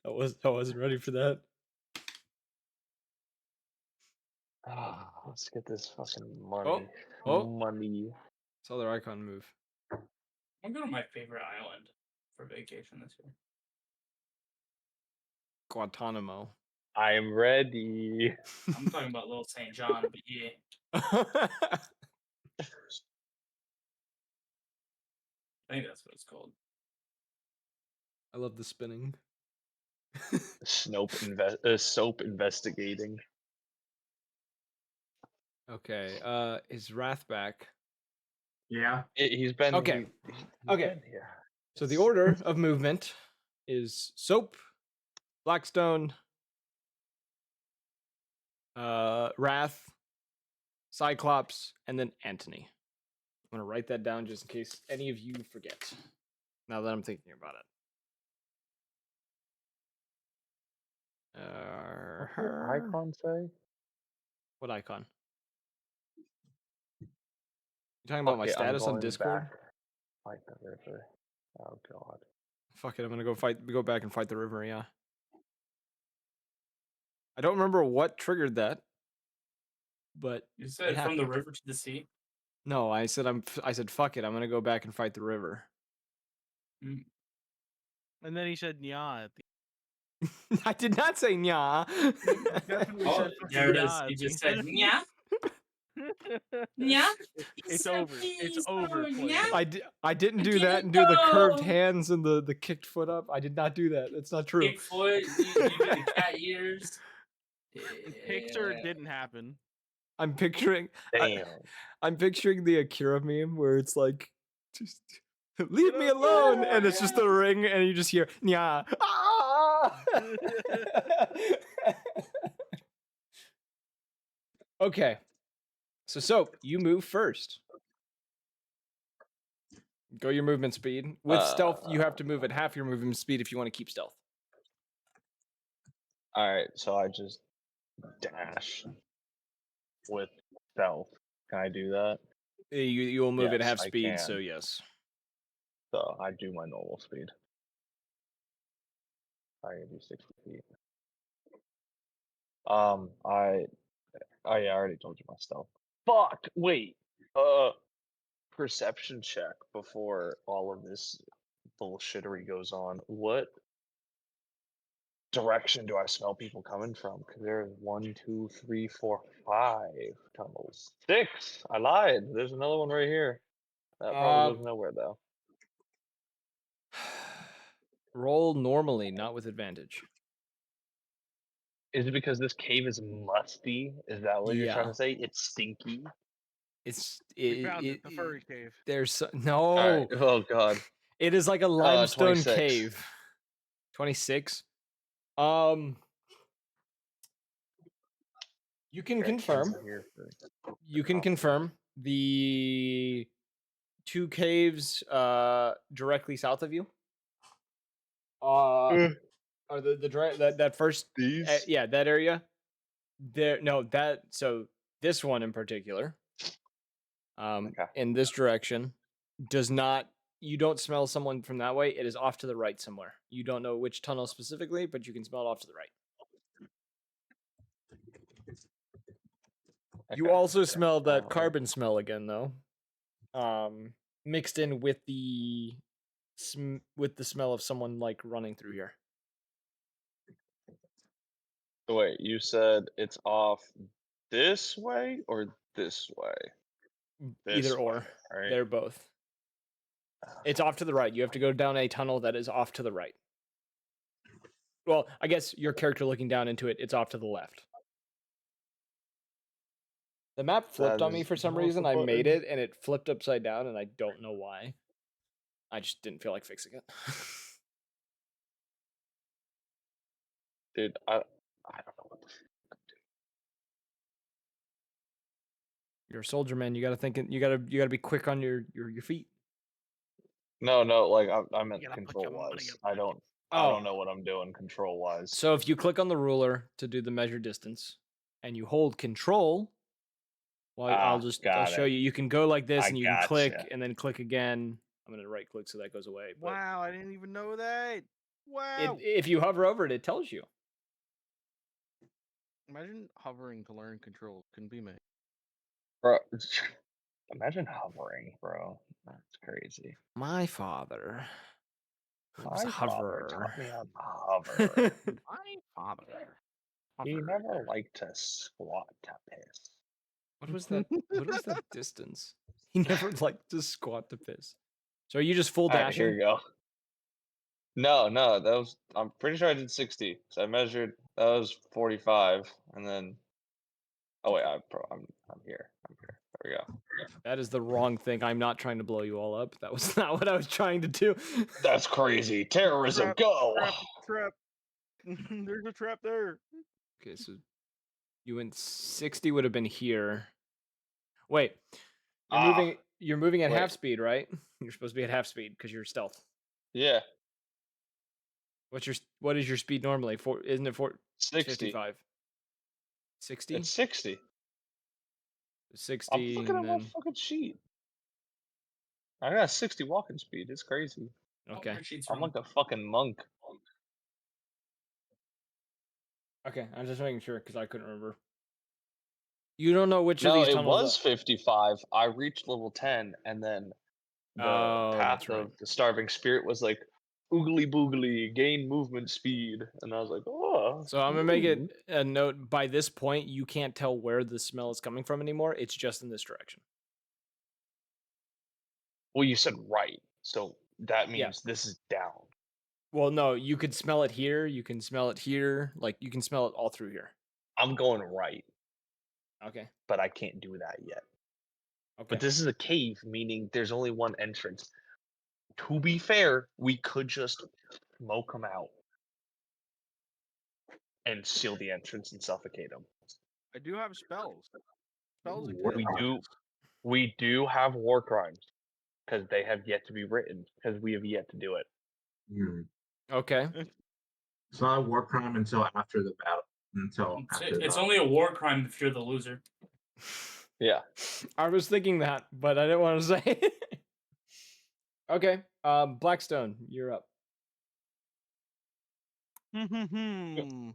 I wasn't ready for that. Let's get this fucking money. Oh. Money. Saw their icon move. I'm going to my favorite island for vacation this year. Guantanamo. I'm ready. I'm talking about Little St. John, but yeah. I think that's what it's called. I love the spinning. Soap investigating. Okay. Is Wrath back? Yeah. He's been Okay. he's Okay. been here. So the order of movement is Soap, Blackstone, Wrath, Cyclops, and then Antony. I'm gonna write that down just in case any of you forget. Now that I'm thinking about it. What's your icon say? What icon? You talking about my Okay, I'm status on going Discord? back. Fight the river. Oh god. Fuck it, I'm gonna go back and fight the river. Yeah. I don't remember what triggered that, but You it said from the happened. river to the sea? No, I said fuck it. I'm gonna go back and fight the river. Mm. And then he said "nya" at the I did not say nya. definitely Oh, said fucking there it is. "nya" You at just the said, end. yeah. Yeah. It's over. It's over. Yeah. Clay. I didn't do Get that it and do the curved go. hands and the kicked foot up. I did not do that. It's not true. Bigfoot, you do the cat ears. Picture it didn't happen. I'm picturing Damn. I'm picturing the Akira meme where it's like just leave me alone and it's just the ring and you just hear nya. Ah! Okay. So Soap, you move first. Go your movement speed. With stealth, you have to move at half your movement speed if you want to keep stealth. All right, so I just dash with stealth. Can I do that? You will move at Yes, half I speed, can. so yes. So I do my normal speed. I can do 60 feet. I already told you my stealth. Fuck! Wait. Perception check before all of this bullshittery goes on. What direction do I smell people coming from? Because there's 1, 2, 3, 4, 5 tunnels. 6. I lied. There's another one right here. That probably goes nowhere though. Roll normally, not with advantage. Is it because this cave is musty? Is that what you're trying Yeah. to say? It's stinky. It's We found it, the furry cave. There's no. All right. Oh god. It is like a limestone 26. cave. 26. You can confirm. You can confirm the 2 caves directly south of you. Are that first These? yeah, that area. There no that so this one in particular. Okay. In this direction does not you don't smell someone from that way. It is off to the right somewhere. You don't know which tunnel specifically, but you can smell it off to the right. You Okay, also okay. smell that carbon smell again, though, mixed in with the smell of someone like running through here. So wait, you said it's off this way or this way? Either This or, way, right? they're both. It's off to the right. You have to go down a tunnel that is off to the right. Well, I guess your character looking down into it, it's off to the left. The map flipped on me for some reason. I made it and it flipped upside down and I don't know why. I just didn't feel like fixing it. Dude, I don't know what the fuck I'm doing. You're a soldier, man. You gotta think. You gotta be quick on your feet. No, like I meant You gotta put control your money wise. up I on don't Oh. know what I'm doing control wise. So if you click on the ruler to do the measure distance, and you hold Control, well, I'll got show it. you. You can go like this, I and you can click, gotcha. and then click again. I'm gonna right click so that goes away. But Wow, I didn't even know that. Wow. if you hover over it, it tells you. Imagine hovering to learn controls. Couldn't be me. Bro, imagine hovering, bro. That's crazy. My father was a My father hoverer. taught me how to hover. My father. He Hover. never liked to squat to piss. What was that? What was that distance? He never liked to squat to piss. So are you just full All right, here dashing? you go. No, that was. I'm pretty sure I did 60. So I measured. That was 45, and then. Oh wait, I'm here. I'm here. There we go. That is the wrong thing. I'm not trying to blow you all up. That was not what I was trying to do. That's crazy. Terrorism, Trap, go. Trap. There's a trap there. Okay, so you went 60 would have been here. Wait. You're moving at wait. half speed, right? You're supposed to be at half speed because you're stealth. Yeah, What is your speed normally? Isn't it 60. 55? 60? It's 60. 60 I'm looking and at my then fucking sheet. I got 60 walking speed. It's crazy. okay. I'm like a fucking monk. Okay, I'm just making sure because I couldn't remember. You don't know which of No, these it tunnels was 55. I reached level 10, and then the Oh, path that's right. of the starving spirit was like oogly boogly, gain movement speed, and I was like, oh. So I'm gonna make it a note. By this point, you can't tell where the smell is coming from anymore. It's just in this direction. Well, you said right, so that Yeah. means this is down. Well, no, you could smell it here. You can smell it here. Like you can smell it all through here. I'm going right, Okay. but I can't do that yet. Okay. But this is a cave, meaning there's only one entrance. To be fair, we could just smoke them out and seal the entrance and suffocate them. I do have spells. Spells Ooh, exist. war We do. crimes. We do have war crimes because they have yet to be written because we have yet to do it. Hmm. Okay. It's not a war crime until after the battle. Until after It's the only a war crime if you're the loser. Yeah. I was thinking that, but I didn't want to say it. Okay. Blackstone, you're up. Hmm.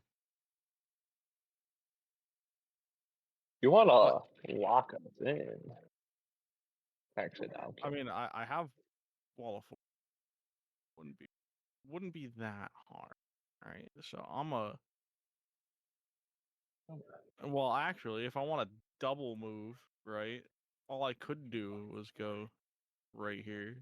You want to lock us in? Actually, no. I mean, I have Wall of Force. Wouldn't be that hard, right? So I'm a. Well, actually, if I want to double move, right, all I could do was go right here.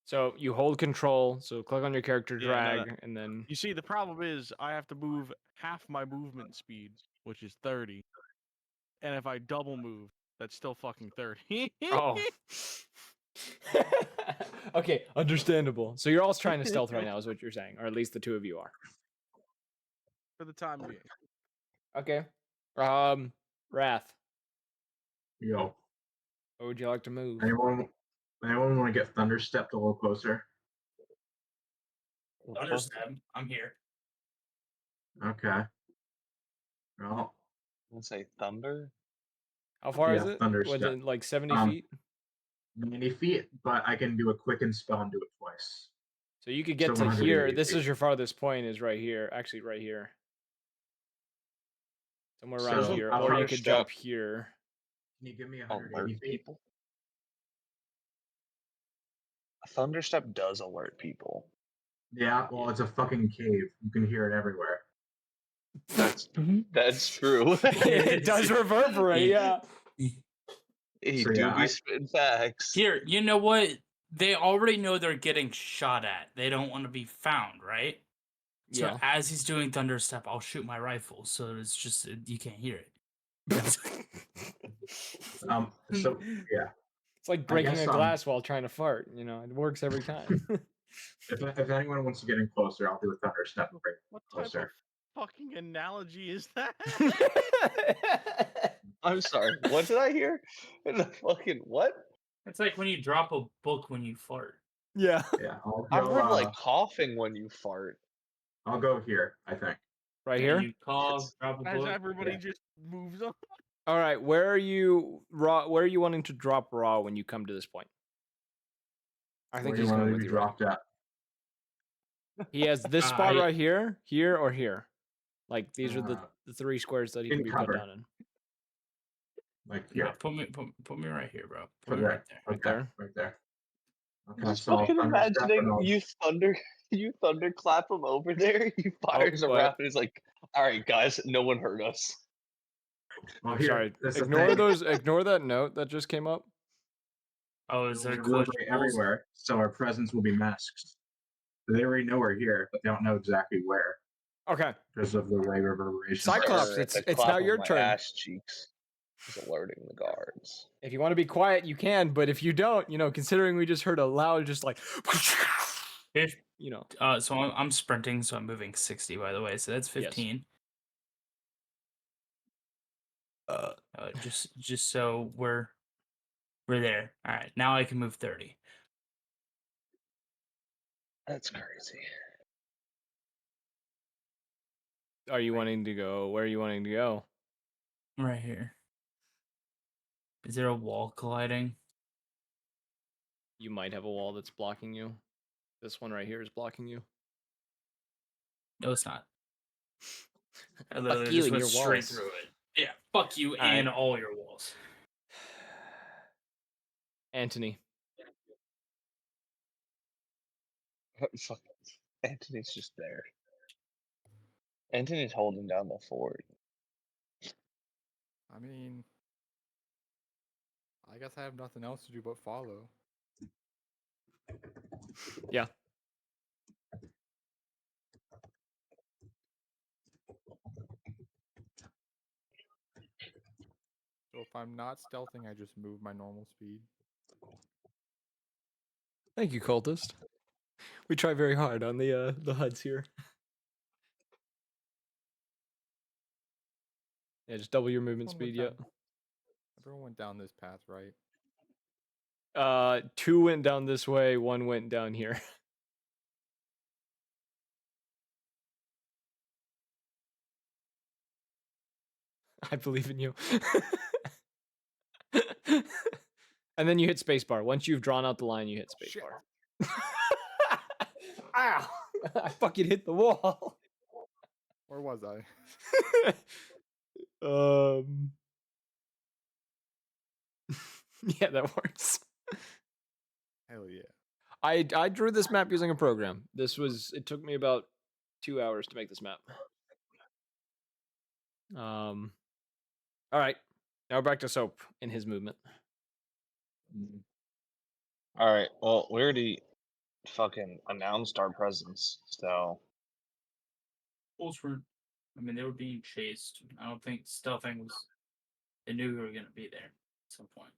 So you hold control. So click on your character, Yeah, no, drag, and then. you see, the problem is I have to move half my movement speed, which is 30, and if I double move, that's still fucking 30. Oh. Okay, understandable. So you're all trying to stealth right now, is what you're saying, or at least the two of you are. For the time being. Okay. Wrath. yo. What would you like to move? Anyone want to get thunderstepped a little closer? Understand? I'm here. Okay. Well, Let's say thunder. How far is yeah, it? thunderstep. Was it like 70 Um, feet? 90 feet, but I can do a quicken spell and do it twice. So you could get so to 180 here. This feet. is your farthest point. Is right here. Actually, right here. Somewhere So, around here, how or far you is could step? jump here. Can you give me Alert 180 feet? people. A thunderstep does alert people. Yeah, well, it's a fucking cave. You can hear it everywhere. That's true. It does reverberate. Yeah. He So, do yeah, be I- spitting facts. Here, you know what? They already know they're getting shot at. They don't want to be found, right? So Yeah. as he's doing thunderstep, I'll shoot my rifle, so it's just you can't hear it. So yeah, It's like breaking guess, a glass while trying to fart. You know, it works every time. if anyone wants to get in closer, I'll do a thunderstep and bring What type of closer. fucking analogy is that? I'm sorry. What did I hear? The fucking what? It's like when you drop a book when you fart. Yeah. Yeah, I'll I've go. heard like coughing when you fart. I'll go here. I think. Right Yeah, here. you cough, drop a As book. everybody Yeah. just moves on. All right. Where are you raw? Where are you wanting to drop raw when you come to this point? I think Where do he's you want going to with be you. Right? dropped at? He has this spot right here, here, or here. Like these are the Uh, three squares that he in can be cover. put down in. Like Yeah, here. put me right here, bro. Put Put me it right there. Okay, there. right there. Okay, Just so I'll fucking thunderstep and imagining I'll- you thunderclap him over there. He fires what? around and he's like, "All right, guys, no one hurt us." Well, I'm here, sorry. that's the Ignore thing. those. Ignore that note that just came up. Oh, is there It'll glitch reverberate holes? everywhere, so our presence will be masked. They already know we're here, but they don't know exactly where Okay. because of the way reverberation. Cyclops, Sir, it's the now clap of your my turn. Ass cheeks is alerting the guards. If you want to be quiet, you can. But if you don't, you know, considering we just heard a loud, just like, If you know. so I'm sprinting, so I'm moving 60 by the way, so that's 15. Just so we're there. All right, now I can move 30. That's crazy. Are you wanting to go? Where are you wanting to go? Right here. Is there a wall colliding? You might have a wall that's blocking you. This one right here is blocking you. No, it's not. I Fuck literally you just and went your straight walls. through it. Yeah, fuck you All right. and all your walls. Anthony. Fuck. Anthony's just there. Anthony's holding down the fort. I mean, I guess I have nothing else to do but follow. Yeah. So if I'm not stealthing, I just move my normal speed. Thank you, cultist. We try very hard on the HUDs here. Yeah, just double your movement Everyone speed. went Yep. down- Everyone went down this path, right? 2 went down this way. 1 went down here. I believe in you. And then you hit spacebar. Once you've drawn out the line, you hit Shit. spacebar. Ow! I fucking hit the wall. Where was I? Yeah, that works. Hell yeah. I drew this map using a program. It took me about 2 hours to make this map. All right. Now we're back to Soap in his movement. All right. Well, we already fucking announced our presence, so Wolves were, I mean, they were being chased. I don't think stealthing was. They knew we were going to be there at some point.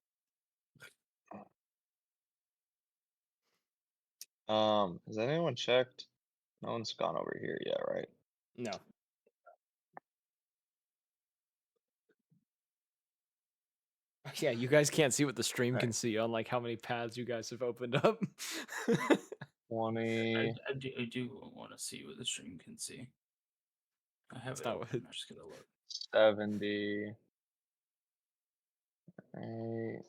has anyone checked? No one's gone over here yet, right? No. Yeah, you guys can't see what the stream can see on like how many paths you guys have opened up. 20. I do want to see what the stream can see. I have That's it not open. what- I'm just gonna look. 70. Right.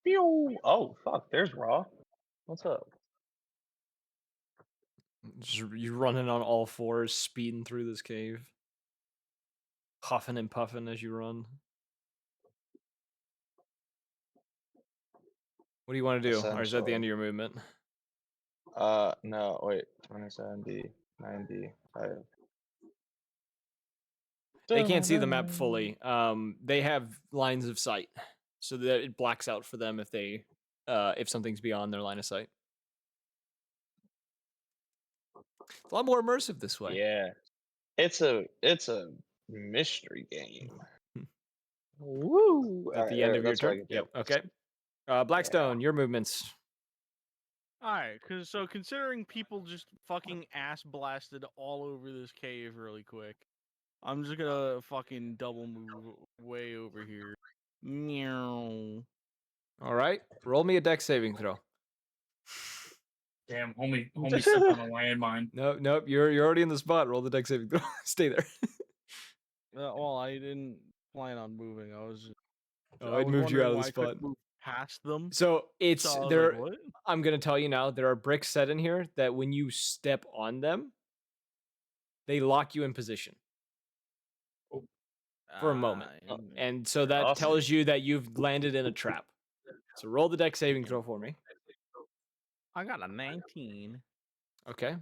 Pew! Oh, fuck. There's Raw. What's up? You running on all fours, speeding through this cave, huffing and puffing as you run. What do you want to do? Or is that the end of your movement? No, wait. 20, 70, 90, They can't see the map fully. They have lines of sight, so that it blacks out for them if something's beyond their line of sight. It's a lot more immersive this way. Yeah. It's a mystery game. Woo! At the end of your that's what I turn. can do. Yep. Okay. Blackstone, your movements. Alright, so considering people just fucking ass blasted all over this cave really quick, I'm just gonna fucking double move way over here. Meow. All right. Roll me a dex saving throw. Damn, homie stepped on a landmine. Nope. You're already in the spot. Roll the dex saving throw. Stay there. Well, I didn't plan on moving. I was It moved you out of wondering the why I couldn't spot. move past them. So it's So I was there. like, what? I'm gonna tell you now. There are bricks set in here that when you step on them, they lock you in position for a moment, and so that Awesome. tells you that you've landed in a trap. So roll the dex saving throw for me. I got a 19. Okay.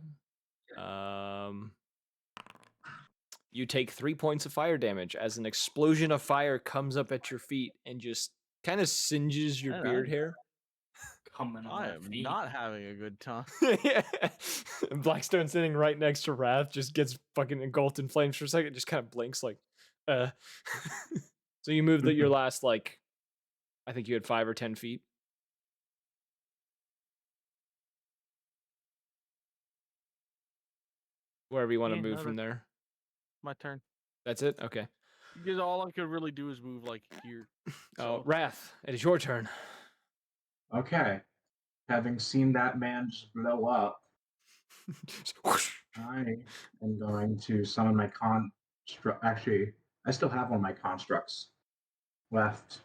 You take 3 points of fire damage as an explosion of fire comes up at your feet and just kind of singes your Man, beard hair. Coming on I my am feet. not having a good time. Yeah. And Blackstone sitting right next to Wrath just gets fucking engulfed in flames for a second, just kind of blinks like, So you moved your last, like, I think you had 5 or 10 feet. Wherever you want to Yeah, move no, from there. My turn. That's it? Okay. Because all I could really do is move like here. So Wrath, it is your turn. Okay. Having seen that man just blow up, Whoosh. I am going to summon my construct. Actually, I still have one of my constructs left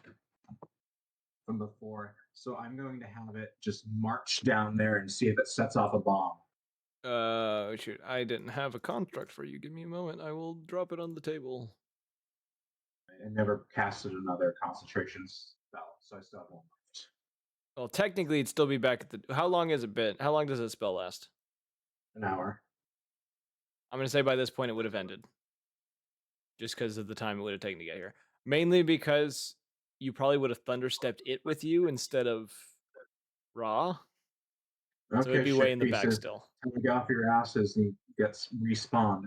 from before. So I'm going to have it just march down there and see if it sets off a bomb. Shoot, I didn't have a construct for you. Give me a moment. I will drop it on the table. I never casted another concentration spell, so I still have one left. Well, technically, it'd still be back at the. How long has it been? How long does that spell last? An hour. I'm gonna say by this point it would have ended. Just because of the time it would have taken to get here. Mainly because you probably would have thunderstepped it with you instead of Raw. So it'd Okay, be way shit in the back pieces. still. Time to get off your asses and get respawned.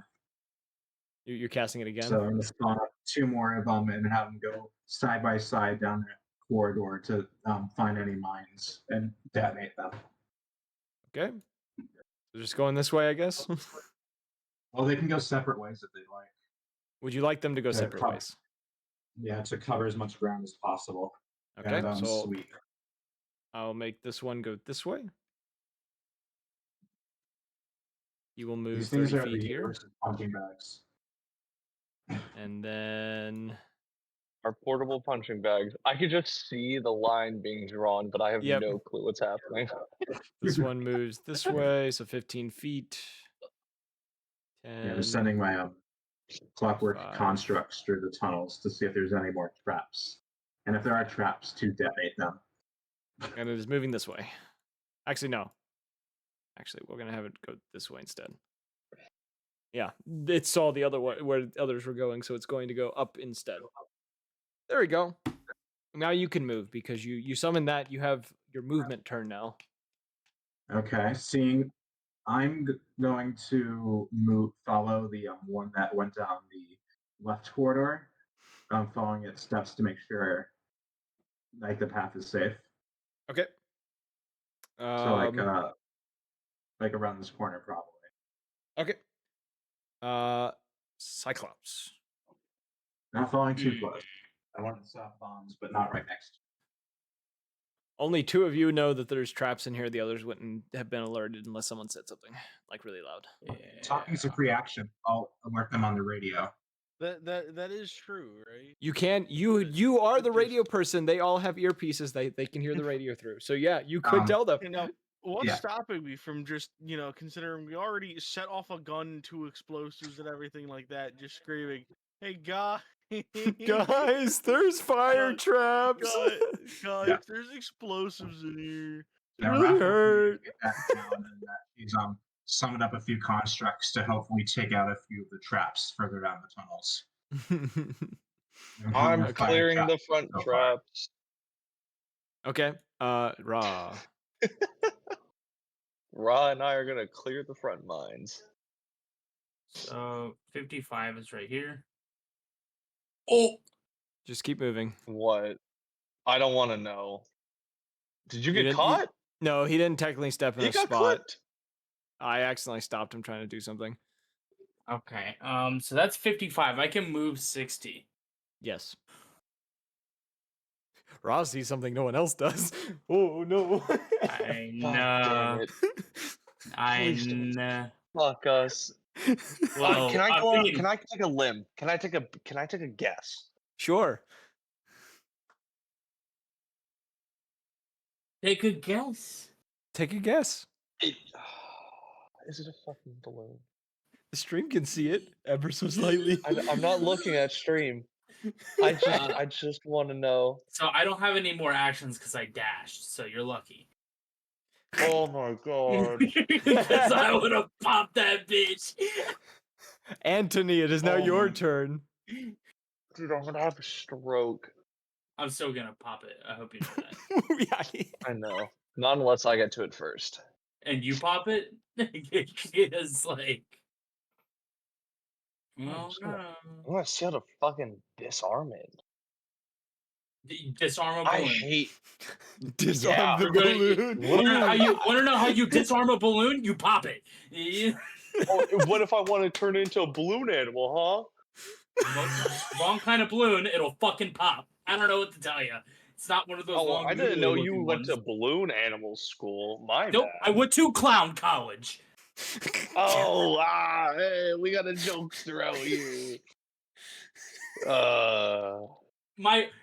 You're casting it again? So I'm gonna spawn up 2 more of them and have them go side by side down that corridor to find any mines and detonate them. Okay. So just going this way, I guess. Well, they can go separate ways if they like. Would you like them to go Yeah, separate cover- ways? Yeah, to cover as much ground as possible. Okay, And so sweep. I'll make this one go this way. You will move These things 30 are feet the here. worst punching bags. And then Our portable punching bags. I could just see the line being drawn, but I have Yep. no clue what's happening. this one moves this way, so 15 feet. 10, Yeah, I'm sending my clockwork 5. constructs through the tunnels to see if there's any more traps. And if there are traps, to detonate them. And it is moving this way. Actually, no. Actually, we're going to have it go this way instead. Yeah, it saw the other way where others were going, so it's going to go up instead. There we go. Now you can move because you summoned that. You have your movement turn now. Okay, I'm going to follow the one that went down the left corridor. I'm following its steps to make sure like the path is safe. Okay. So like around this corner probably. Okay. Cyclops. Not following too close. I want to stop bombs, but not right next to Only 2 of you know that there's traps in here. The others wouldn't have been alerted unless someone said something like really loud. it. Talking's a free action. I'll alert them on the radio. That is true, right? You can you are the Just- radio person. They all have earpieces. They can hear the radio through. So yeah, you could tell them. You know, what's Yeah. stopping me from just, considering we already set off a gun, 2 explosives and everything like that, just screaming, "Hey, guys! Guys, there's fire Guys, traps. guys, Yeah. there's explosives in here." It really hurt. Get that down, and that he's summoned up a few constructs to hopefully take out a few of the traps further down the tunnels. I'm Fire clearing trap the front so far. traps. Okay. Raw. Ra and I are gonna clear the front mines. So 55 is right here. Oh, Just keep moving. What? I don't want to know. Did you You get didn't- caught? No, he didn't technically step in You a got spot. clipped. I accidentally stopped him trying to do something. okay. So that's 55. I can move 60. Yes. Raw sees something no one else does. Oh no. I Fuck, damn know. it. I Please don't. know. Fuck us. Well, Can I I'm go out? thinking- Can I take a limb? Can I take a guess? Sure. Take a guess. Take a guess. Is it a fucking balloon? The stream can see it ever so slightly. I'm not looking at stream. I just want to know. So I don't have any more actions because I dashed. So you're lucky. Oh my god. Because I would have popped that bitch. Anthony, it is now Oh your my- turn. Dude, I'm gonna have a stroke. I'm still gonna pop it. I hope you know that. Yeah. I know. Not unless I get to it first. And you pop it? It's like. Oh just no. gonna- I want to see how to fucking disarm it. Disarm a I balloon. hate. Disarm Yeah. the We're gonna- balloon. Want to know how you disarm a balloon? You pop it. Yeah. Oh, what if I want to turn it into a balloon animal, Wrong kind of balloon, it'll fucking pop. I don't know what to tell you. It's not one of huh? those Oh, long. I didn't know you noodly-looking went to ones. balloon animal school. My Nope, bad. I went to clown college. Oh, hey, we got a jokester out here.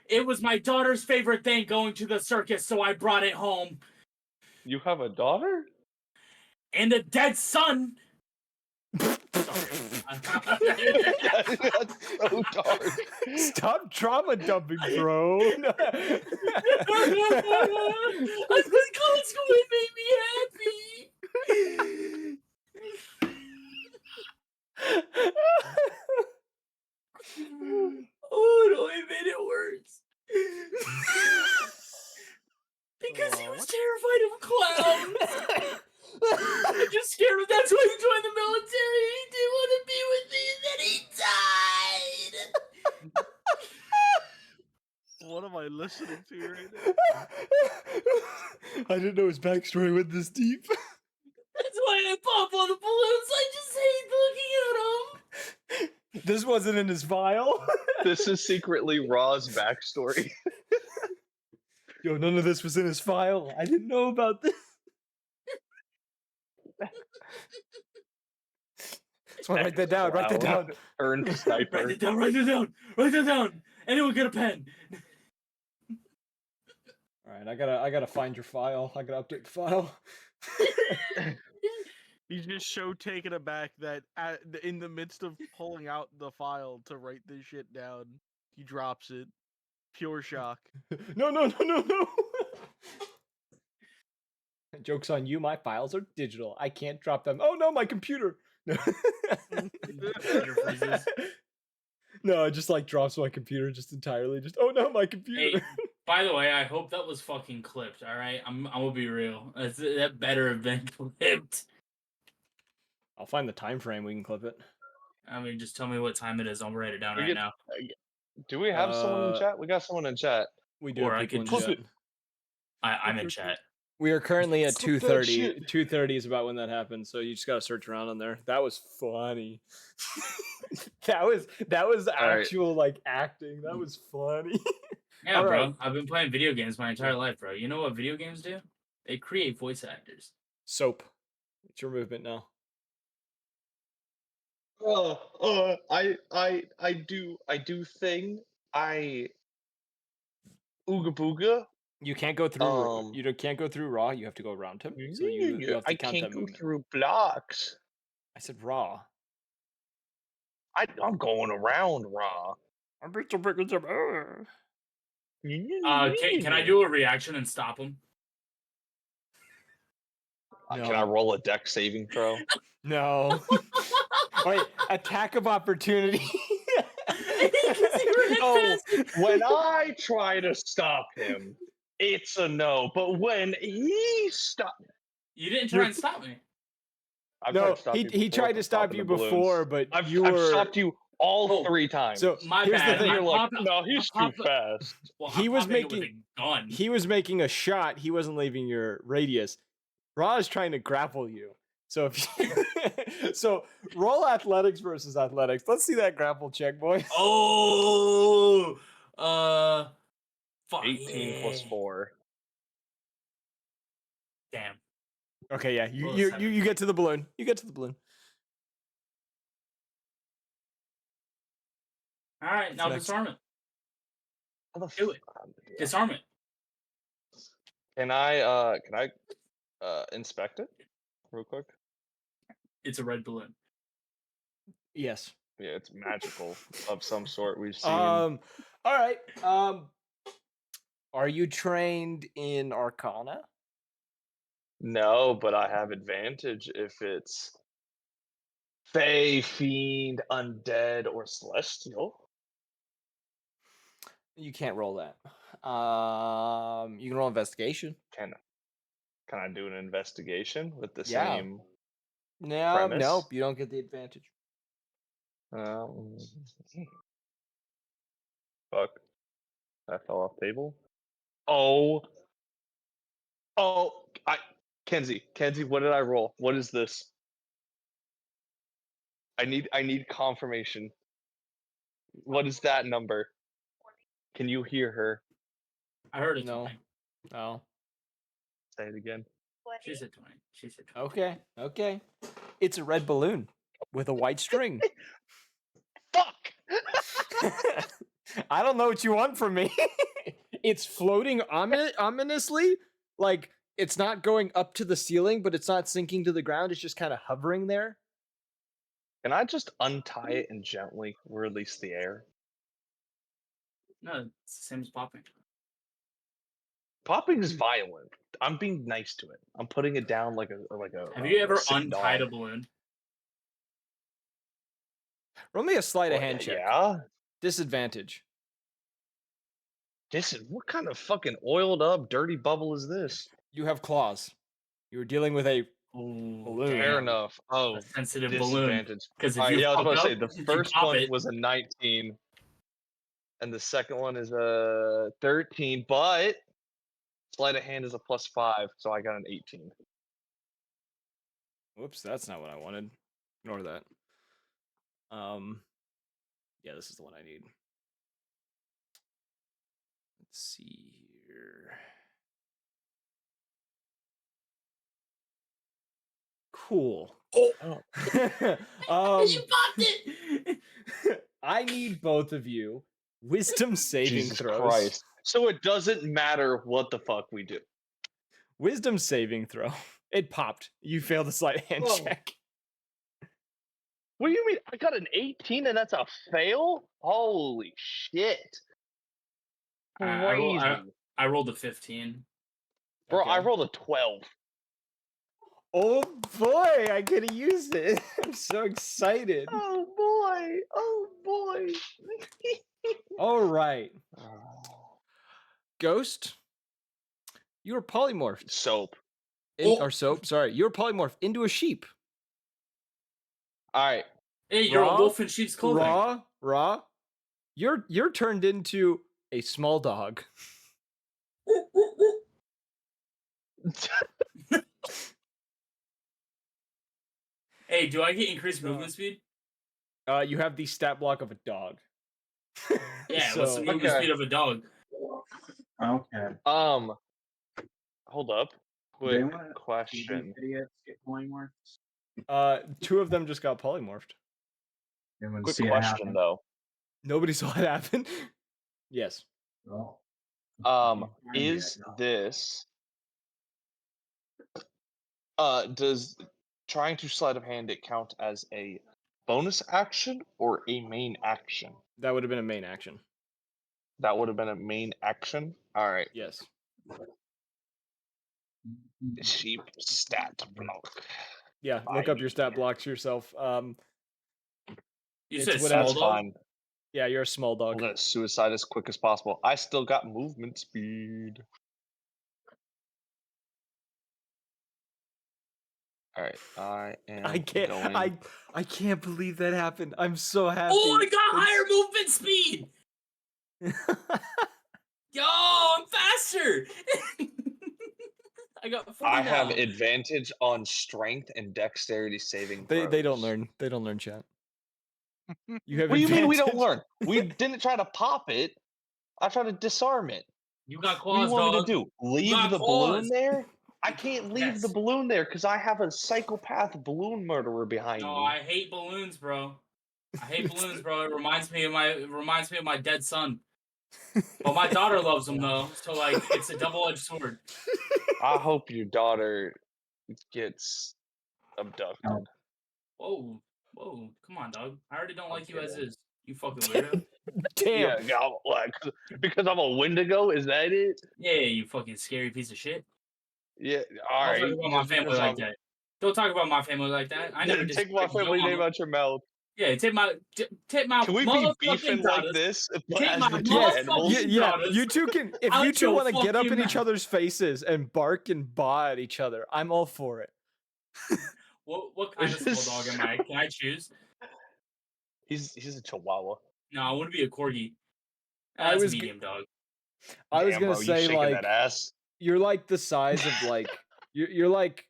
It was my daughter's favorite thing going to the circus, so I brought it home. You have a daughter? And a dead son. That's so dark. Stop trauma dumping, bro. I think college school would make me happy. Oh no, it made it worse. Because he was terrified of clowns. I just scared him. That's why he joined the military. He didn't want to be with me, and then he died. What am I listening to right now? I didn't know his backstory went this deep. That's why I pop on the balloons. I just hate looking at them. This wasn't in his file. This is secretly Raw's backstory. Yo, none of this was in his file. I didn't know about this. So write that down. Write that down. Earned sniper. Write it down. Write it down. Write it down. Anyone get a pen? All right, I gotta find your file. I gotta update the file. He's just so taken aback that in the midst of pulling out the file to write this shit down, he drops it. Pure shock. No. Joke's on you. My files are digital. I can't drop them. Oh no, my computer. No, no, it just like drops my computer just entirely. Just oh no, my computer. Hey, by the way, I hope that was fucking clipped. All right, I'm gonna be real. That better have been clipped. I'll find the time frame. We can clip it. I mean, just tell me what time it is. I'll write it down right now. Do we have someone in chat? We got someone in chat. We do. Or have I people could in just- chat. I'm in chat. We are currently at Clip that 2:30. shit. 2:30 is about when that happened. So you just gotta search around on there. That was funny. that was right. actual like acting. That was funny. Yeah, All bro. right. I've been playing video games my entire life, bro. You know what video games do? They create voice actors. Soap. It's your movement now. I do thing. Ooga booga. You can't go through. Can't go through raw. You have to go around him. So you have to I count can't that go movement. through blocks. I said raw. I'm going around Raw. I'm big some big some. Can I do a reaction and stop him? No. Can I roll a deck saving throw? No. Wait, attack of opportunity. Oh, when I try to stop him, it's a no. But when he stops, You didn't try and stop me. No, he tried to stop you before, but I've Oh, stopped you all 3 times. So My here's bad. the thing. You're like, Pop- no, he's Pop- too fast. Well, He I'm was popping it with making- a gun. He was making a shot. He wasn't leaving your radius. Raw is trying to grapple you. So if so roll athletics versus athletics. Let's see that grapple check, boys. Oh, fuck 18 plus 4. Damn. Okay, yeah. Roll a You 17. get to the balloon. You get to the balloon. All right, now next? disarm it. How the Do it. Disarm it. Can I inspect it real quick? It's a red balloon. Yes. Yeah, it's magical of some sort. We've seen. All right. Are you trained in Arcana? No, but I have advantage if it's Fey, Fiend, Undead, or Celestial. You can't roll that. You can roll investigation. Can I do an investigation with the Yeah. same? No, Premise? nope. You don't get the advantage. Fuck. That fell off table. Kenzie, what did I roll? What is this? I need confirmation. What is that number? Can you hear her? I heard it. No. 20. Oh. Say it again. She said 20. She said 20. Okay. It's a red balloon with a white string. Fuck! I don't know what you want from me. It's floating ominously. Like, it's not going up to the ceiling, but it's not sinking to the ground. It's just kind of hovering there. Can I just untie it and gently release the air? No, it's the same as popping. Popping is violent. I'm being nice to it. I'm putting it down like a. Have you ever sick untied dog. a balloon? Roll me a sleight of Well, hand check. Yeah. Disadvantage. This is what kind of fucking oiled up dirty bubble is this? You have claws. You're dealing with a Ooh, Balloon. Fair damn. enough. Oh, A sensitive balloon. disadvantage. Because if Alright, you yeah, I was pop about to say up, the if you first pop one it, was a 19, and the second one is a 13. But sleight of hand is a +5, so I got an 18. Whoops, that's not what I wanted. Ignore that. Yeah, this is the one I need. Let's see here. Cool. Oh. um, you popped it! I need both of you wisdom saving Jesus throws. Christ. So it doesn't matter what the fuck we do. Wisdom saving throw. It popped. You failed the sleight of hand Oh. check. What do you mean? I got an 18 and that's a fail? Holy shit. I Crazy. rolled a 15. Bro, I Okay. rolled a 12. Oh boy, I could have used it. I'm so excited. Oh boy. Oh boy. All right. Oh. Ghost, you are polymorphed. Soap. Or soap, sorry. You're polymorphed into a sheep. Alright. Hey, you're Raw, a wolf in sheep's clothing. Raw. You're turned into a small dog. Hey, do I get increased movement speed? You have the stat block of a dog. Yeah, what's the movement speed of a dog? Okay. Hold up. Do they Quick wanna see question. these idiots get polymorphs? 2 of them just got polymorphed. They wanna Quick see it question happen? though. Nobody saw it happen. Yes. Well, Is this does trying to sleight of hand it count as a bonus action or a main action? That would have been a main action. That would have been a main action. Alright. Yes. Sheep stat block. Yeah, look up your stat blocks yourself. You It's said whatever. That's small dog? fine. Yeah, you're a small I'm dog. gonna suicide as quick as possible. I still got movement speed. Alright, I am I can't going. I can't believe that happened. I'm so happy. Oh, I got higher movement speed! Yo, I'm faster! I got 40 I have now. advantage on strength and dexterity saving throws. They don't learn. They don't learn, chat. You have What do you mean we don't advantage. learn? We didn't try to pop it. I tried to disarm it. You got What do you claws, want dog. me to do? Leave got the balloon claws. there? I can't leave Yes. the balloon there because I have a psychopath balloon murderer behind No, me. I hate balloons, bro. I hate balloons, bro. It reminds me of my dead son. But my daughter loves them though, so like it's a double-edged sword. I hope your daughter gets abducted. Whoa, come on, dog. I already don't like you as kidding. is. You fucking weirdo. Damn. Yeah, like, because I'm a Wendigo, is that it? Yeah, you fucking scary piece of shit. Yeah, Don't alright. talk about my family like that. Don't talk about my family like that. I never Take my disrespected your family name mama. out your mouth. Yeah, take my Can we be motherfucking beefing like daughters. this? Take As my the two motherfucking animals? Yeah, daughters. you two can. If I'll you two go want to get up fucking in each mad. other's faces and bark and baa at each other, I'm all for it. What kind of small dog am I? Can I choose? He's a chihuahua. No, I want to be a corgi. I That's was medium dog. I was Damn, gonna bro, you say shaking like that ass. you're like the size of like you're like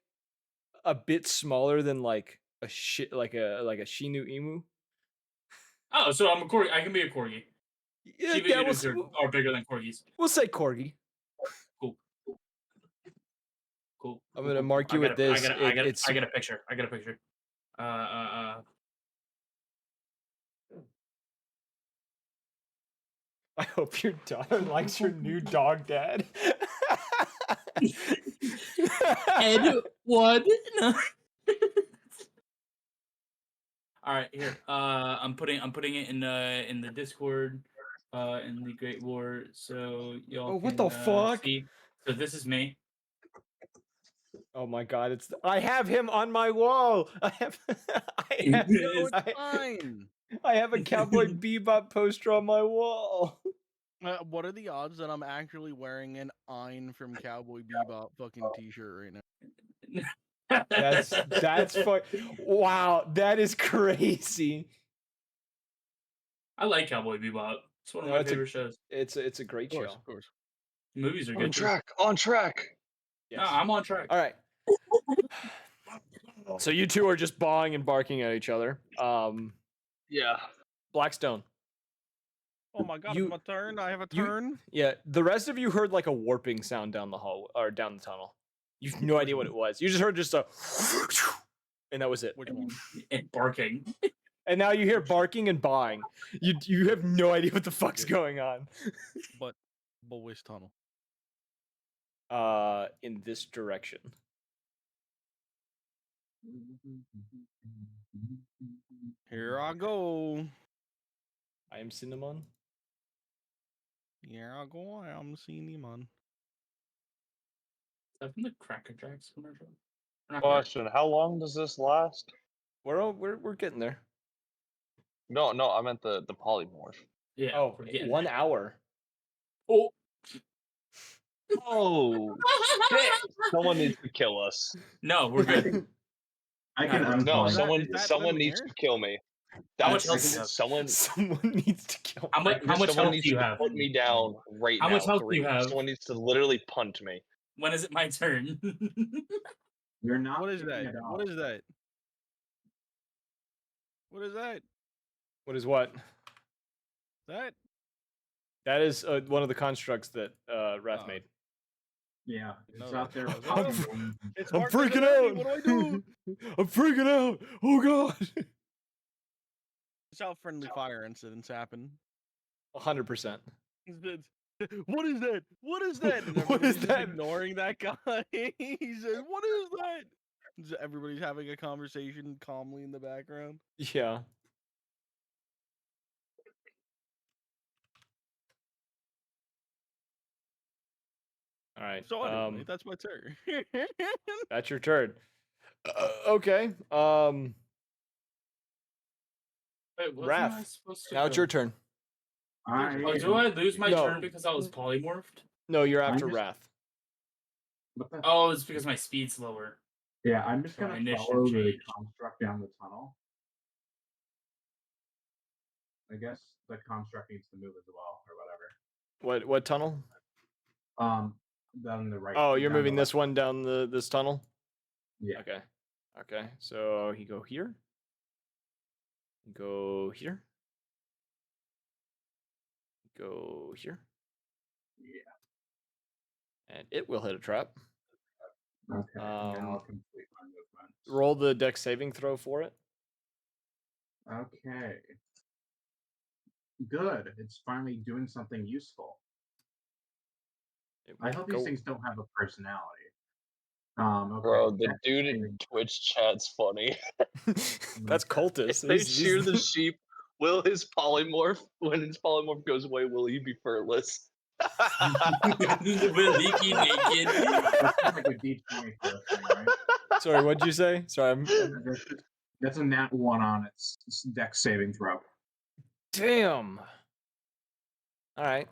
a bit smaller than like a shit like a Shinu emu. Oh, so I'm a corgi. I can be a corgi. Yeah, Shiba yeah, Inus are bigger than corgis. we'll say corgi. Cool. I'm gonna mark you with this. I got a picture. I got a picture. I hope your daughter likes your new dog, Dad. Ed, what? No. All All right, here. I'm putting it in the Discord, in the Great War, so y'all Oh, can what the fuck? see. So this is me. Oh my god, I have him on my wall. I have No, it's I, fine. I have a Cowboy Bebop poster on my wall. What are the odds that I'm actually wearing an Ein from Cowboy Bebop fucking t-shirt right now? That's fuck. Wow, that is crazy. I like Cowboy Bebop. It's one of No, my favorite shows. It's a great Of course, show. of course. Movies are On good too. track. On track. No, Yes. I'm on track. All right. So you two are just bawing and barking at each other. Yeah. Blackstone. Oh my god, You- it's my turn. I have a you- turn. Yeah, the rest of you heard like a warping sound down the hall or down the tunnel. You have no idea what it was. You just heard just a, and that was it. Which one? And barking. And now you hear barking and bawing. You have no idea what the fuck's going on. But which tunnel? In this direction. Here I go. I am Cinnamon. Here I go. I'm Cinnamon. Is that from the Cracker Jacks commercial? Not Question: how long does this last? We're getting there. No, I meant the polymorph. Yeah. Oh, we're getting 1 there. hour. Oh. Oh shit! Someone needs to kill us. No, we're good. I can No, No, unpause. Is someone that someone them needs here? to kill me. How much That's health do you have? someone. Someone needs to kill. How much Someone health needs do you to have? put me down right How now. much health do you have? Someone needs to literally punt me. When is it my turn? You're not. What is getting that? it What off. is that? What is that? What is what? That? That is one of the constructs that Wrath Oh. made. Yeah, it's No, out there. that's- popping Oh, balloons. It's I'm marked as freaking an enemy. out. What do I do? I'm freaking out. Oh god. It's how friendly fire incidents happen. 100%. What is that? What is that? And What is everybody's just that? ignoring that guy. He says, "What is that?" Just everybody's having a conversation calmly in the background. Yeah. All right. So anyway, that's my turn. That's your turn. Okay. Wait, wasn't Wrath. I supposed to Now it's go? your turn. Oh, do I lose my No. turn because I was polymorphed? No, you're I'm after just- Wrath. What the- Oh, it's because my speed's lower. Yeah, I'm just So my gonna initiative follow the changed. construct down the tunnel. I guess the construct needs to move as well, or whatever. What tunnel? Down the right. Oh, you're down the moving this left. one down this tunnel? Yeah. Okay. Okay. So you go here. Go here. Go here. Yeah. And it will hit a trap. Okay. Now Um, I'll complete my movement. Roll the dex saving throw for it. Okay. Good. It's finally doing something useful. It I will hope go- these things don't have a personality. Okay. Bro, the dex dude in saving- Twitch chat's funny. That's cultist. If they He's- shear the sheep, will his polymorph, when his polymorph goes away, will he be furless? Will he be naked? That sounds like a D20 for a thing, right? Sorry, what'd you say? Sorry, That's a nat 1 on its dex saving throw. Damn. All right.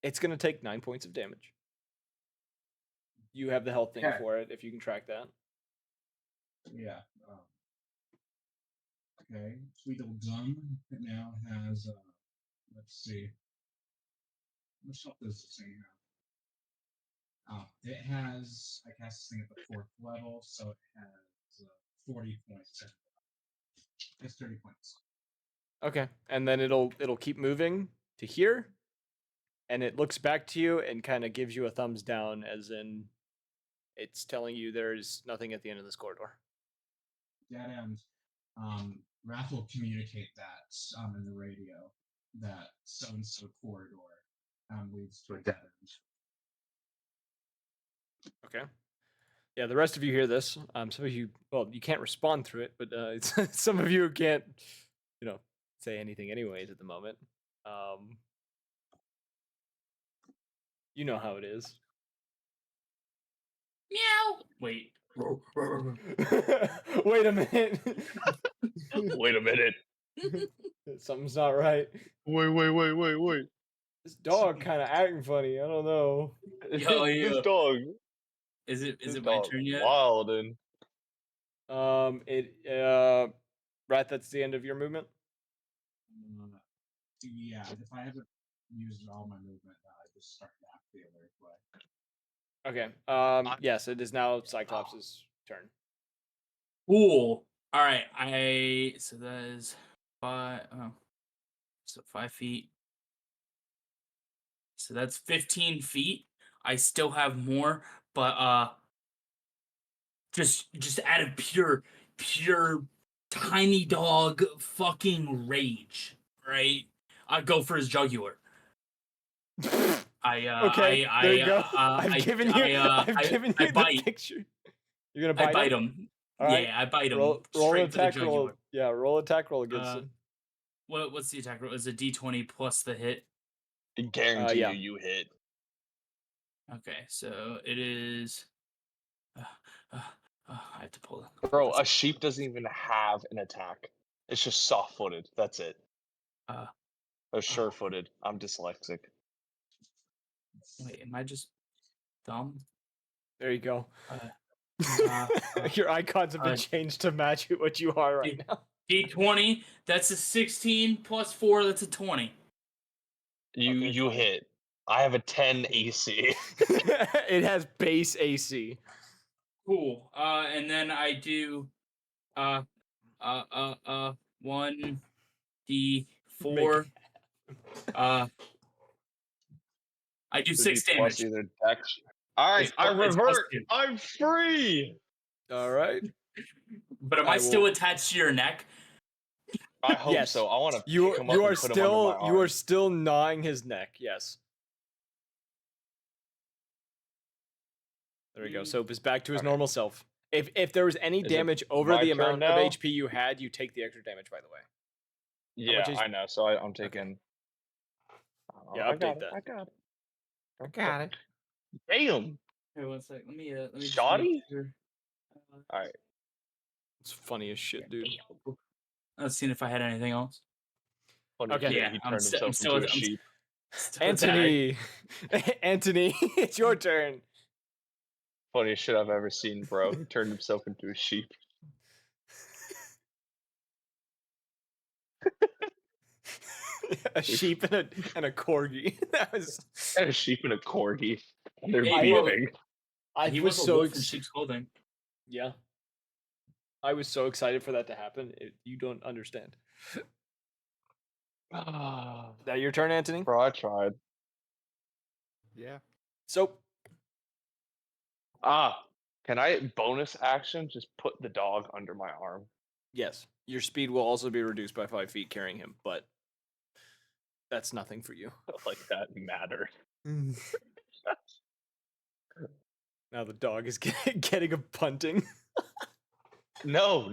It's gonna take 9 points of damage. You have the health thing Okay. for it, if you can track that. Yeah. Okay. Sweet old gun. It now has. Let's see. What stuff does this thing have? It has. I cast this thing at the 4th level, so it has 40 points. It's 30 points. Okay, and then it'll keep moving to here, and it looks back to you and kind of gives you a thumbs down, as in it's telling you there's nothing at the end of this corridor. Dead end. Wrath will communicate that in the radio that so-and-so corridor leads to a dead end. Okay. Yeah, the rest of you hear this. Some of you, well, you can't respond through it, but some of you can't, say anything anyways at the moment. You know how it is. Meow. Wait. Wait a minute. Wait a minute. Something's not right. Wait. This dog kind of acting funny. I don't know. Yo, This yo. dog. Is it This my dog turn yet? wildin'. Rat, that's the end of your movement. Yeah, if I haven't used all my movement, I just start back the other way. Okay. Yes, it is now Cyclops' turn. Cool. All right. So that is 5. Oh, so 5 feet. So that's 15 feet. I still have more, but just out of pure tiny dog fucking rage, right? I go for his jugular. Okay, there you go. I've given you the bite. picture. You're gonna I bite him. All right. Yeah, I bite him. Roll an straight for the attack roll. jugular. Yeah, roll attack roll against him. What's the attack roll? Is it D20 plus the hit? I guarantee yeah. you hit. Okay, so it is. I have to pull it. Bro, a sheep doesn't even have an attack. It's just soft-footed. That's it. Or sure-footed. I'm dyslexic. Wait, am I just dumb? There you go. Your icons have been changed to match what you are right now. D20. That's a 16 plus 4. That's a 20. You hit. I have a 10 AC. It has base AC. Cool. And then I do 1d4. I do 6 damage. Either dex. All right, I revert. I'm free. All right. But am I still attached to your neck? I hope Yes. so. I want to. You are still gnawing his neck. Yes. There we go. Soap is back to his normal self. If there was any damage over the amount of HP you had, you take the extra damage. By the way. Yeah, I know. So I'm taking. Okay. Yeah, update that. I got it. I got it. Here, Damn. 1 sec. Let me Shoddy? Sure. All right. It's funny as shit, dude. I was seeing if I had anything else. Okay. Yeah, he turned himself into a sheep. Anthony, Anthony, it's your turn. Funniest shit I've ever seen, bro. He turned himself into a sheep. A sheep and a corgi. That was. And a sheep and a corgi. And they're Hey, beefing. He was so in sheep's clothing. Yeah. I was so excited for that to happen. You don't understand. That your turn, Anthony? Bro, I tried. Yeah. So. Can I bonus action just put the dog under my arm? Yes. Your speed will also be reduced by 5 feet carrying him, but that's nothing for you. Like that mattered. Now the dog is getting a punting. No,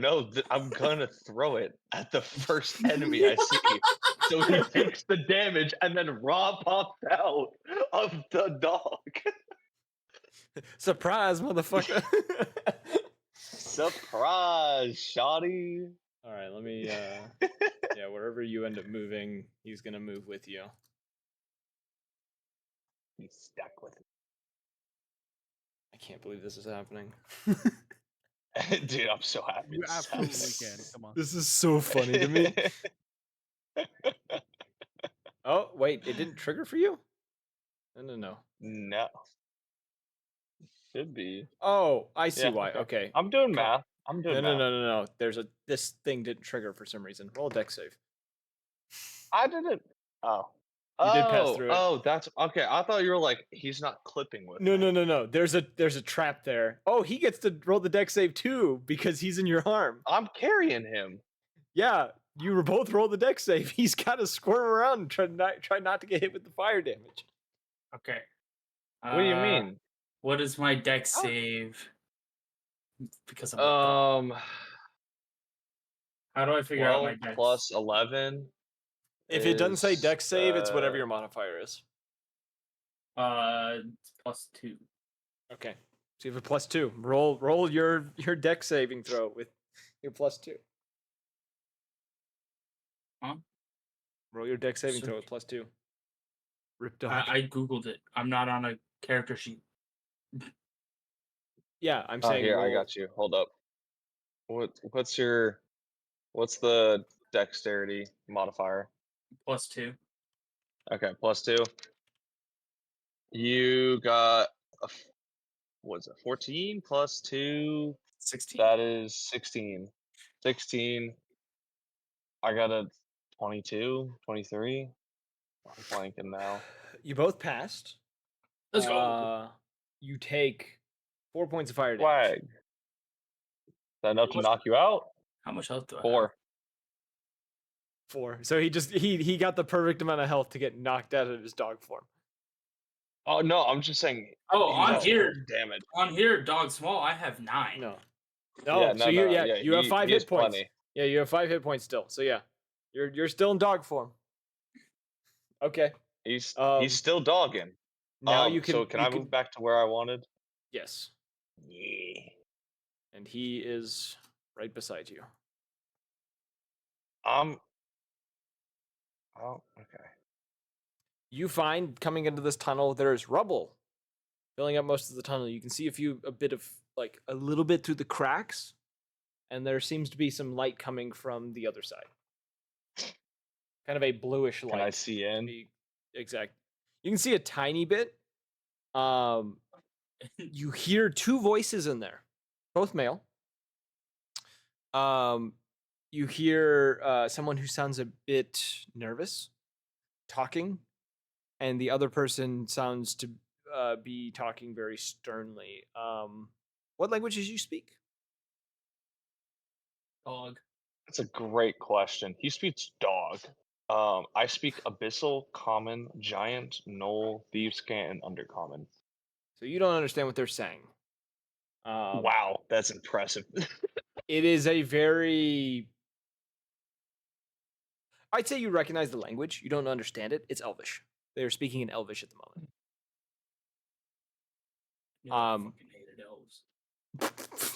I'm gonna throw it at the first enemy I see. So he takes the damage and then Rob pops out of the dog. Surprise, motherfucker. Surprise, shoddy. All right, let me yeah, wherever you end up moving, he's gonna move with you. He's stuck with it. I can't believe this is happening. Dude, I'm so happy. You absolutely can. Come on. This is so funny to me. Oh, wait, it didn't trigger for you? No. No. Should be. Oh, I see Yeah, why. Okay. I'm doing math. No. This thing didn't trigger for some reason. Roll a deck save. I didn't. Oh. You did pass through it. Oh, that's okay. I thought you were like he's not clipping with. No. There's a trap there. Oh, he gets to roll the deck save too because he's in your arm. I'm carrying him. Yeah, you were both roll the deck save. He's got to squirm around and try not to get hit with the fire damage. Okay. What do you mean? What is my deck save? because I'm a dog. How do I figure out 12 my dex? plus 11. If it doesn't say is, dex save, it's whatever your modifier is. It's +2. Okay. So you have a +2. Roll your dex saving throw with your +2. Huh? Roll your dex saving throw with +2. Rip dog. I googled it. I'm not on a character sheet. Yeah, I'm Oh, saying here, I roll. got you. Hold up. What's the dexterity modifier? +2. Okay, +2. You got what's it? 14 plus 2. 16. That is 16. 16. I got a 22, 23. I'm blanking now. You both passed. Let's go. You take 4 points of fire damage. Flag. Is that enough to knock you out? How much health do I have? 4. 4. So he got the perfect amount of health to get knocked out of his dog form. Oh no, I'm just saying. Oh, he on has here, damage. on here, dog small, I have 9. No. Yeah, So you have 5 he has hit points. plenty. Yeah, you have 5 hit points still. So yeah, you're still in dog form. Okay. He's still dogging. Now you can. So can I move back to where I wanted? Yes. Yeah. And he is right beside you. Oh, okay. You find coming into this tunnel, there's rubble filling up most of the tunnel. You can see a bit of like a little bit through the cracks, and there seems to be some light coming from the other side. Kind of a bluish light. Can I see in? Exact. You can see a tiny bit. You hear 2 voices in there, both male. You hear someone who sounds a bit nervous talking, and the other person sounds to be talking very sternly. What languages you speak? Dog. That's a great question. He speaks dog. I speak Abyssal, Common, Giant, Knoll, Thieves' Cant, and Undercommon. So you don't understand what they're saying. Wow, that's impressive. It is a very... I'd say you recognize the language. You don't understand it. It's Elvish. They are speaking in Elvish at the moment. I fucking hated elves.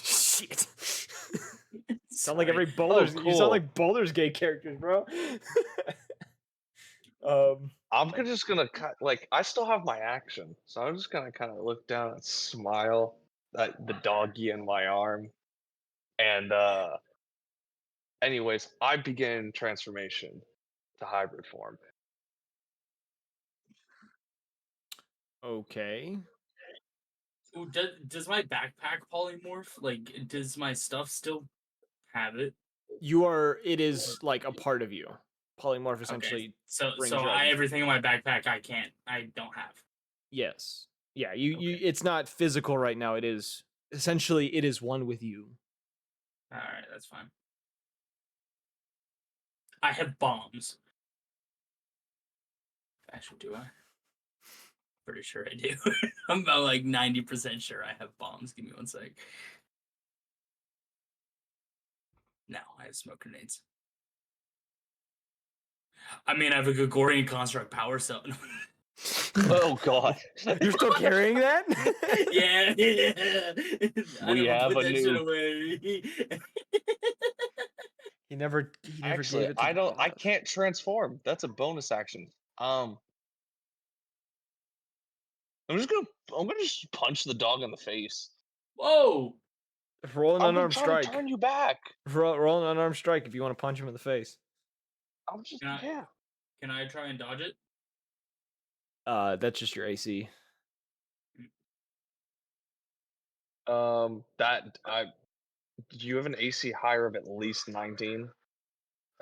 Shit. Sound Sorry. like every Baldur's. Oh, You sound cool. like Baldur's Gate characters, bro. I'm just gonna I still have my action, so I'm just gonna kind of look down and smile at the doggy in my arm, and anyways, I begin transformation to hybrid form. Okay. Ooh, does my backpack polymorph? Like, does my stuff still have it? It is like a part of you. Polymorph essentially. Okay. So brings so you out everything in my backpack I don't have. Yes. Yeah, you it's not physical right now. It is one with you. All right, that's fine. I have bombs. Actually, do I? Pretty sure I do. I'm about like 90% sure I have bombs. Give me one sec. No, I have smoke grenades. I mean, I have a Gregorian construct power cell. Oh God! You're still carrying that? Yeah. We have a that shit new. away. He never Actually, gave it to I don't. I Boss. can't transform. That's a bonus action. I'm gonna just punch the dog in the face. Whoa! Roll an I'm unarmed trying to strike. turn you back. Roll an unarmed strike if you want to punch him in the face. I'm just Can I try and dodge it? That's just your AC. Do you have an AC higher of at least 19?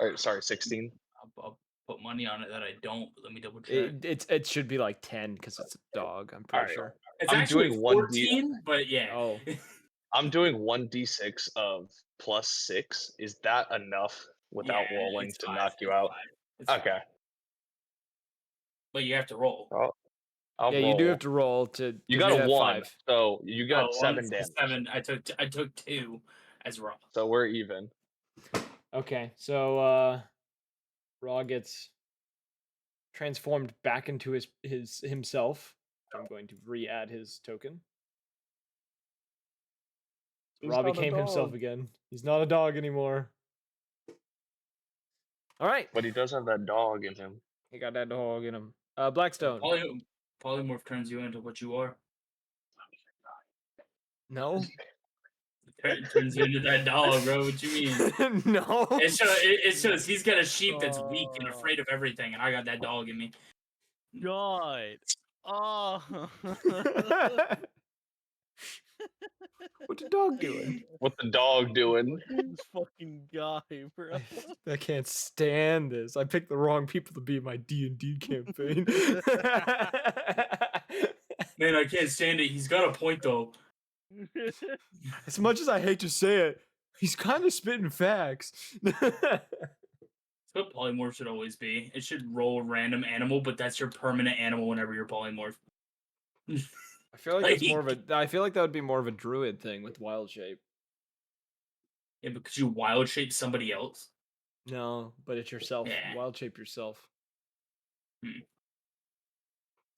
Or sorry, 16. I'll put money on it that I don't. But let me double check. It should be like 10 because it's a dog. I'm pretty Alright. sure. It's I'm actually doing 14, but yeah. Oh. I'm doing 1d6 of +6. Is that enough without Yeah, rolling it's to fine, knock you it's out? fine, it's fine. Okay. But you have to roll. Oh, I'll Yeah, roll. you do have to roll to. You 'cause got we a had 1, 5. so you got Oh, 7 damage. 7. I took 2 as raw. So we're even. Okay, so Raw gets transformed back into himself. I'm going to re-add his token. He's Raw not a became himself dog. again. He's not a dog anymore. All right, But he does have that dog in him. he got that dog in him. Blackstone. Polymorph turns you into what you are. No. It turns you into that dog, bro. What you mean? No. It shows he's got a sheep that's weak and afraid of everything, and I got that dog in me. God. Oh. What's the dog doing? What the dog doing? This fucking guy, bro. I can't stand this. I picked the wrong people to be in my D&D campaign. Man, I can't stand it. He's got a point though. As much as I hate to say it, he's kind of spitting facts. That's what polymorph should always be. It should roll a random animal, but that's your permanent animal whenever you're polymorph. I feel like that's more of a. I feel like that would be more of a druid thing with wild shape. Yeah, because you wild shape somebody else. No, but it's yourself. Yeah. Wild shape yourself. I'm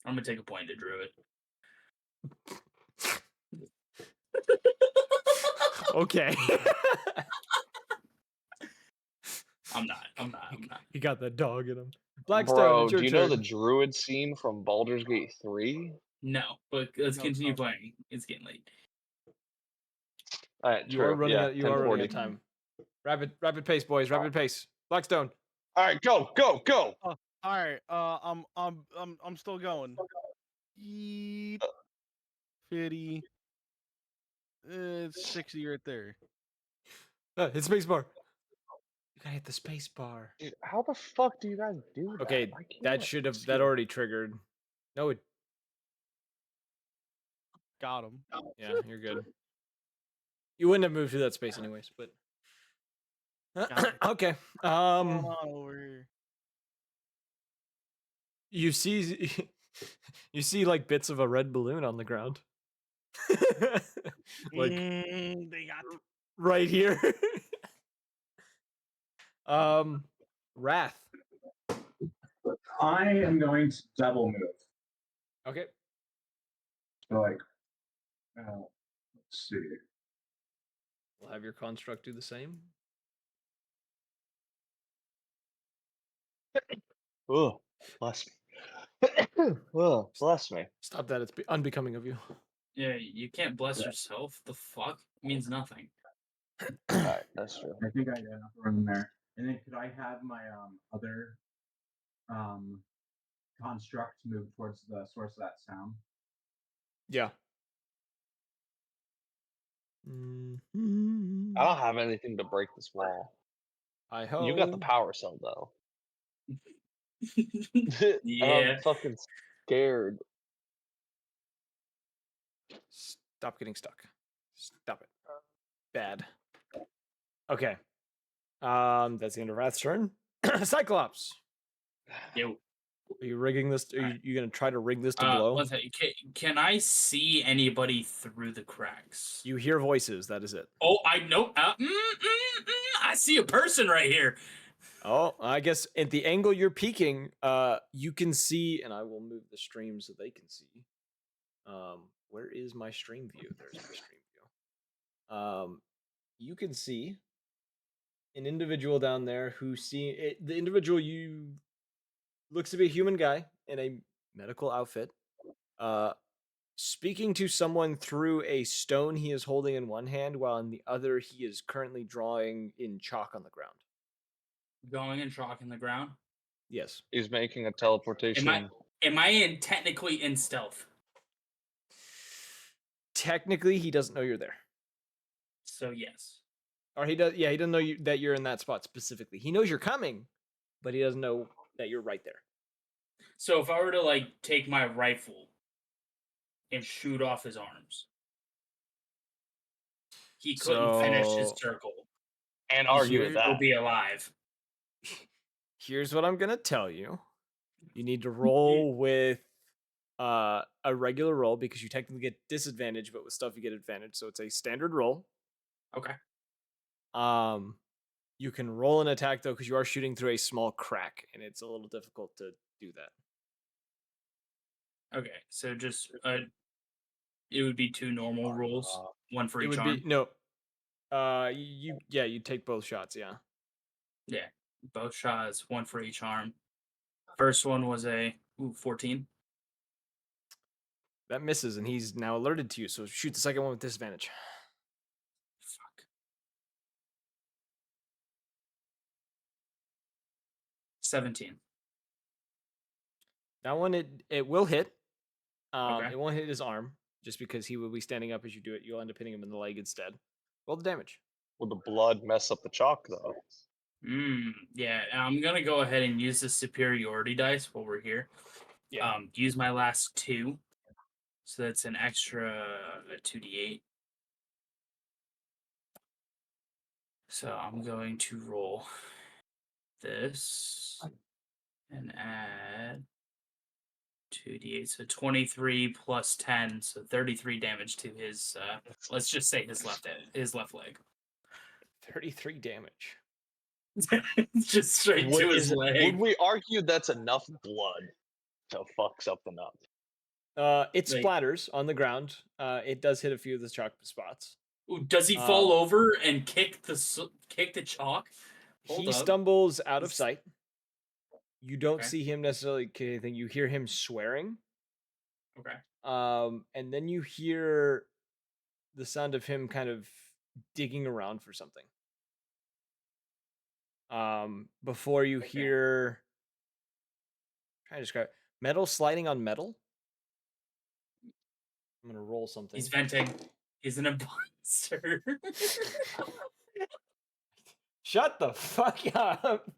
gonna take a point to druid. Okay. I'm not. He got that dog in him. Blackstone, Bro, it's your do you know the turn. druid scene from Baldur's Gate 3? No, but let's No, continue no. playing. It's getting late. Alright, You true. are running yeah, out. You are running out 10:40. of time. Rapid pace, boys. Rapid pace. Blackstone. Alright, go. All right. I'm still going. Yeet. 50. It's 60 right there. Hit space bar. You gotta hit the space bar. Dude, how the fuck do you guys do that? Okay, I that can't. should have. That already triggered. No, it. Got him. Yeah, you're good. You wouldn't have moved through that space anyways, but. Okay. What's going on over here? You see, you see like bits of a red balloon on the ground. Like They got right here. Wrath. I am going to double move. Okay. So like, let's see. We'll have your construct do the same. Oh, bless me. Oh, bless me. Stop that. It's unbecoming of you. Yeah, you can't bless yourself. The fuck? It means nothing. Alright, that's true. I think I got enough room there. And then could I have my other construct move towards the source of that sound? Yeah. I don't have anything to break this wall. I hope. You got the power cell though. Yeah. I'm fucking scared. Stop getting stuck. Stop it. Bad. Okay. That's the end of Wrath's turn. Cyclops. Yo. Are you rigging this? Are you gonna try to rig this to blow? One second. Can I see anybody through the cracks? You hear voices. That is it. Oh, I know. I see a person right here. Oh, I guess at the angle you're peeking, you can see, and I will move the stream so they can see. Where is my stream view? There's my stream view. You can see an individual down there who the individual you looks to be a human guy in a medical outfit, speaking to someone through a stone he is holding in one hand, while in the other he is currently drawing in chalk on the ground. Going and chalk in the ground. Yes. He's making a teleportation. Am I technically in stealth? Technically, he doesn't know you're there. So yes. Or he does. Yeah, he doesn't know that you're in that spot specifically. He knows you're coming, but he doesn't know that you're right there. So if I were to like take my rifle and shoot off his arms, he couldn't finish his So- circle. And argue Here- with He'll that. be alive. Here's what I'm gonna tell you. You need to roll with a regular roll because you technically get disadvantage, but with stuff you get advantage. So it's a standard roll. Okay. You can roll an attack though because you are shooting through a small crack, and it's a little difficult to do that. Okay. So just it would be 2 normal rolls, one for It each would arm. be no. You take both shots. Yeah. Yeah, both shots, one for each arm. First one was a 14. That misses, and he's now alerted to you. So shoot the second one with disadvantage. Fuck. 17. That one it will hit. Okay. It won't hit his arm just because he will be standing up as you do it. You'll end up hitting him in the leg instead. Roll the damage. Will the blood mess up the chalk though? Yeah, I'm gonna go ahead and use the superiority dice while we're here. Yeah. Use my last 2. So that's an extra 2d8. So I'm going to roll this and add 2d8. So 23 plus 10, so 33 damage to his. Let's just say his left leg. 33 damage. Just straight to his leg. Would we argue that's enough blood to fuck something up? It Like- splatters on the ground. It does hit a few of the chalk spots. Ooh, does he fall over and kick the chalk? Hold He up. stumbles out of sight. You don't Okay. see him necessarily kick anything. You hear him swearing. Okay. And then you hear the sound of him kind of digging around for something. Before you hear, trying to describe metal sliding on metal. I'm gonna roll something. He's venting. He's an imposter. Shut the fuck up.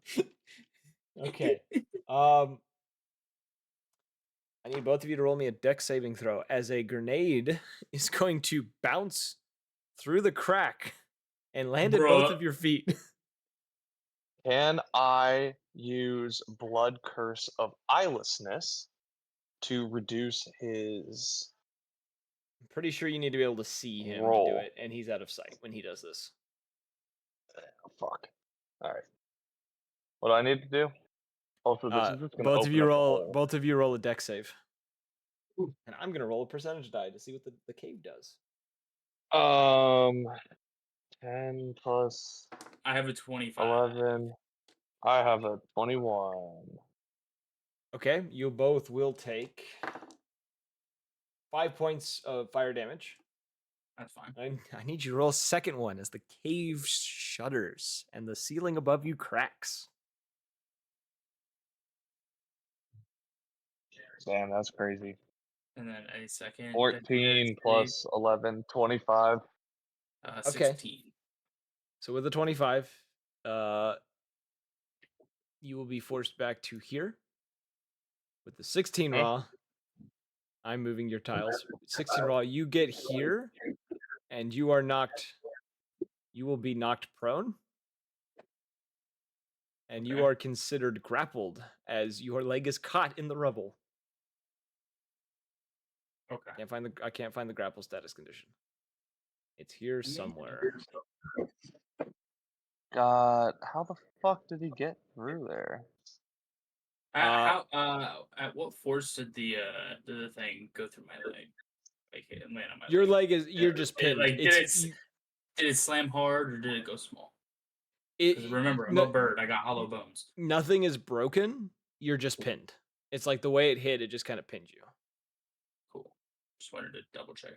Okay. I need both of you to roll me a dex saving throw as a grenade is going to bounce through the crack and land at both Bruh. of your feet. Can I use Blood Curse of Eyelessness to reduce his I'm pretty sure you need to be able to see him to do roll? it, and he's out of sight when he does this. Oh, fuck. Alright. What do I need to do? Also, this is just gonna Both of open you up a roll. hole. Both of you roll a dex save, Ooh. and I'm gonna roll a percentage die to see what the cave does. 10 plus I have a 25. 11. I have a 21. Okay, you both will take 5 points of fire damage. That's fine. I need you to roll a second one as the cave shudders and the ceiling above you cracks. Damn, that's crazy. And then a second. 14 plus 11, 25. 16. So with a 25, you will be forced back to here. With the 16 Okay. raw, I'm moving your tiles. 16 raw, you get here, and you are knocked. You will be knocked prone. And you Okay. are considered grappled as your leg is caught in the rubble. Okay. I can't find the grapple status condition. It's here somewhere. God, how the fuck did he get through there? At what force did the thing go through my leg? Like it land on my Your leg. leg is you're just pinned. Did it slam hard or did it go small? Because remember, I'm a bird. I got hollow bones. Nothing is broken. You're just pinned. It's like the way it hit, it just kind of pinned you. Cool. Just wanted to double check.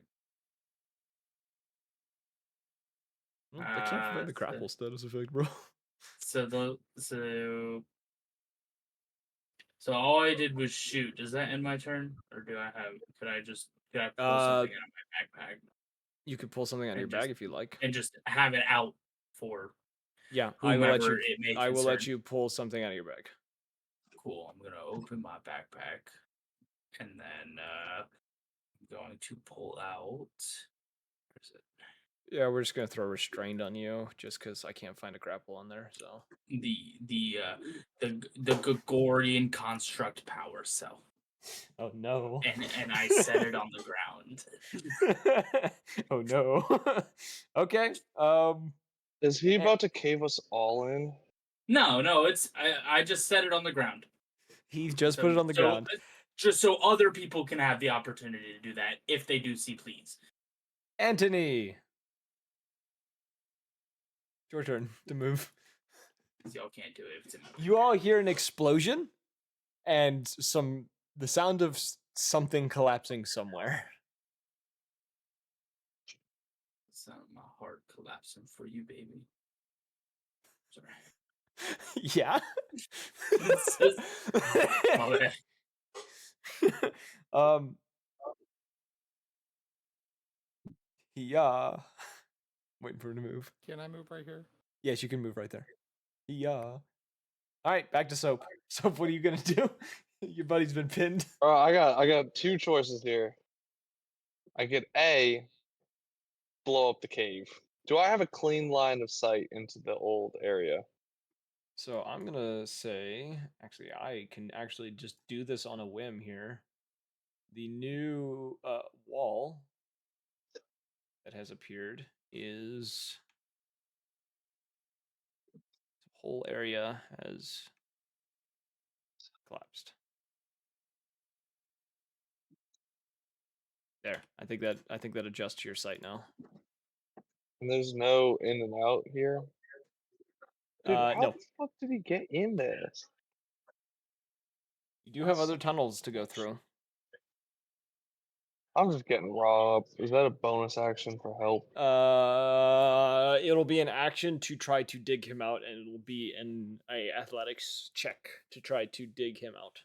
I can't find the grapple status effect, bro. So all I did was shoot. Does that end my turn, or could I pull something out of my backpack? You could pull something out of your bag if you like, and just have it out for. Yeah, I will let you pull something out of your bag. Cool. I'm gonna open my backpack, and then I'm going to pull out. Where is it? Yeah, we're just gonna throw restrained on you, just because I can't find a grapple on there. So The Gregorian construct power cell. Oh no. and I set it on the ground. Oh no. Okay. Is he about to cave us all in? No, it's I just set it on the ground. He just put it on the ground. Just so other people can have the opportunity to do that if they do see please. Anthony. It's your turn to move. Y'all can't do it if it's in my You all hear an explosion and the sound of something collapsing somewhere. Sound of my heart collapsing for you, baby. Sorry. Yeah. It's just- my bad. Yeah. Waiting for him to move. Can I move right here? Yes, you can move right there. Yeah. All right, back to Soap. Soap, what are you gonna do? Your buddy's been pinned. I got two choices here. I could A, blow up the cave. Do I have a clean line of sight into the old area? So I'm gonna say, actually, I can actually just do this on a whim here. The new wall that has appeared is the whole area has collapsed. There, I think that adjusts your sight now. And there's no in and out here. Dude, how No, the fuck did he get in there? you do have other tunnels to go through. I'm just getting robbed. Is that a bonus action for help? It'll be an action to try to dig him out, and it'll be an athletics check to try to dig him out.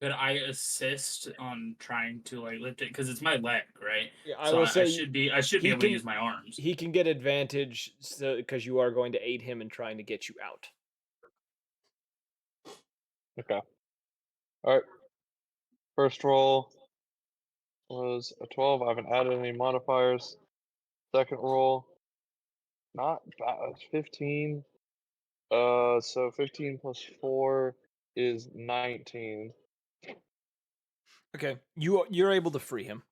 Could I assist on trying to like lift it because it's my leg, right? Yeah, I So will I say should be able to use my arms. He can get advantage because you are going to aid him in trying to get you out. Okay. Alright. First roll was a 12. I haven't added any modifiers. Second roll, not bad. 15. So 15 plus 4 is 19. Okay, you're able to free him.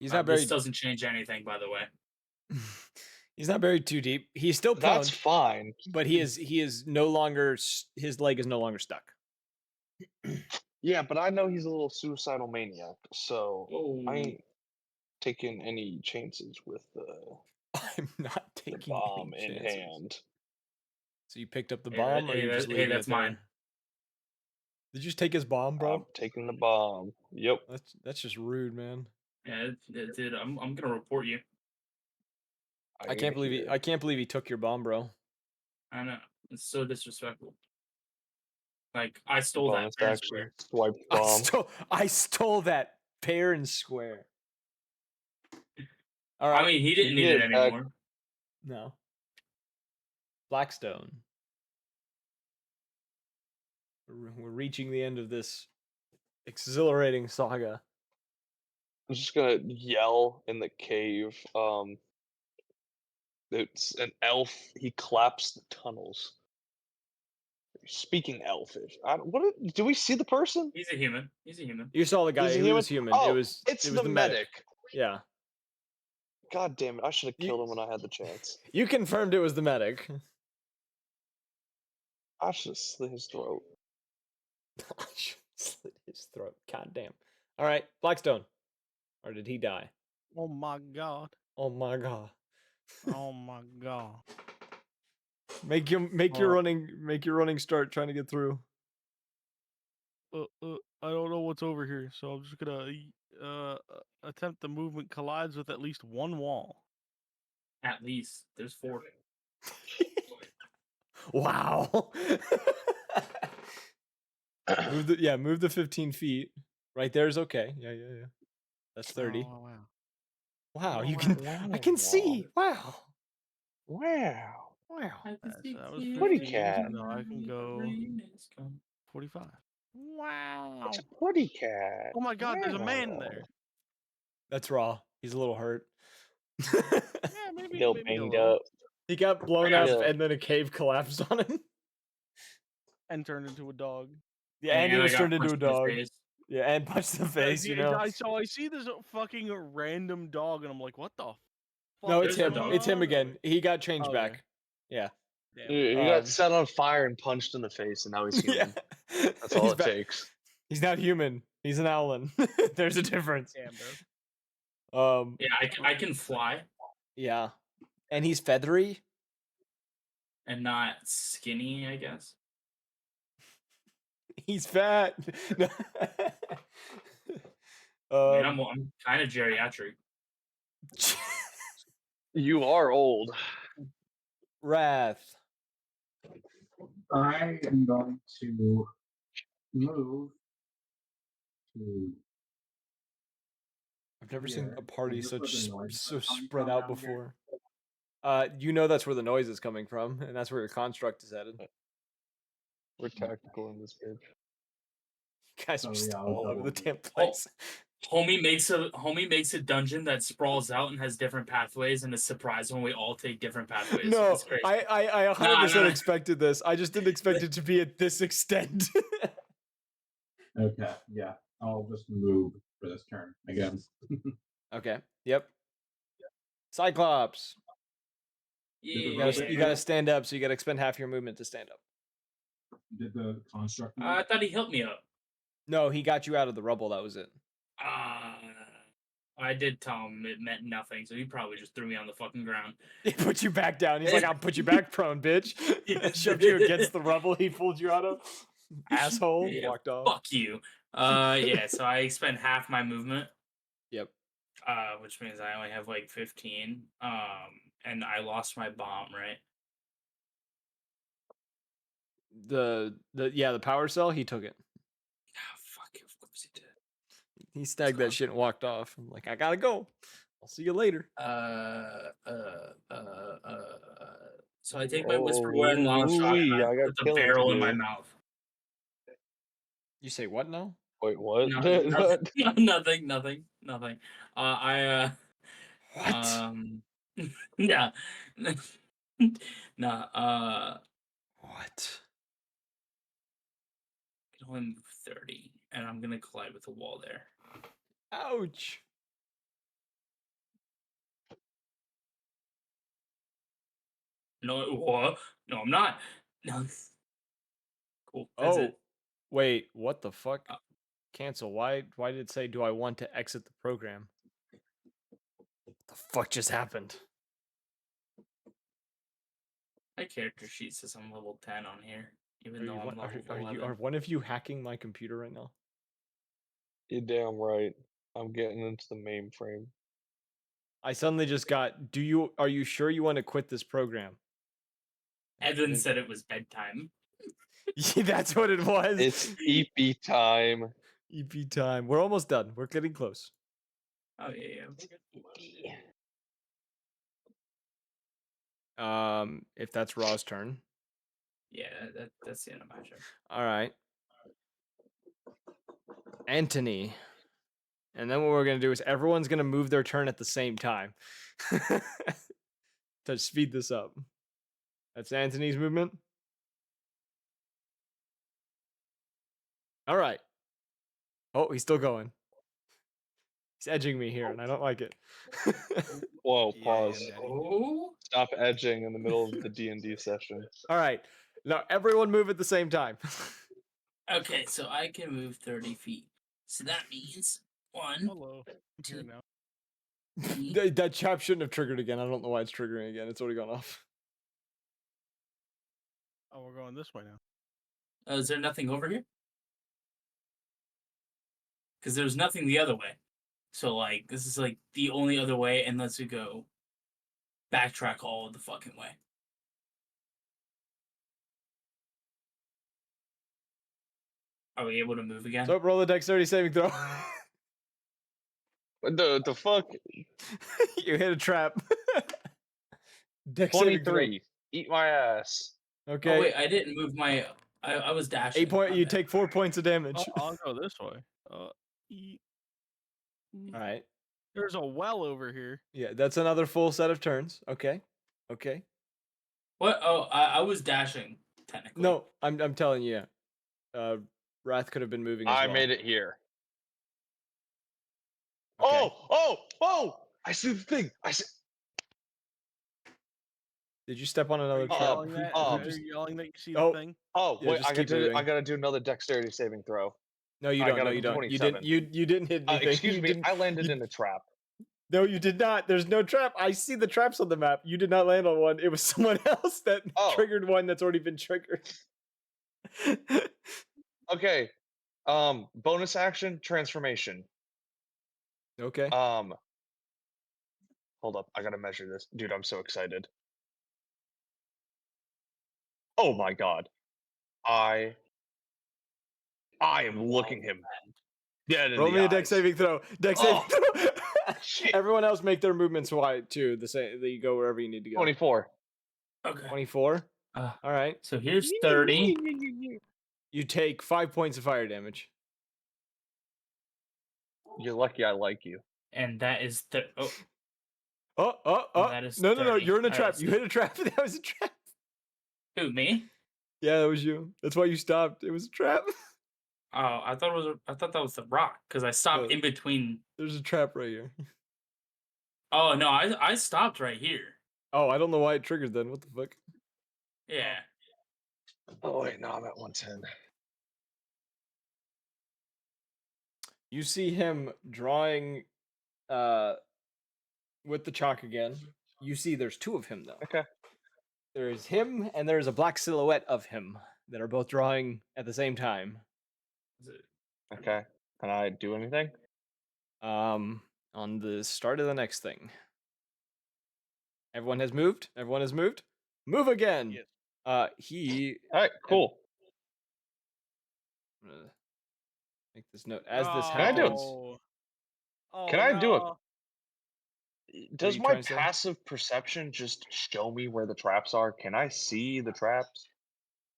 He's not very. This doesn't change anything, by the way. He's not buried too deep. He's still prone. That's fine. But he is no longer. His leg is no longer stuck. Yeah, but I know he's a little suicidal maniac, so I Oh, ain't taking any chances with the I'm not taking bomb any in chances. hand. So you picked up the Hey, bomb, or you just leaving that's it there? mine. Did you just take his bomb, bro? I'm taking the bomb. Yep. That's just rude, man. Yeah, dude, I'm gonna report you. I can't believe he took your bomb, bro. I know it's so disrespectful. Like I stole that Bonus fair and action. square. Swipe bomb. I stole that fair and square. All right. I mean, he didn't need it anymore. No. Blackstone. We're reaching the end of this exhilarating saga. I'm just gonna yell in the cave. It's an elf. He claps the tunnels. Speaking elfish. Do we see the person? He's a human. He's a human. You saw the guy He's a who human? was human. Oh, It's the medic. Yeah. God damn it! I should have killed him when I had the chance. You confirmed it was the medic. I should have slit his throat. I should slit his throat. God damn. All right, Blackstone. Or did he die? Oh my god. Oh my god. Oh my god. Make your running start trying to get through. I don't know what's over here, so I'm just gonna attempt the movement collides with at least one wall. At least there's 4. Wow. Move the 15 feet. Right there is okay. Yeah. That's 30. Oh, wow. Wow, you wow, can. wow, I can see. Wow. Wow. That was Pretty 15, cat. so I can go 45. Wow. It's a pretty cat. Oh my god, there's a man Wow. there. That's raw. He's a little hurt. Yeah, maybe Still maybe a banged little. up. He got blown up, Yeah. and then a cave collapsed on him. And turned into a dog. Yeah, and he I was got turned into a punched in the dog. face. Yeah, and punched the face. You know. I see this fucking random dog, and I'm like, what the? Fuck No, is it's There's a him. dog. It's him going on? again. He got changed Okay. back. Yeah. Damn. He got Um, set on fire and punched in the face, and now he's human. Yeah. That's all He's it back. takes. He's not human. He's an owlin. There's a difference. Damn, bro. Yeah, I can fly Yeah. And he's feathery. and not skinny, I guess. He's fat. I mean, I'm kind of geriatric. You are old. Wrath. I am going to move to. I've never seen here. a party Is this where the such noise so is coming spread from out down here? before. You know that's where the noise is coming from, and that's where your construct is headed. We're tactical in this bitch. You guys are Oh, just yeah, I'll all over the double- damn place. Homie makes a dungeon that sprawls out and has different pathways, and is surprised when we all take different pathways. No, It's crazy. I 100% nah. expected this. I just didn't expect it to be at this extent. Okay, yeah. I'll just move for this turn again. Okay. Yep. Cyclops. Yeah. You gotta stand up, so you gotta expend half your movement to stand up. Did the construct move? I thought he helped me up. No, he got you out of the rubble. That was it. I did tell him it meant nothing, so he probably just threw me on the fucking ground. He put you back down. He's like, "I'll put you back prone, bitch." Shoved you against the rubble he pulled you out of. Asshole. Yeah, Walked off. Fuck you. Yeah, so I expend half my movement. Yep. Which means I only have like 15. And I lost my bomb, right? The power cell, he took it. Ah, fuck, of course he did. He snagged that shit and walked off. I'm like, I gotta go. I'll see you later. So I take my whisper word and long shot and I I got put the killing to barrel in my do. mouth. You say what now? Wait, what? Nothing. What? Yeah. What? I can only move 30, and I'm gonna collide with the wall there. Ouch. No, what? No, I'm not. No. Cool. That's it. Wait, what the fuck? Uh, Cancel. Why did it say, do I want to exit the program? What the fuck just happened? My character sheet says I'm level 10 on here, even Are, though you, I'm one- level are 11. are one of you hacking my computer right now? You're damn right. I'm getting into the mainframe. I suddenly just got, are you sure you want to quit this program? Evan said it was bedtime. Yeah, that's what it was. It's EP time. EP time. We're almost done. We're getting close. Oh yeah. If that's Raw's turn. Yeah, that's the end of my turn. All right. Anthony. And then what we're going to do is everyone's going to move their turn at the same time to speed this up. That's Anthony's movement. All right. Oh, he's still going. He's edging me here, and I don't like it. Whoa, Yeah, pause. Daddy. Oh, Stop edging in the middle of the D&D session. All right. Now, everyone move at the same time. okay. So I can move 30 feet. So that means 1, Hello. I'm here Two. now. 3. That chop shouldn't have triggered again. I don't know why it's triggering again. It's already gone off. Oh, we're going this way now. Is there nothing over here? Because there's nothing the other way. So like this is like the only other way unless we go backtrack all the fucking way. Are we able to move again? So roll a dexterity saving throw. What the fuck? You hit a trap. Dex saving throw. 23. Eat my ass. Okay. Oh wait, I didn't move my. I was dashing. 8 point. My You bad. take 4 points of damage. I'll go this way. All right. There's a well over here. Yeah, that's another full set of turns. Okay. Okay. What? Oh, I was dashing technically. No, I'm telling you. Wrath could have been moving as I well. made it here. Okay. Oh! I see the thing. I see. Did you step on another Are you trap? yelling that? Are just- you yelling that you see Oh. the thing? Oh Yeah, wait, just I keep got to. moving. I got to do another dexterity saving throw. No, you I don't. got No, a you don't. 27. You didn't hit anything. Excuse me. I landed you- in a trap. No, you did not. There's no trap. I see the traps on the map. You did not land on one. It was someone else that Oh. triggered one that's already been triggered. Okay. Bonus action transformation. Okay. Hold up. I gotta measure this, dude. I'm so excited. Oh my god. I am looking him dead in Roll the me a eyes. dex saving throw. Dex Oh, saving throw. shit. Everyone else make their movements wide too. The same. You go wherever you need to go. 24. Okay. 24. Uh, All right. So here's 30. You take 5 points of fire damage. You're lucky I like you. And that is oh, That is No. 30. You're in a All right, trap. let's You see. hit a trap. That was a trap. who, me? Yeah, that was you. That's why you stopped. It was a trap. Oh, I thought that was the rock because I stopped No. in between. There's a trap right here. Oh no, I stopped right here. Oh, I don't know why it triggered then. What the fuck? Yeah. Oh wait, no, I'm at 110. You see him drawing with the chalk again. You see there's 2 of him though. Okay. There's him and there's a black silhouette of him that are both drawing at the same time. Is it- Okay. Can I do anything? On the start of the next thing. Everyone has moved? Everyone has moved? Move again. Yes. He All right, cool. I'm gonna make this note as this Can I do it? happens. Oh, Can I do it? no. Does you my trying to say? passive perception just show me where the traps are? Can I see the traps?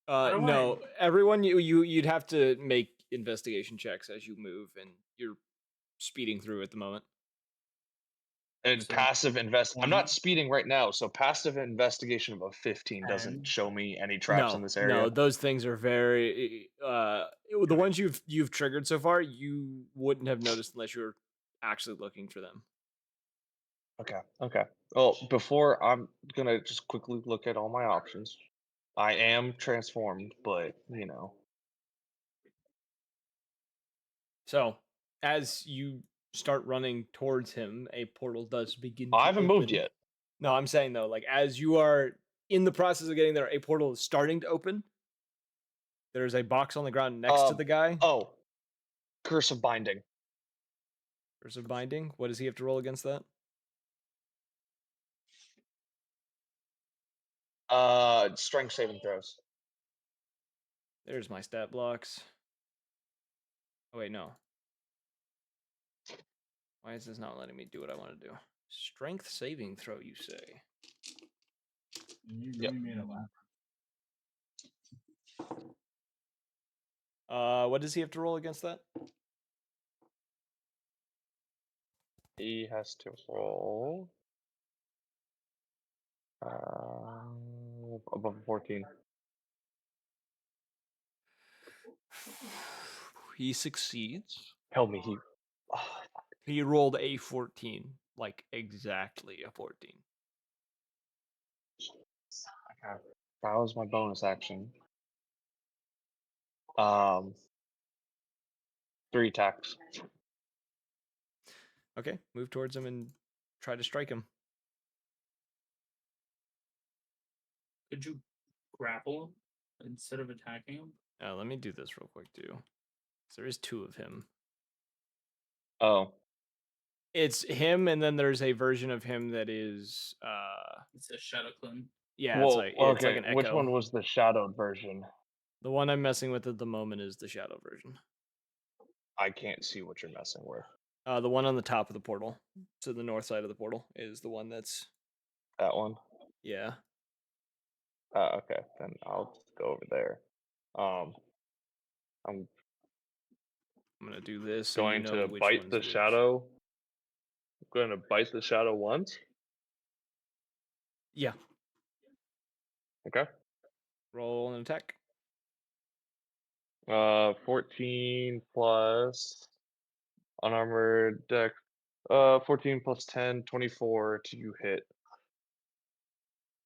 do No. Everyone, you'd have to make investigation checks as you move, and you're speeding through at the moment. And So, passive invest. I'm 20. not speeding right now, so passive investigation of a 15 doesn't 10. show me any traps in this area. No, those things are very the ones you've triggered so far, you wouldn't have noticed unless you were actually looking for them. Okay. Well, before I'm gonna just quickly look at all my options. I am transformed, but you know. So, as you start running towards him, a portal does begin to I haven't moved open. yet. No, I'm saying though, like as you are in the process of getting there, a portal is starting to open. There's a box on the ground next to the guy. Oh, curse of binding. There's a binding. What does he have to roll against that? Strength saving throws. There's my stat blocks. Oh wait, no. Why is this not letting me do what I want to do? Strength saving throw, you say? You Yep. really made it laugh. What does he have to roll against that? He has to roll above 14. He succeeds. Help me, He rolled a 14, like exactly a 14. okay. That was my bonus action. 3 attacks. Okay, move towards him and try to strike him. Could you grapple him instead of attacking him? Let me do this real quick too. 'Cause there is 2 of him. Oh, It's him, and then there's a version of him that is It's a shadow clone. yeah, well, it's like okay. an echo. Which one was the shadowed version? The one I'm messing with at the moment is the shadow version. I can't see what you're messing with. The one on the top of the portal, to the north side of the portal, is the one that's That one? yeah. Okay, then I'll just go over there. I'm I'm gonna do this. So going you know to which bite one's the which. shadow. I'm going to bite the shadow once. Yeah. Okay. Roll an attack. 14 plus unarmored deck. 14 plus 10, 24 to hit.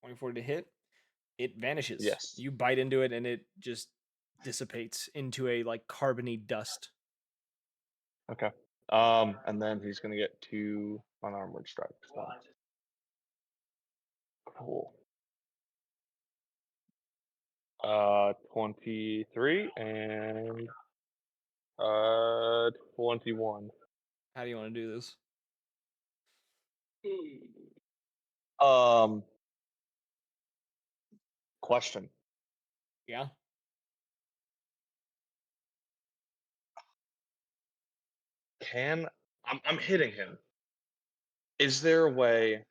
24 to hit. It vanishes. Yes. You bite into it and it just dissipates into a like carbony dust. Okay. And then he's gonna get 2 unarmored strikes. So. Cool. 23 and 21. How do you want to do this? Question. Yeah. I'm hitting him. Is there a way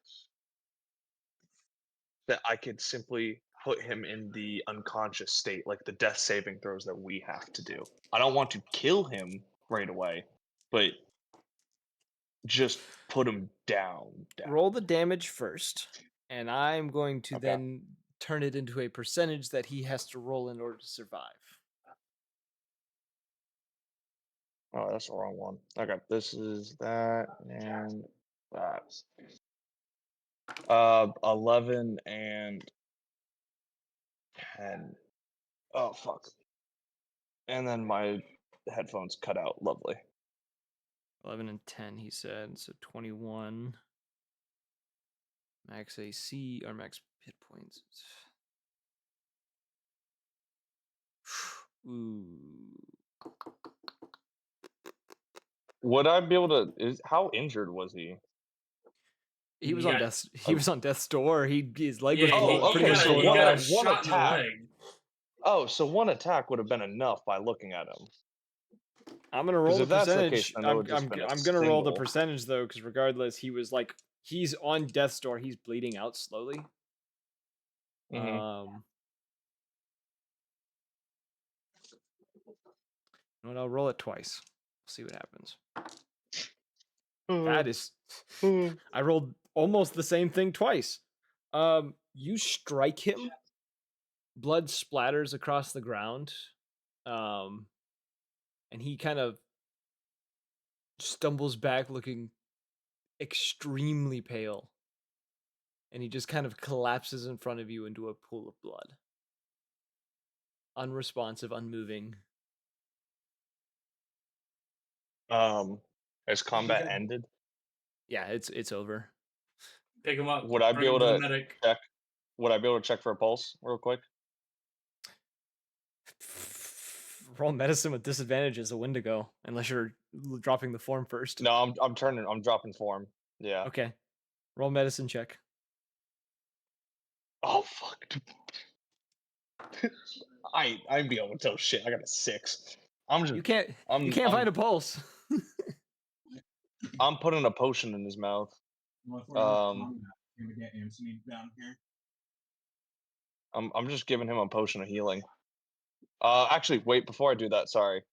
that I could simply put him in the unconscious state, like the death saving throws that we have to do? I don't want to kill him right away, but just put him down. Roll the damage first, and I'm going to Okay. then turn it into a percentage that he has to roll in order to survive. Oh, that's the wrong one. Okay, this is that and that. 11 and 10. Oh, fuck. And then my headphones cut out. Lovely. 11 and 10, he said. So 21. Max AC or max hit points. Ooh. Would I be able to? How injured was he? He was Yeah. on death. He was on death's door. His leg was Yeah, Oh, pretty okay, much so blown he got off. a one shot in the attack. leg. Oh, so one attack would have been enough by looking at him. I'm gonna roll the if that's the percentage. case, then it would just been a I'm gonna roll the single. percentage though, because regardless, he's on death's door. He's bleeding out slowly. Mhm. And I'll roll it twice. See what happens. That is, I rolled almost the same thing twice. You strike him. Blood splatters across the ground. And he kind of stumbles back looking extremely pale. And he just kind of collapses in front of you into a pool of blood. Unresponsive, unmoving. Has combat ended? Yeah, it's over. Pick him up. Would I be bring him able to the to medic. check? Would I be able to check for a pulse real quick? Roll medicine with disadvantage is a Wendigo, unless you're dropping the form first. No, I'm dropping form. Yeah. Okay. Roll medicine check. Oh fuck. I'd be able to tell shit. I got a 6. You can't find a pulse. I'm putting a potion in his mouth. Well, if we're not combat, can we get Anthony down here? I'm just giving him a potion of healing. Actually, wait, before I do that, sorry.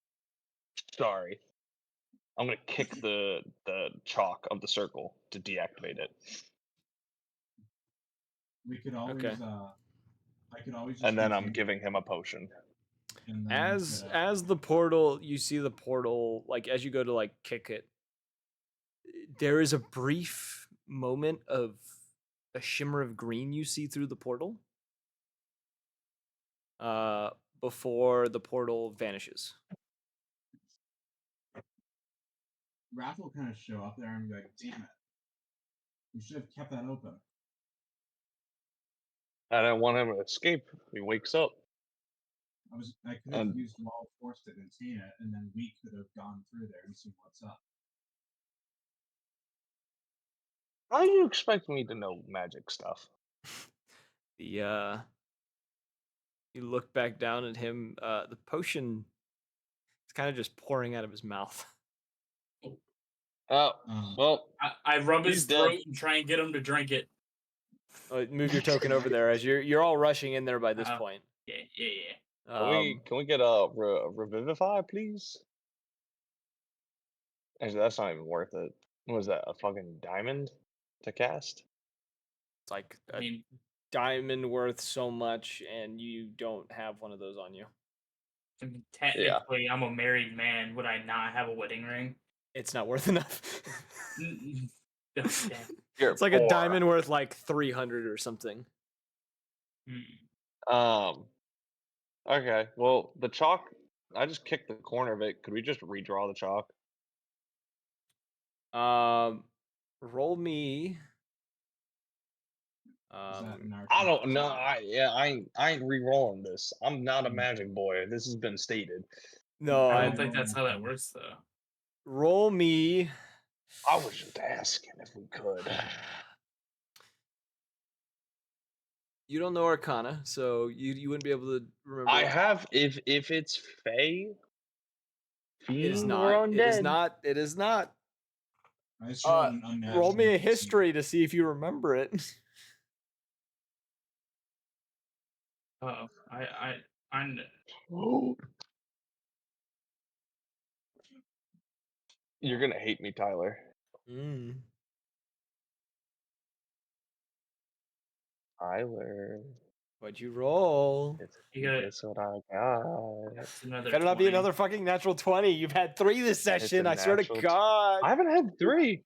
I'm gonna kick the chalk of the circle to deactivate it. We could always Okay. I could always just And then I'm continue, giving him a potion. and then As the portal, you see the portal, like as you go to like kick it, there is a brief moment of a shimmer of green you see through the portal. Before the portal vanishes. Wrath will kind of show up there and be like, "Damn it, you should have kept that open." I don't want him to escape. He wakes up. I could have And- used Law of Force to contain it, and then we could have gone through there and seen what's up. How do you expect me to know magic stuff? You look back down at him. The potion is kind of just pouring out of his mouth. Oh, well, I rub his he's dead. throat and try and get him to drink it. Move your token over there as you're all rushing in there by this point. Yeah. Can we get a revivify, please? Actually, that's not even worth it. What was that? A fucking diamond to cast? It's like I a mean, diamond worth so much, and you don't have one of those on you. I mean, technically, I'm a married man. Would I not have a wedding ring? It's not worth enough. Oh, damn. You're It's like a poor. diamond worth like 300 or something. Okay. Well, the chalk. I just kicked the corner of it. Could we just redraw the chalk? Roll me. Is that an I Arcana? don't know. I ain't re-rolling this. I'm not a magic boy. This has been stated. No, I I don't think that's how that works, though. roll me. I was just asking if we could. You don't know Arcana, so you wouldn't be able to remember. I it. have if it's Fey, It is Fiend, or not. It is undead. not. It is not. I just rolled an unnatural Roll me a 19. history to see if you remember it. Oh, I You're gonna hate me, Tyler. Tyler, What'd you roll? You gotta- Guess what I got? That's another. Better not be 20. another fucking natural 20. You've had 3 this session. I swear to natural God. I haven't had 3.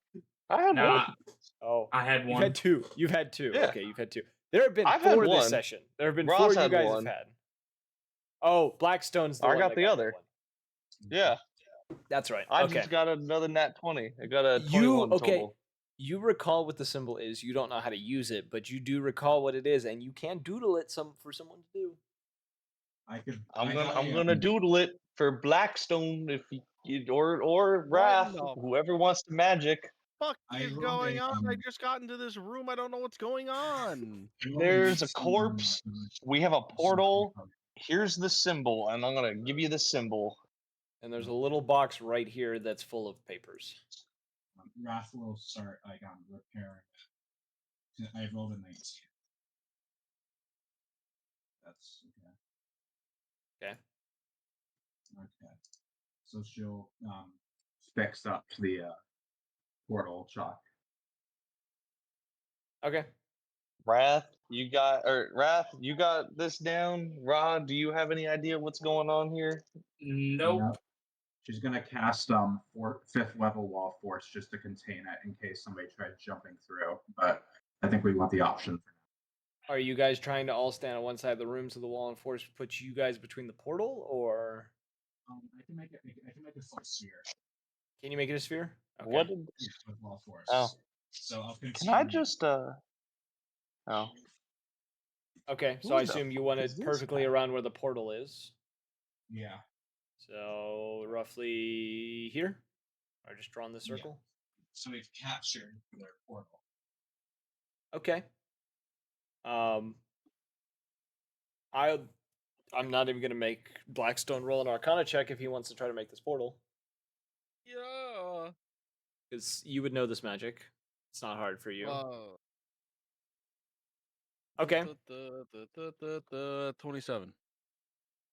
I had No, one. Oh, I had you've one. had 2. You've had 2. Yeah. Okay, you've had 2. There have been I've had 4 this one. session. There have been Ross 4 you had guys one. have had. Oh, Blackstone's the I one got that the got other. One. Yeah, That's right. I okay. just got another nat 20. I got a You 21 okay? total. You recall what the symbol is. You don't know how to use it, but you do recall what it is, and you can doodle it for someone to do. I could. I'm gonna doodle it for Blackstone if you or Wrath, the whoever wants to magic. fuck I is rolled going a, on? I just got into this room. I don't know what's going on. There's a corpse. We have a portal. Here's the symbol, and I'm gonna give you the symbol. And there's a little box right here that's full of papers. Wrath will start like repairing it. I rolled a 19. That's okay. Okay. Okay. So she'll fix up the portal chalk. Okay. Wrath, you got this down. Rod, do you have any idea what's going on here? Nope. Yep. She's gonna cast 5th level wall force just to contain it in case somebody tried jumping through. But I think we want the option for now. Are you guys trying to all stand on one side of the room so the wall and force puts you guys between the portal, or I can make a full sphere. can you make it a sphere? Okay. What did With wall force. Oh. So I'll Can I just Oh. Okay, so Who I the assume you fuck want is it this perfectly guy? around where the portal is. Yeah. So roughly here, or just draw in the circle. So we've captured their portal. Okay. I'm not even gonna make Blackstone roll an Arcana check if he wants to try to make this portal, Yeah. because you would know this magic. It's not hard for you. Okay. 27.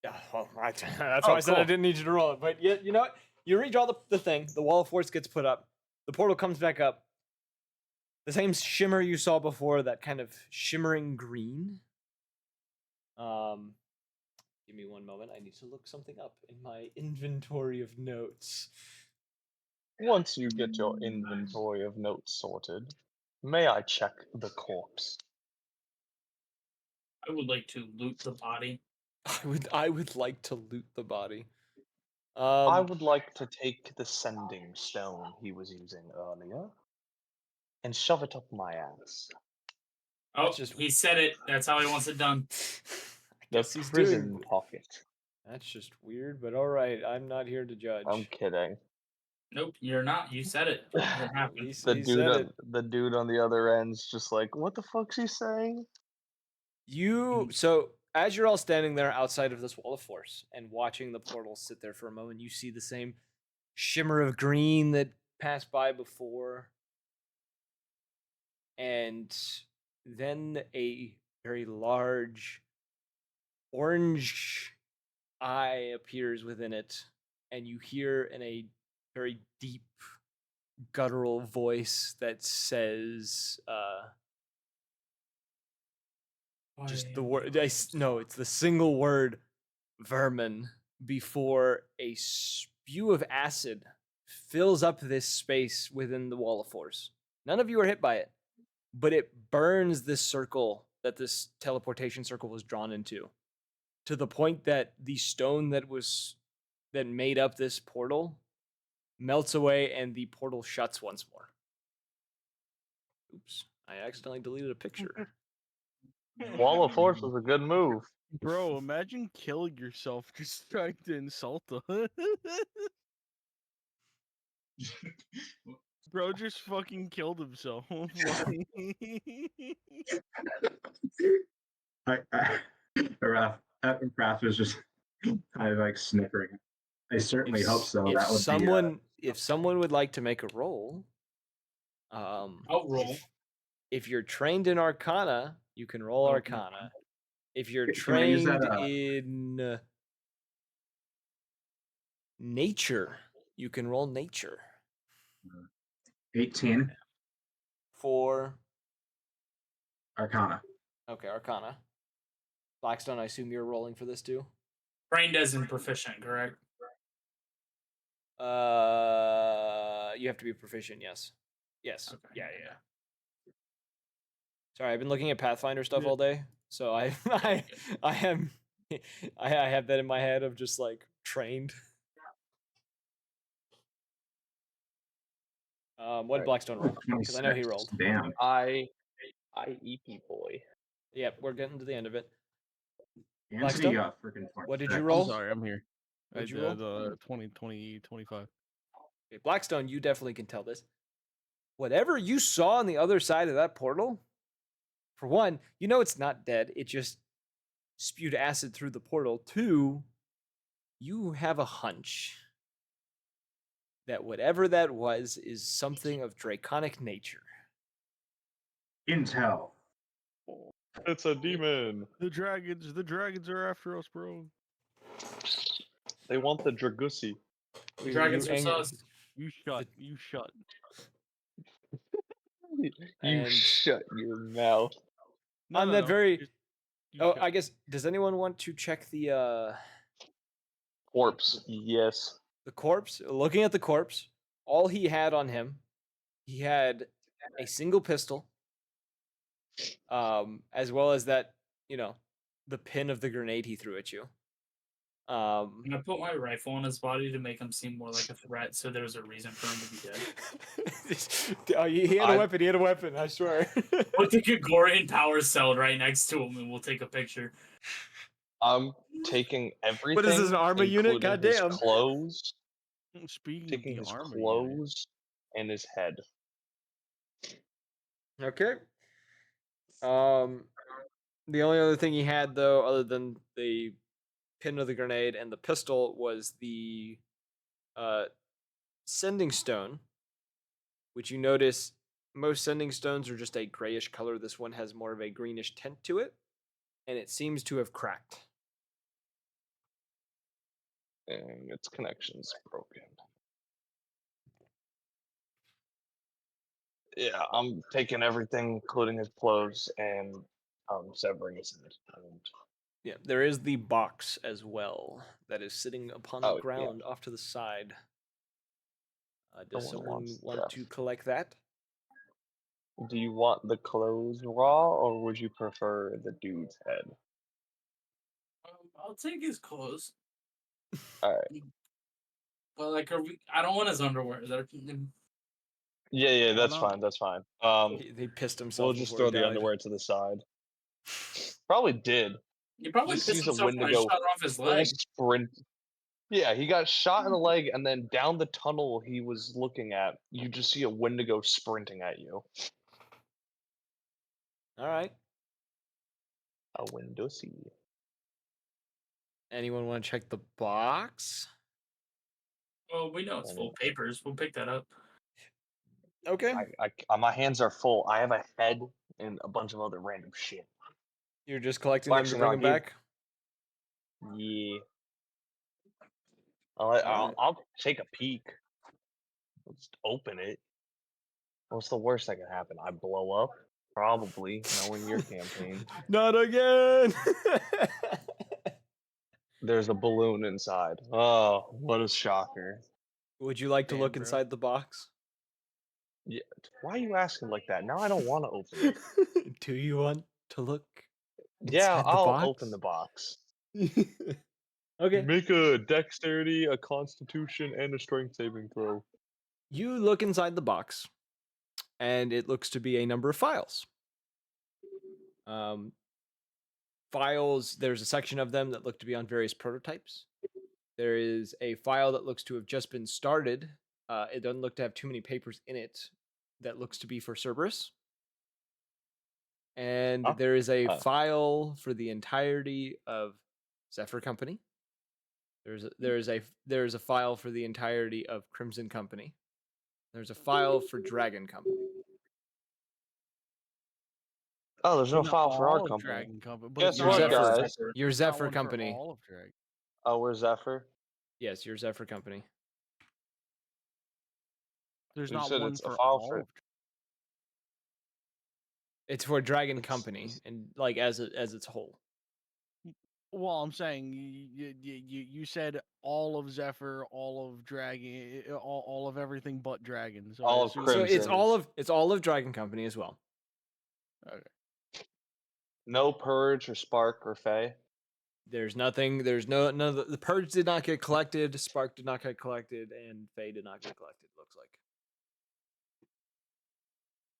Yeah, well, that's why I said I cool. didn't need you to roll it. But you know what? You redraw the thing. The wall of force gets put up. The portal comes back up. The same shimmer you saw before, that kind of shimmering green. Give me one moment. I need to look something up in my inventory of notes. Once you get your inventory of notes sorted, may I check the corpse? I would like to loot the body. I would like to loot the body. I would like to take the sending stone he was using earlier and shove it up my ass. Oh, That's just- he said it. That's how he wants it done. I The guess he's prison doing. pocket. That's just weird, but all right. I'm not here to judge. I'm kidding. Nope, you're not. You said it. It happened. He The said it. the dude on the other end's just like, what the fuck's he saying? So as you're all standing there outside of this wall of force and watching the portal sit there for a moment, you see the same shimmer of green that passed by before, and then a very large orange eye appears within it, and you hear in a very deep guttural voice that says just the word. No, it's the single word, vermin. before a spew of acid fills up this space within the wall of force. None of you are hit by it, but it burns this circle that this teleportation circle was drawn into, to the point that the stone that made up this portal melts away and the portal shuts once more. Oops, I accidentally deleted a picture. Wall of Force was a good move. Bro, imagine killing yourself just trying to insult us. Bro just fucking killed himself. Raph was just kind of like snickering. I certainly hope so. If That would if someone would like to make a roll, I'll roll. if you're trained in Arcana, you can roll Oh, Arcana. If you're Can I use trained that, in Nature, you can roll Nature. 18 For Arcana. okay, Arcana. Blackstone, I assume you're rolling for this too. Trained as in proficient, correct? You have to be proficient. Yes. Yes. Okay. Yeah. Sorry, I've been looking at Pathfinder stuff Yeah. all day, so I am I have that in my head of just like trained. What did Blackstone roll? Because I know he 26. rolled. Damn. I EP boy. Yep, we're getting to the end of it. Anthony Blackstone? got freaking 26. What did you I'm roll? sorry, I'm here. What'd I you roll? the 20, 25. Okay, Blackstone, you definitely can tell this. Whatever you saw on the other side of that portal, for one, you know it's not dead. It just spewed acid through the portal. Two, you have a hunch that whatever that was is something of draconic nature. Intel. It's a demon. The dragons are after us, bro. They want the Dragusi. The dragons you are ang- sus. You shut. You And- shut your mouth. No, on no, that no, very just- you oh, shut. I guess, does anyone want to check the Corpse. Yes. corpse? Looking at the corpse, all he had on him, he had a single pistol, as well as that, the pin of the grenade he threw at you. I'm gonna put my rifle on his body to make him seem more like a threat, so there's a reason for him to be dead. Oh, he had a weapon. He had a weapon. I swear. Put the Gregorian power cell right next to him, and we'll take a picture. I'm taking everything. What is this, an armor unit? including his Goddamn. clothes, Speaking taking of his the armor, clothes and his head. Okay. The only other thing he had, though, other than the pin of the grenade and the pistol, was the sending stone, which you notice most sending stones are just a grayish color. This one has more of a greenish tint to it, and it seems to have cracked. And its connection's broken. Yeah, I'm taking everything, including his clothes, and severing his head. And Yeah, there is the box as well that is sitting upon the Oh, yeah. ground off to the side. Does No one someone wants want that. to collect that? do you want the clothes raw, or would you prefer the dude's head? I'll take his clothes. All right. But like, I don't want his underwear. Yeah, that's not? fine. That's fine. He pissed himself. We'll just before he throw the died. underwear to the side. Probably did. He probably Just pissed use a himself when I Wendigo shot off his full leg. sprint. Yeah, he got shot in the leg, and then down the tunnel he was looking at, you just see a Wendigo sprinting at you. All right. A Wendosi. Anyone want to check the box? Well, we know it's full of papers. We'll pick that up. Okay. My hands are full. I have a head and a bunch of other random shit. You're just collecting them to bring them back? Yeah. Alright. I'll take a peek. I'll just open it. What's the worst that can happen? I blow up? Probably, knowing your campaign. Not again. There's a balloon inside. Oh, what a shocker! Would you like to Damn, look bro. inside the box? Yeah, why are you asking like that? Now I don't want to open it. Do you want to look Yeah, inside the I'll box? open the box. Okay. Make a dexterity, a constitution, and a strength saving throw. You look inside the box, and it looks to be a number of files. Files, there's a section of them that look to be on various prototypes. There is a file that looks to have just been started. It doesn't look to have too many papers in it. That looks to be for Cerberus. And Oh, there is a file for the entirety of Zephyr Company. There's a file for the entirety of Crimson Company. There's a file for Dragon Company. Oh, there's no file for our all of company. Dragon Company. But Guess it's Your not what, Zephyr, guys? your not Zephyr one for Company. all of Dragon. Oh, we're Zephyr. Yes, your Zephyr Company. There's You not said one it's a for file all for- of It's for Dragon It's- Company and like as its whole. Well, I'm saying you said all of Zephyr, all of Dragon, all of everything but Dragon. So All I of assume So Crimson. it's all of Dragon Company as well. Okay. No Purge or Spark or Fae. There's nothing. There's no the Purge did not get collected. Spark did not get collected, and Fae did not get collected. Looks like.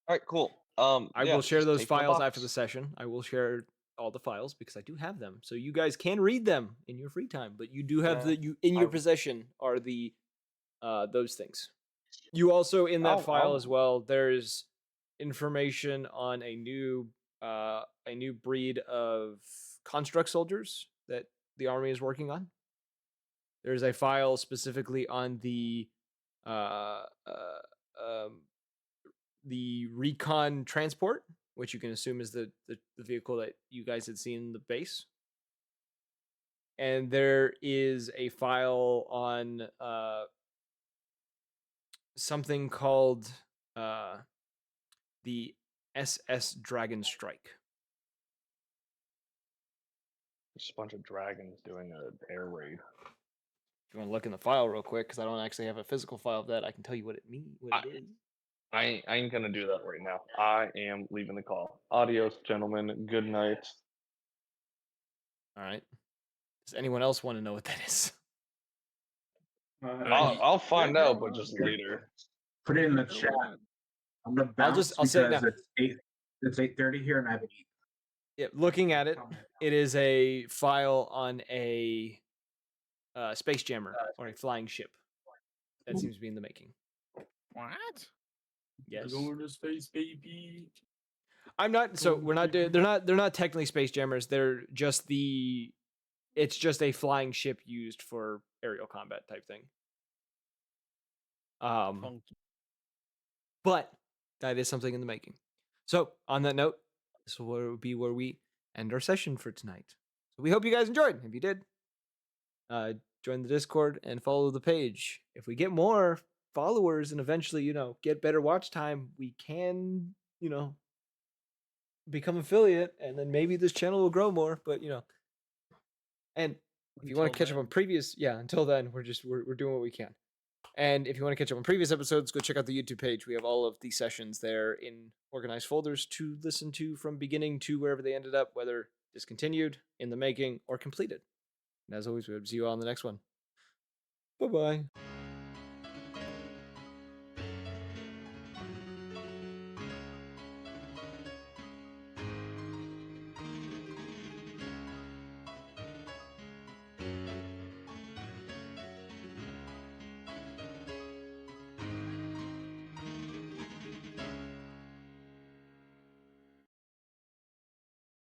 All right, cool. I yeah, will share just those take the files box. after the session. I will share all the files because I do have them, so you guys can read them in your free time. But you do have Yeah, in your I- possession are the those things. You also in that file as well. There's information on a new breed of construct soldiers that the army is working on. There's a file specifically on uh, uh, um, the recon transport, which you can assume is the vehicle that you guys had seen in the base. And there is a file on something called the SS Dragon Strike. Just a bunch of dragons doing an air raid. If you want to look in the file real quick, because I don't actually have a physical file of that, I can tell you what it means. What it is. I ain't gonna do that right now. I am leaving the call. Adios, gentlemen. Good night. All right. Does anyone else want to know what that is? I'll find out, but just later. Put it in the chat. I'm gonna bounce I'll say it because now. it's 8:30 here and I haven't eaten. Yeah, looking at it, it is a file on a space jammer or a flying ship that seems to be in the making. What? Yes. Going to space, baby. I'm not. So we're not. They're not technically space jammers. They're just the. It's just a flying ship used for aerial combat type thing. Funky. But that is something in the making. So on that note, this will be where we end our session for tonight. So we hope you guys enjoyed. If you did, join the Discord and follow the page. If we get more followers and eventually, get better watch time, we can, become affiliate, and then maybe this channel will grow more. But and if you want to catch up on previous, until then, we're doing what we can. And if you want to catch up on previous episodes, go check out the YouTube page. We have all of the sessions there in organized folders to listen to from beginning to wherever they ended up, whether discontinued, in the making, or completed. And as always, we hope to see you all on the next one. Bye-bye.